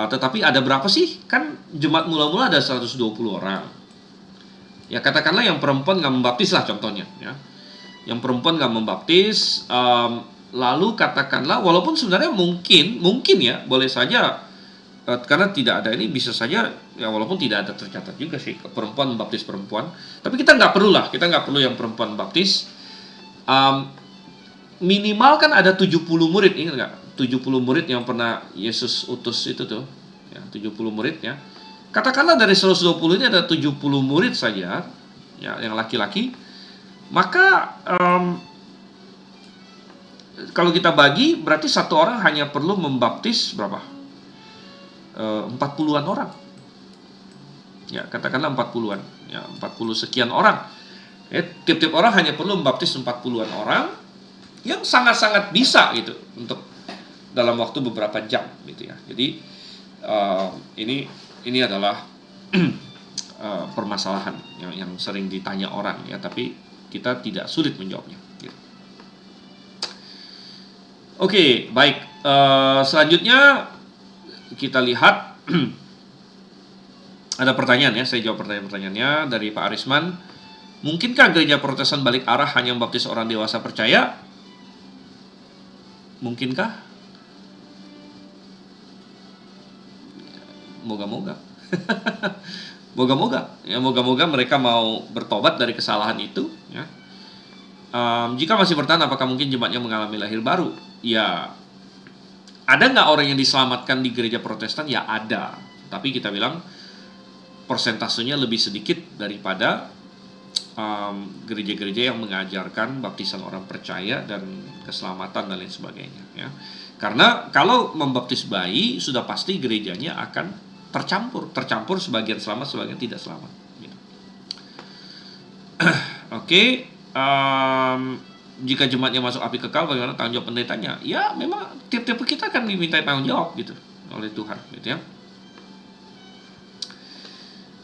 tetapi ada berapa sih? Kan jemaat mula-mula ada 120 orang. Ya katakanlah yang perempuan nggak membaptis lah contohnya ya. Yang perempuan nggak membaptis, lalu katakanlah walaupun sebenarnya mungkin ya, boleh saja karena tidak ada ini, bisa saja ya, walaupun tidak ada tercatat juga sih perempuan membaptis perempuan, tapi kita nggak perlu yang perempuan baptis. Minimal kan ada 70 murid, ingat nggak? 70 murid yang pernah Yesus utus itu tuh ya, 70 murid ya. Katakanlah dari 120 ini ada 70 murid saja ya, yang laki-laki, maka kalau kita bagi berarti satu orang hanya perlu membaptis berapa? 40-an orang. Ya, katakanlah 40-an. Ya, 40 sekian orang. Tiap-tiap orang hanya perlu membaptis 40-an orang yang sangat-sangat bisa gitu untuk dalam waktu beberapa jam gitu ya. Jadi ini adalah permasalahan yang sering ditanya orang ya, tapi kita tidak sulit menjawabnya gitu. Oke, baik. Selanjutnya kita lihat ada pertanyaan ya, saya jawab pertanyaannya dari Pak Arisman. Mungkinkah gereja Protestan balik arah hanya membaptis orang dewasa percaya? Mungkinkah? Moga-moga. Moga-moga mereka mau bertobat dari kesalahan itu ya. Jika masih bertahan, apakah mungkin jemaatnya mengalami lahir baru? Ya, ada nggak orang yang diselamatkan di gereja Protestan? Ya ada. Tapi kita bilang persentasenya lebih sedikit daripada gereja-gereja yang mengajarkan baptisan orang percaya dan keselamatan dan lain sebagainya, ya. Karena kalau membaptis bayi sudah pasti gerejanya akan tercampur sebagian selamat, sebagian tidak selamat, ya. Oke, jika jemaatnya masuk api kekal, bagaimana tanggung jawab pendetanya? Ya, memang tiap-tiap kita akan diminta tanggung jawab gitu oleh Tuhan, gitu ya.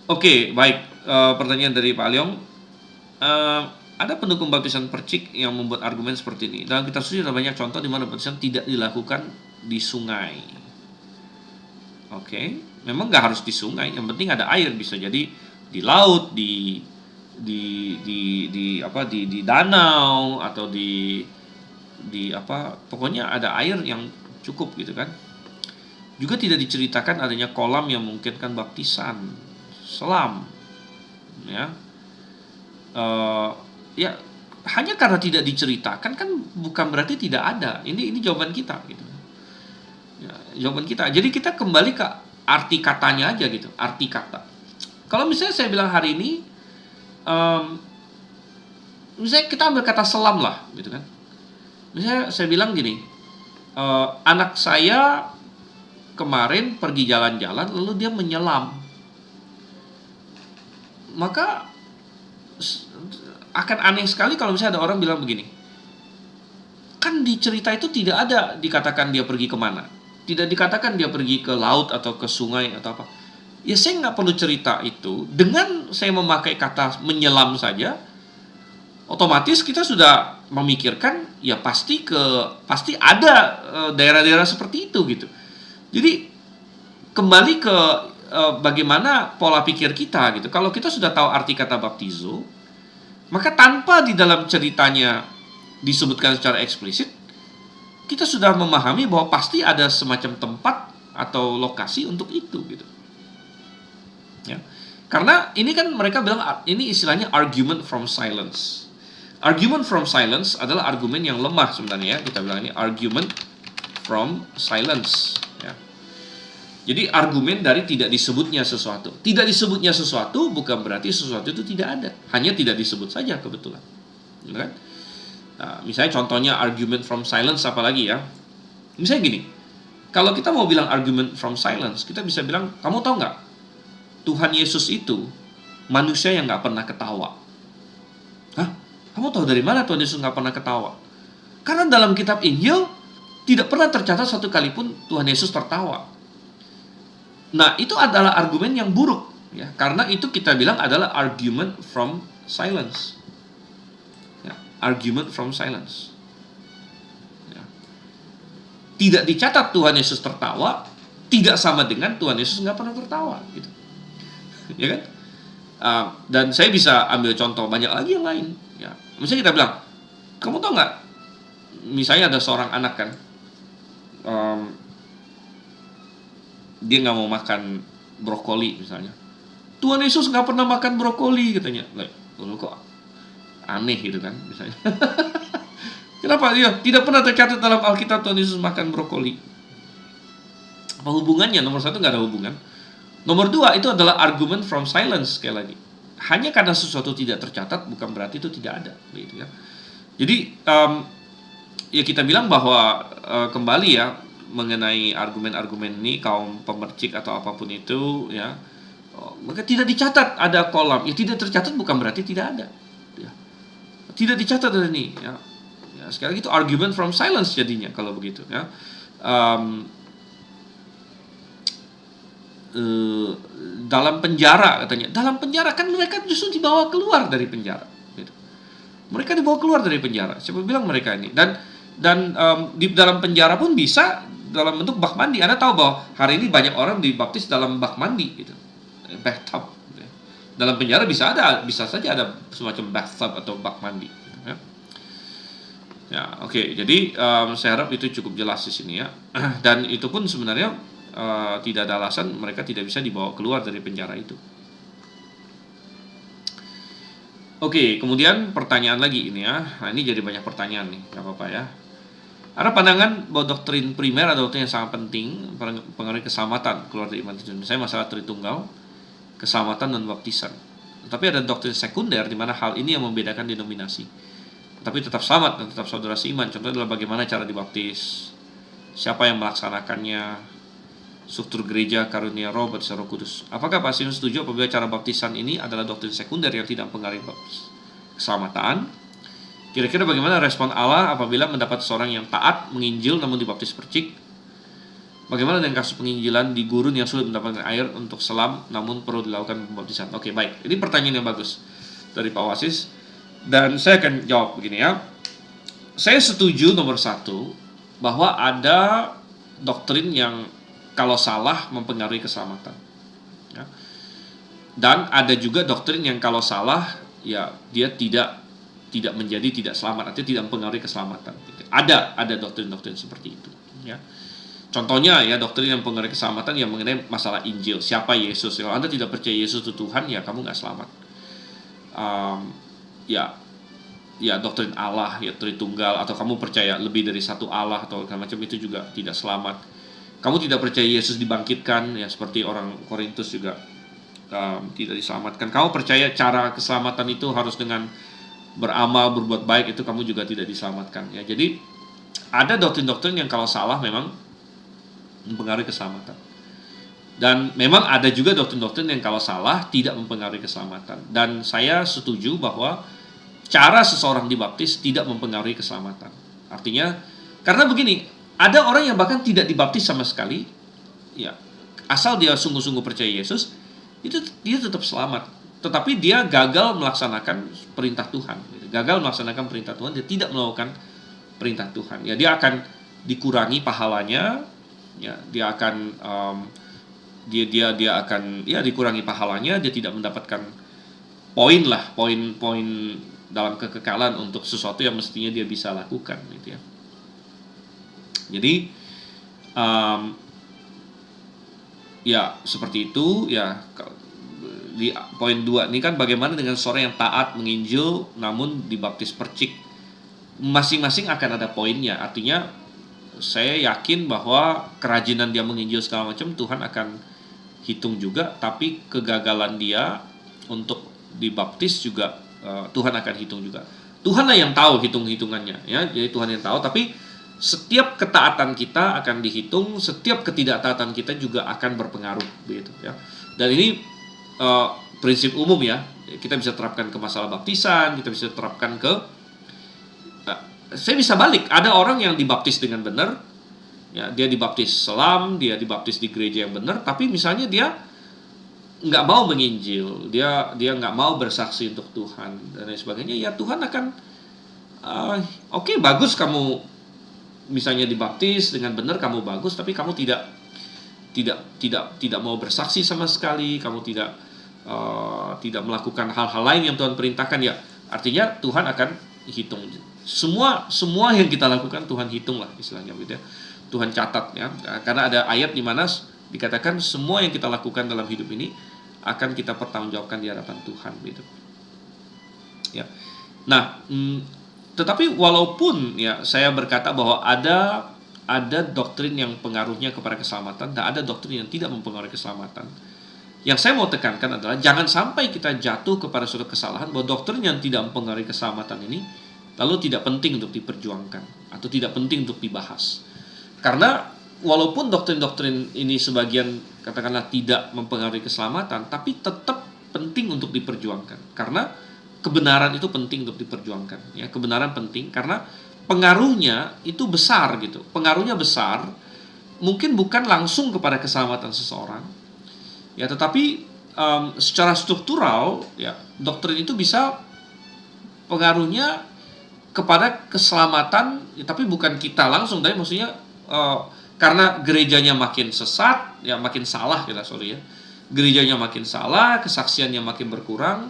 Oke, baik. Pertanyaan dari Pak Leong. Ada pendukung baptisan percik yang membuat argumen seperti ini. Dalam kitab suci ada banyak contoh di mana baptisan tidak dilakukan di sungai. Oke, memang nggak harus di sungai. Yang penting ada air, bisa jadi di laut, di danau atau pokoknya ada air yang cukup gitu kan. Juga tidak diceritakan adanya kolam yang memungkinkan baptisan, selam, ya. Ya hanya karena tidak diceritakan kan bukan berarti tidak ada. Ini jawaban kita gitu. Ya, jawaban kita. Jadi kita kembali ke arti katanya aja gitu, arti kata. Kalau misalnya saya bilang hari ini, misalnya kita ambil kata selam lah, gitu kan. Misalnya saya bilang gini, anak saya kemarin pergi jalan-jalan lalu dia menyelam, maka akan aneh sekali kalau misalnya ada orang bilang begini, kan di cerita itu tidak ada dikatakan dia pergi kemana, tidak dikatakan dia pergi ke laut atau ke sungai atau apa. Ya saya nggak perlu cerita itu. Dengan saya memakai kata menyelam saja, otomatis kita sudah memikirkan ya pasti ada daerah-daerah seperti itu gitu. Jadi kembali ke bagaimana pola pikir kita gitu. Kalau kita sudah tahu arti kata baptizo, maka tanpa di dalam ceritanya disebutkan secara eksplisit, kita sudah memahami bahwa pasti ada semacam tempat atau lokasi untuk itu gitu. Ya. Karena ini kan mereka bilang ini istilahnya argument from silence. Argument from silence adalah argumen yang lemah sebenarnya ya. Kita bilang ini argument from silence, ya. Jadi argumen dari tidak disebutnya sesuatu. Tidak disebutnya sesuatu bukan berarti sesuatu itu tidak ada. Hanya tidak disebut saja kebetulan. Gitu kan? Nah, misalnya contohnya argument from silence apalagi ya. Misalnya gini. Kalau kita mau bilang argument from silence, kita bisa bilang, kamu tahu nggak? Tuhan Yesus itu manusia yang nggak pernah ketawa. Hah? Kamu tahu dari mana Tuhan Yesus nggak pernah ketawa? Karena dalam kitab Injil tidak pernah tercatat satu kali pun Tuhan Yesus tertawa. Nah, itu adalah argumen yang buruk, ya. Karena itu kita bilang adalah argument from silence. Ya, argument from silence. Ya. Tidak dicatat Tuhan Yesus tertawa, tidak sama dengan Tuhan Yesus nggak pernah tertawa, gitu. Ya kan? Dan saya bisa ambil contoh banyak lagi yang lain. Ya. Misalnya kita bilang, kamu tahu nggak? Misalnya ada seorang anak kan. Dia nggak mau makan brokoli misalnya. Tuhan Yesus nggak pernah makan brokoli katanya. Lalu kok aneh gitu kan misalnya. Kenapa dia tidak pernah tercatat dalam Alkitab Tuhan Yesus makan brokoli? Apa hubungannya? Nomor satu nggak ada hubungan. Nomor dua itu adalah argument from silence sekali lagi. Hanya karena sesuatu tidak tercatat bukan berarti itu tidak ada, gitu ya. Jadi ya kita bilang bahwa kembali ya mengenai argumen-argumen ini kaum pemercik atau apapun itu ya, maka tidak dicatat ada kolam. Ya tidak tercatat bukan berarti tidak ada. Ya. Tidak dicatat ada ini. Ya. Ya, sekali lagi itu argument from silence jadinya kalau begitu. Ya. Dalam penjara katanya. Dalam penjara kan mereka justru dibawa keluar dari penjara. Gitu. Mereka dibawa keluar dari penjara. Siapa bilang mereka ini? Dan di dalam penjara pun bisa dalam bentuk bak mandi. Anda tahu bahwa hari ini banyak orang dibaptis dalam bak mandi gitu, bathtub. Gitu. Dalam penjara bisa saja ada semacam bathtub atau bak mandi. Gitu, ya, ya oke. Jadi saya harap itu cukup jelas di sini ya. Dan itu pun sebenarnya tidak ada alasan mereka tidak bisa dibawa keluar dari penjara itu. Oke, kemudian pertanyaan lagi ini ya. Nah, ini jadi banyak pertanyaan nih, nggak apa-apa ya. Ada pandangan bahwa doktrin primer adalah doktrin yang sangat penting, pengaruh keselamatan keluar dari iman Kristen. Misalnya masalah Tritunggal. keselamatan dan baptisan. Tapi ada doktrin sekunder di mana hal ini yang membedakan denominasi. Tapi tetap selamat dan tetap saudara seiman. Contohnya adalah bagaimana cara dibaptis, siapa yang melaksanakannya, struktur gereja, karunia roh, baptisan Roh Kudus. Apakah Pak Sion setuju apabila cara baptisan ini adalah doktrin sekunder yang tidak mempengaruhi keselamatan? Kira-kira bagaimana respon Allah apabila mendapat seorang yang taat menginjil namun dibaptis percik? Bagaimana dengan kasus penginjilan di gurun yang sulit mendapatkan air untuk selam namun perlu dilakukan pembaptisan? Oke, baik. Ini pertanyaan yang bagus dari Pak Wasis. Dan saya akan jawab begini ya. Saya setuju nomor satu bahwa ada doktrin yang kalau salah mempengaruhi keselamatan. Ya. Dan ada juga doktrin yang kalau salah ya dia tidak menjadi tidak selamat, artinya tidak mempengaruhi keselamatan. Ada doktrin-doktrin seperti itu. Ya. Contohnya ya doktrin yang mempengaruhi keselamatan yang mengenai masalah Injil, siapa Yesus. Kalau Anda tidak percaya Yesus itu Tuhan, ya kamu nggak selamat. Ya doktrin Allah, ya Tritunggal, atau kamu percaya lebih dari satu Allah atau macam itu juga tidak selamat. Kamu tidak percaya Yesus dibangkitkan, ya seperti orang Korintus juga tidak diselamatkan. Kamu percaya cara keselamatan itu harus dengan beramal, berbuat baik, itu kamu juga tidak diselamatkan. Ya, jadi ada doktrin-doktrin yang kalau salah memang mempengaruhi keselamatan. Dan memang ada juga doktrin-doktrin yang kalau salah tidak mempengaruhi keselamatan. Dan saya setuju bahwa cara seseorang dibaptis tidak mempengaruhi keselamatan. Artinya, karena begini, ada orang yang bahkan tidak dibaptis sama sekali, ya, asal dia sungguh-sungguh percaya Yesus, itu dia tetap selamat. Tetapi dia gagal melaksanakan perintah Tuhan. Gagal melaksanakan perintah Tuhan, dia tidak melakukan perintah Tuhan. Ya, dia akan dikurangi pahalanya. Ya, dia akan dia akan ya dikurangi pahalanya, dia tidak mendapatkan poin dalam kekekalan untuk sesuatu yang mestinya dia bisa lakukan gitu ya. Jadi ya seperti itu ya. Di poin 2 ini kan bagaimana dengan seorang yang taat menginjil namun dibaptis percik. Masing-masing akan ada poinnya. Artinya saya yakin bahwa kerajinan dia menginjil segala macam Tuhan akan hitung juga, tapi kegagalan dia untuk dibaptis juga Tuhan akan hitung juga. Tuhanlah yang tahu hitung-hitungannya ya. Jadi Tuhan yang tahu, tapi setiap ketaatan kita akan dihitung, setiap ketidaktaatan kita juga akan berpengaruh begitu ya. Dan ini prinsip umum ya. Kita bisa terapkan ke masalah baptisan, kita bisa terapkan ke saya bisa balik, ada orang yang dibaptis dengan benar, ya, dia dibaptis selam, dia dibaptis di gereja yang benar, tapi misalnya dia nggak mau menginjil, dia nggak mau bersaksi untuk Tuhan dan lain sebagainya, ya Tuhan akan oke, bagus kamu misalnya dibaptis dengan benar, kamu bagus, tapi kamu tidak mau bersaksi sama sekali, kamu tidak melakukan hal-hal lain yang Tuhan perintahkan, ya artinya Tuhan akan hitung. Semua yang kita lakukan Tuhan hitung lah istilahnya gitu ya. Tuhan catat ya. Karena ada ayat di mana dikatakan semua yang kita lakukan dalam hidup ini akan kita pertanggungjawabkan di hadapan Tuhan gitu. Ya. Nah, tetapi walaupun ya saya berkata bahwa ada doktrin yang pengaruhnya kepada keselamatan dan ada doktrin yang tidak mempengaruhi keselamatan. Yang saya mau tekankan adalah jangan sampai kita jatuh kepada suatu kesalahan bahwa doktrin yang tidak mempengaruhi keselamatan ini lalu tidak penting untuk diperjuangkan atau tidak penting untuk dibahas. Karena walaupun doktrin-doktrin ini sebagian katakanlah tidak mempengaruhi keselamatan, tapi tetap penting untuk diperjuangkan. Karena kebenaran itu penting untuk diperjuangkan. Ya, kebenaran penting karena pengaruhnya itu besar gitu. Pengaruhnya besar, mungkin bukan langsung kepada keselamatan seseorang. Ya, tetapi secara struktural, ya doktrin itu bisa pengaruhnya kepada keselamatan, ya, tapi bukan kita langsung, tapi maksudnya karena gerejanya makin sesat, ya makin salah kita ya, gerejanya makin salah, kesaksiannya makin berkurang,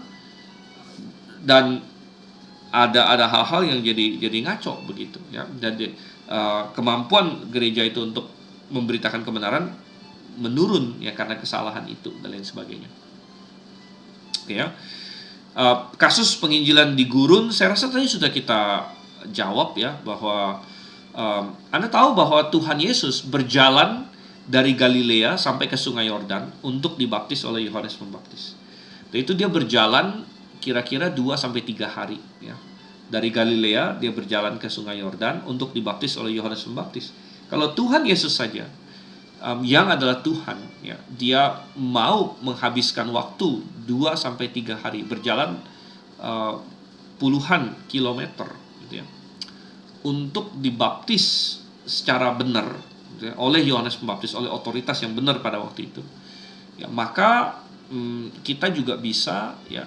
dan ada hal-hal yang jadi ngaco begitu, ya, dan kemampuan gereja itu untuk memberitakan kebenaran menurun ya karena kesalahan itu dan lain sebagainya. Oke ya. Kasus penginjilan di gurun, saya rasa tadi sudah kita jawab ya, bahwa Anda tahu bahwa Tuhan Yesus berjalan dari Galilea sampai ke Sungai Yordan untuk dibaptis oleh Yohanes Pembaptis. Dan itu dia berjalan kira-kira 2-3 hari ya. Dari Galilea dia berjalan ke Sungai Yordan untuk dibaptis oleh Yohanes Pembaptis. Kalau Tuhan Yesus saja yang adalah Tuhan ya, dia mau menghabiskan waktu 2-3 hari berjalan puluhan kilometer gitu ya, untuk dibaptis secara benar gitu ya, oleh Yohanes Pembaptis, oleh otoritas yang benar pada waktu itu ya, maka kita juga bisa ya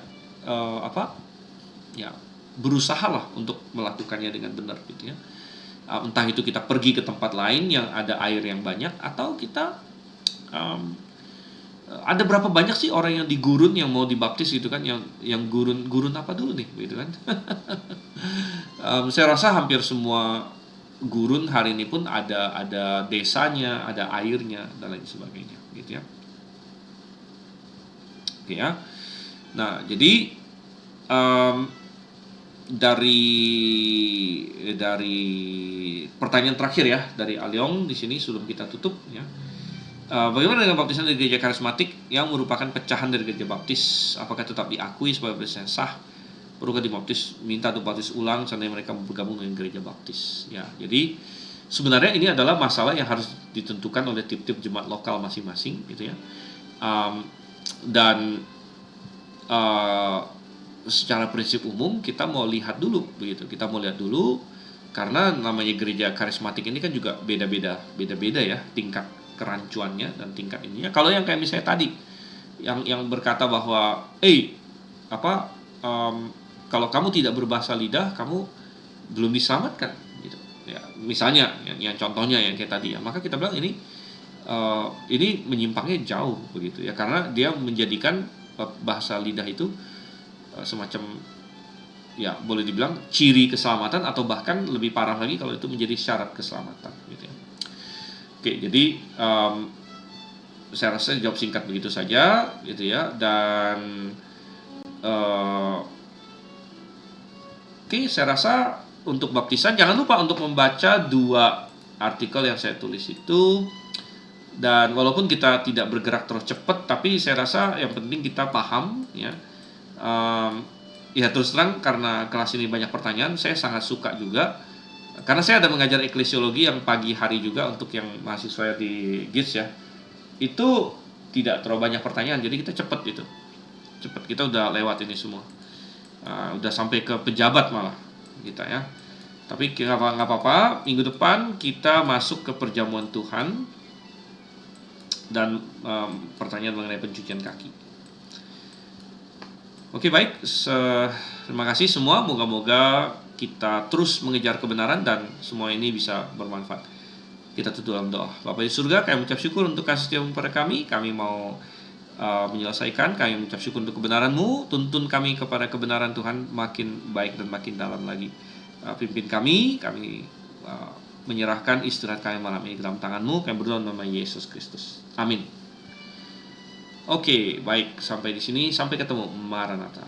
berusahalah untuk melakukannya dengan benar gitu ya. Entah itu kita pergi ke tempat lain yang ada air yang banyak, atau kita ada berapa banyak sih orang yang di gurun yang mau dibaptis gitu kan, yang gurun apa dulu nih gitu kan. Saya rasa hampir semua gurun hari ini pun ada desanya, ada airnya dan lain sebagainya gitu ya. Oke ya. Nah, jadi dari pertanyaan terakhir ya dari Aliong di sini sebelum kita tutup ya. Bagaimana dengan baptisan dari gereja karismatik yang merupakan pecahan dari gereja baptis? Apakah tetap diakui sebagai baptisan sah? Perlukah dibaptis, minta untuk baptis ulang seandainya mereka bergabung dengan gereja baptis? Ya, jadi sebenarnya ini adalah masalah yang harus ditentukan oleh tiap-tiap jemaat lokal masing-masing, gitu ya. Dan secara prinsip umum kita mau lihat dulu, begitu. Kita mau lihat dulu karena namanya gereja karismatik ini kan juga beda-beda ya tingkat kerancuannya dan tingkat ininya. Kalau yang kayak misalnya tadi yang berkata bahwa kalau kamu tidak berbahasa lidah kamu belum diselamatkan gitu ya, misalnya yang contohnya yang kayak tadi ya, maka kita bilang ini menyimpangnya jauh begitu ya, karena dia menjadikan bahasa lidah itu semacam ya boleh dibilang ciri keselamatan, atau bahkan lebih parah lagi kalau itu menjadi syarat keselamatan gitu ya. Oke, jadi saya rasa jawab singkat begitu saja gitu ya. Dan oke, saya rasa untuk baptisan jangan lupa untuk membaca 2 artikel yang saya tulis itu. Dan walaupun kita tidak bergerak terus cepat, tapi saya rasa yang penting kita paham ya. Ya terus terang karena kelas ini banyak pertanyaan, saya sangat suka juga karena saya ada mengajar eklesiologi yang pagi hari juga untuk yang mahasiswa di GITS ya. Itu tidak terlalu banyak pertanyaan, jadi kita cepat kita udah lewat ini semua, udah sampai ke pejabat malah kita ya. Tapi nggak apa-apa, minggu depan kita masuk ke perjamuan Tuhan dan pertanyaan mengenai pencucian kaki. Oke, baik, terima kasih semua, moga-moga kita terus mengejar kebenaran dan semua ini bisa bermanfaat. Kita tutup dalam doa. Bapa di surga, kami mengucap syukur untuk kasih setiamu pada kami mau menyelesaikan, kami mengucap syukur untuk kebenaran-Mu, tuntun kami kepada kebenaran Tuhan makin baik dan makin dalam lagi. Pimpin kami menyerahkan istirahat kami malam ini ke dalam tangan-Mu, kami berdoa dalam nama Yesus Kristus. Amin. Oke, baik, sampai di sini, sampai ketemu. Maranatha.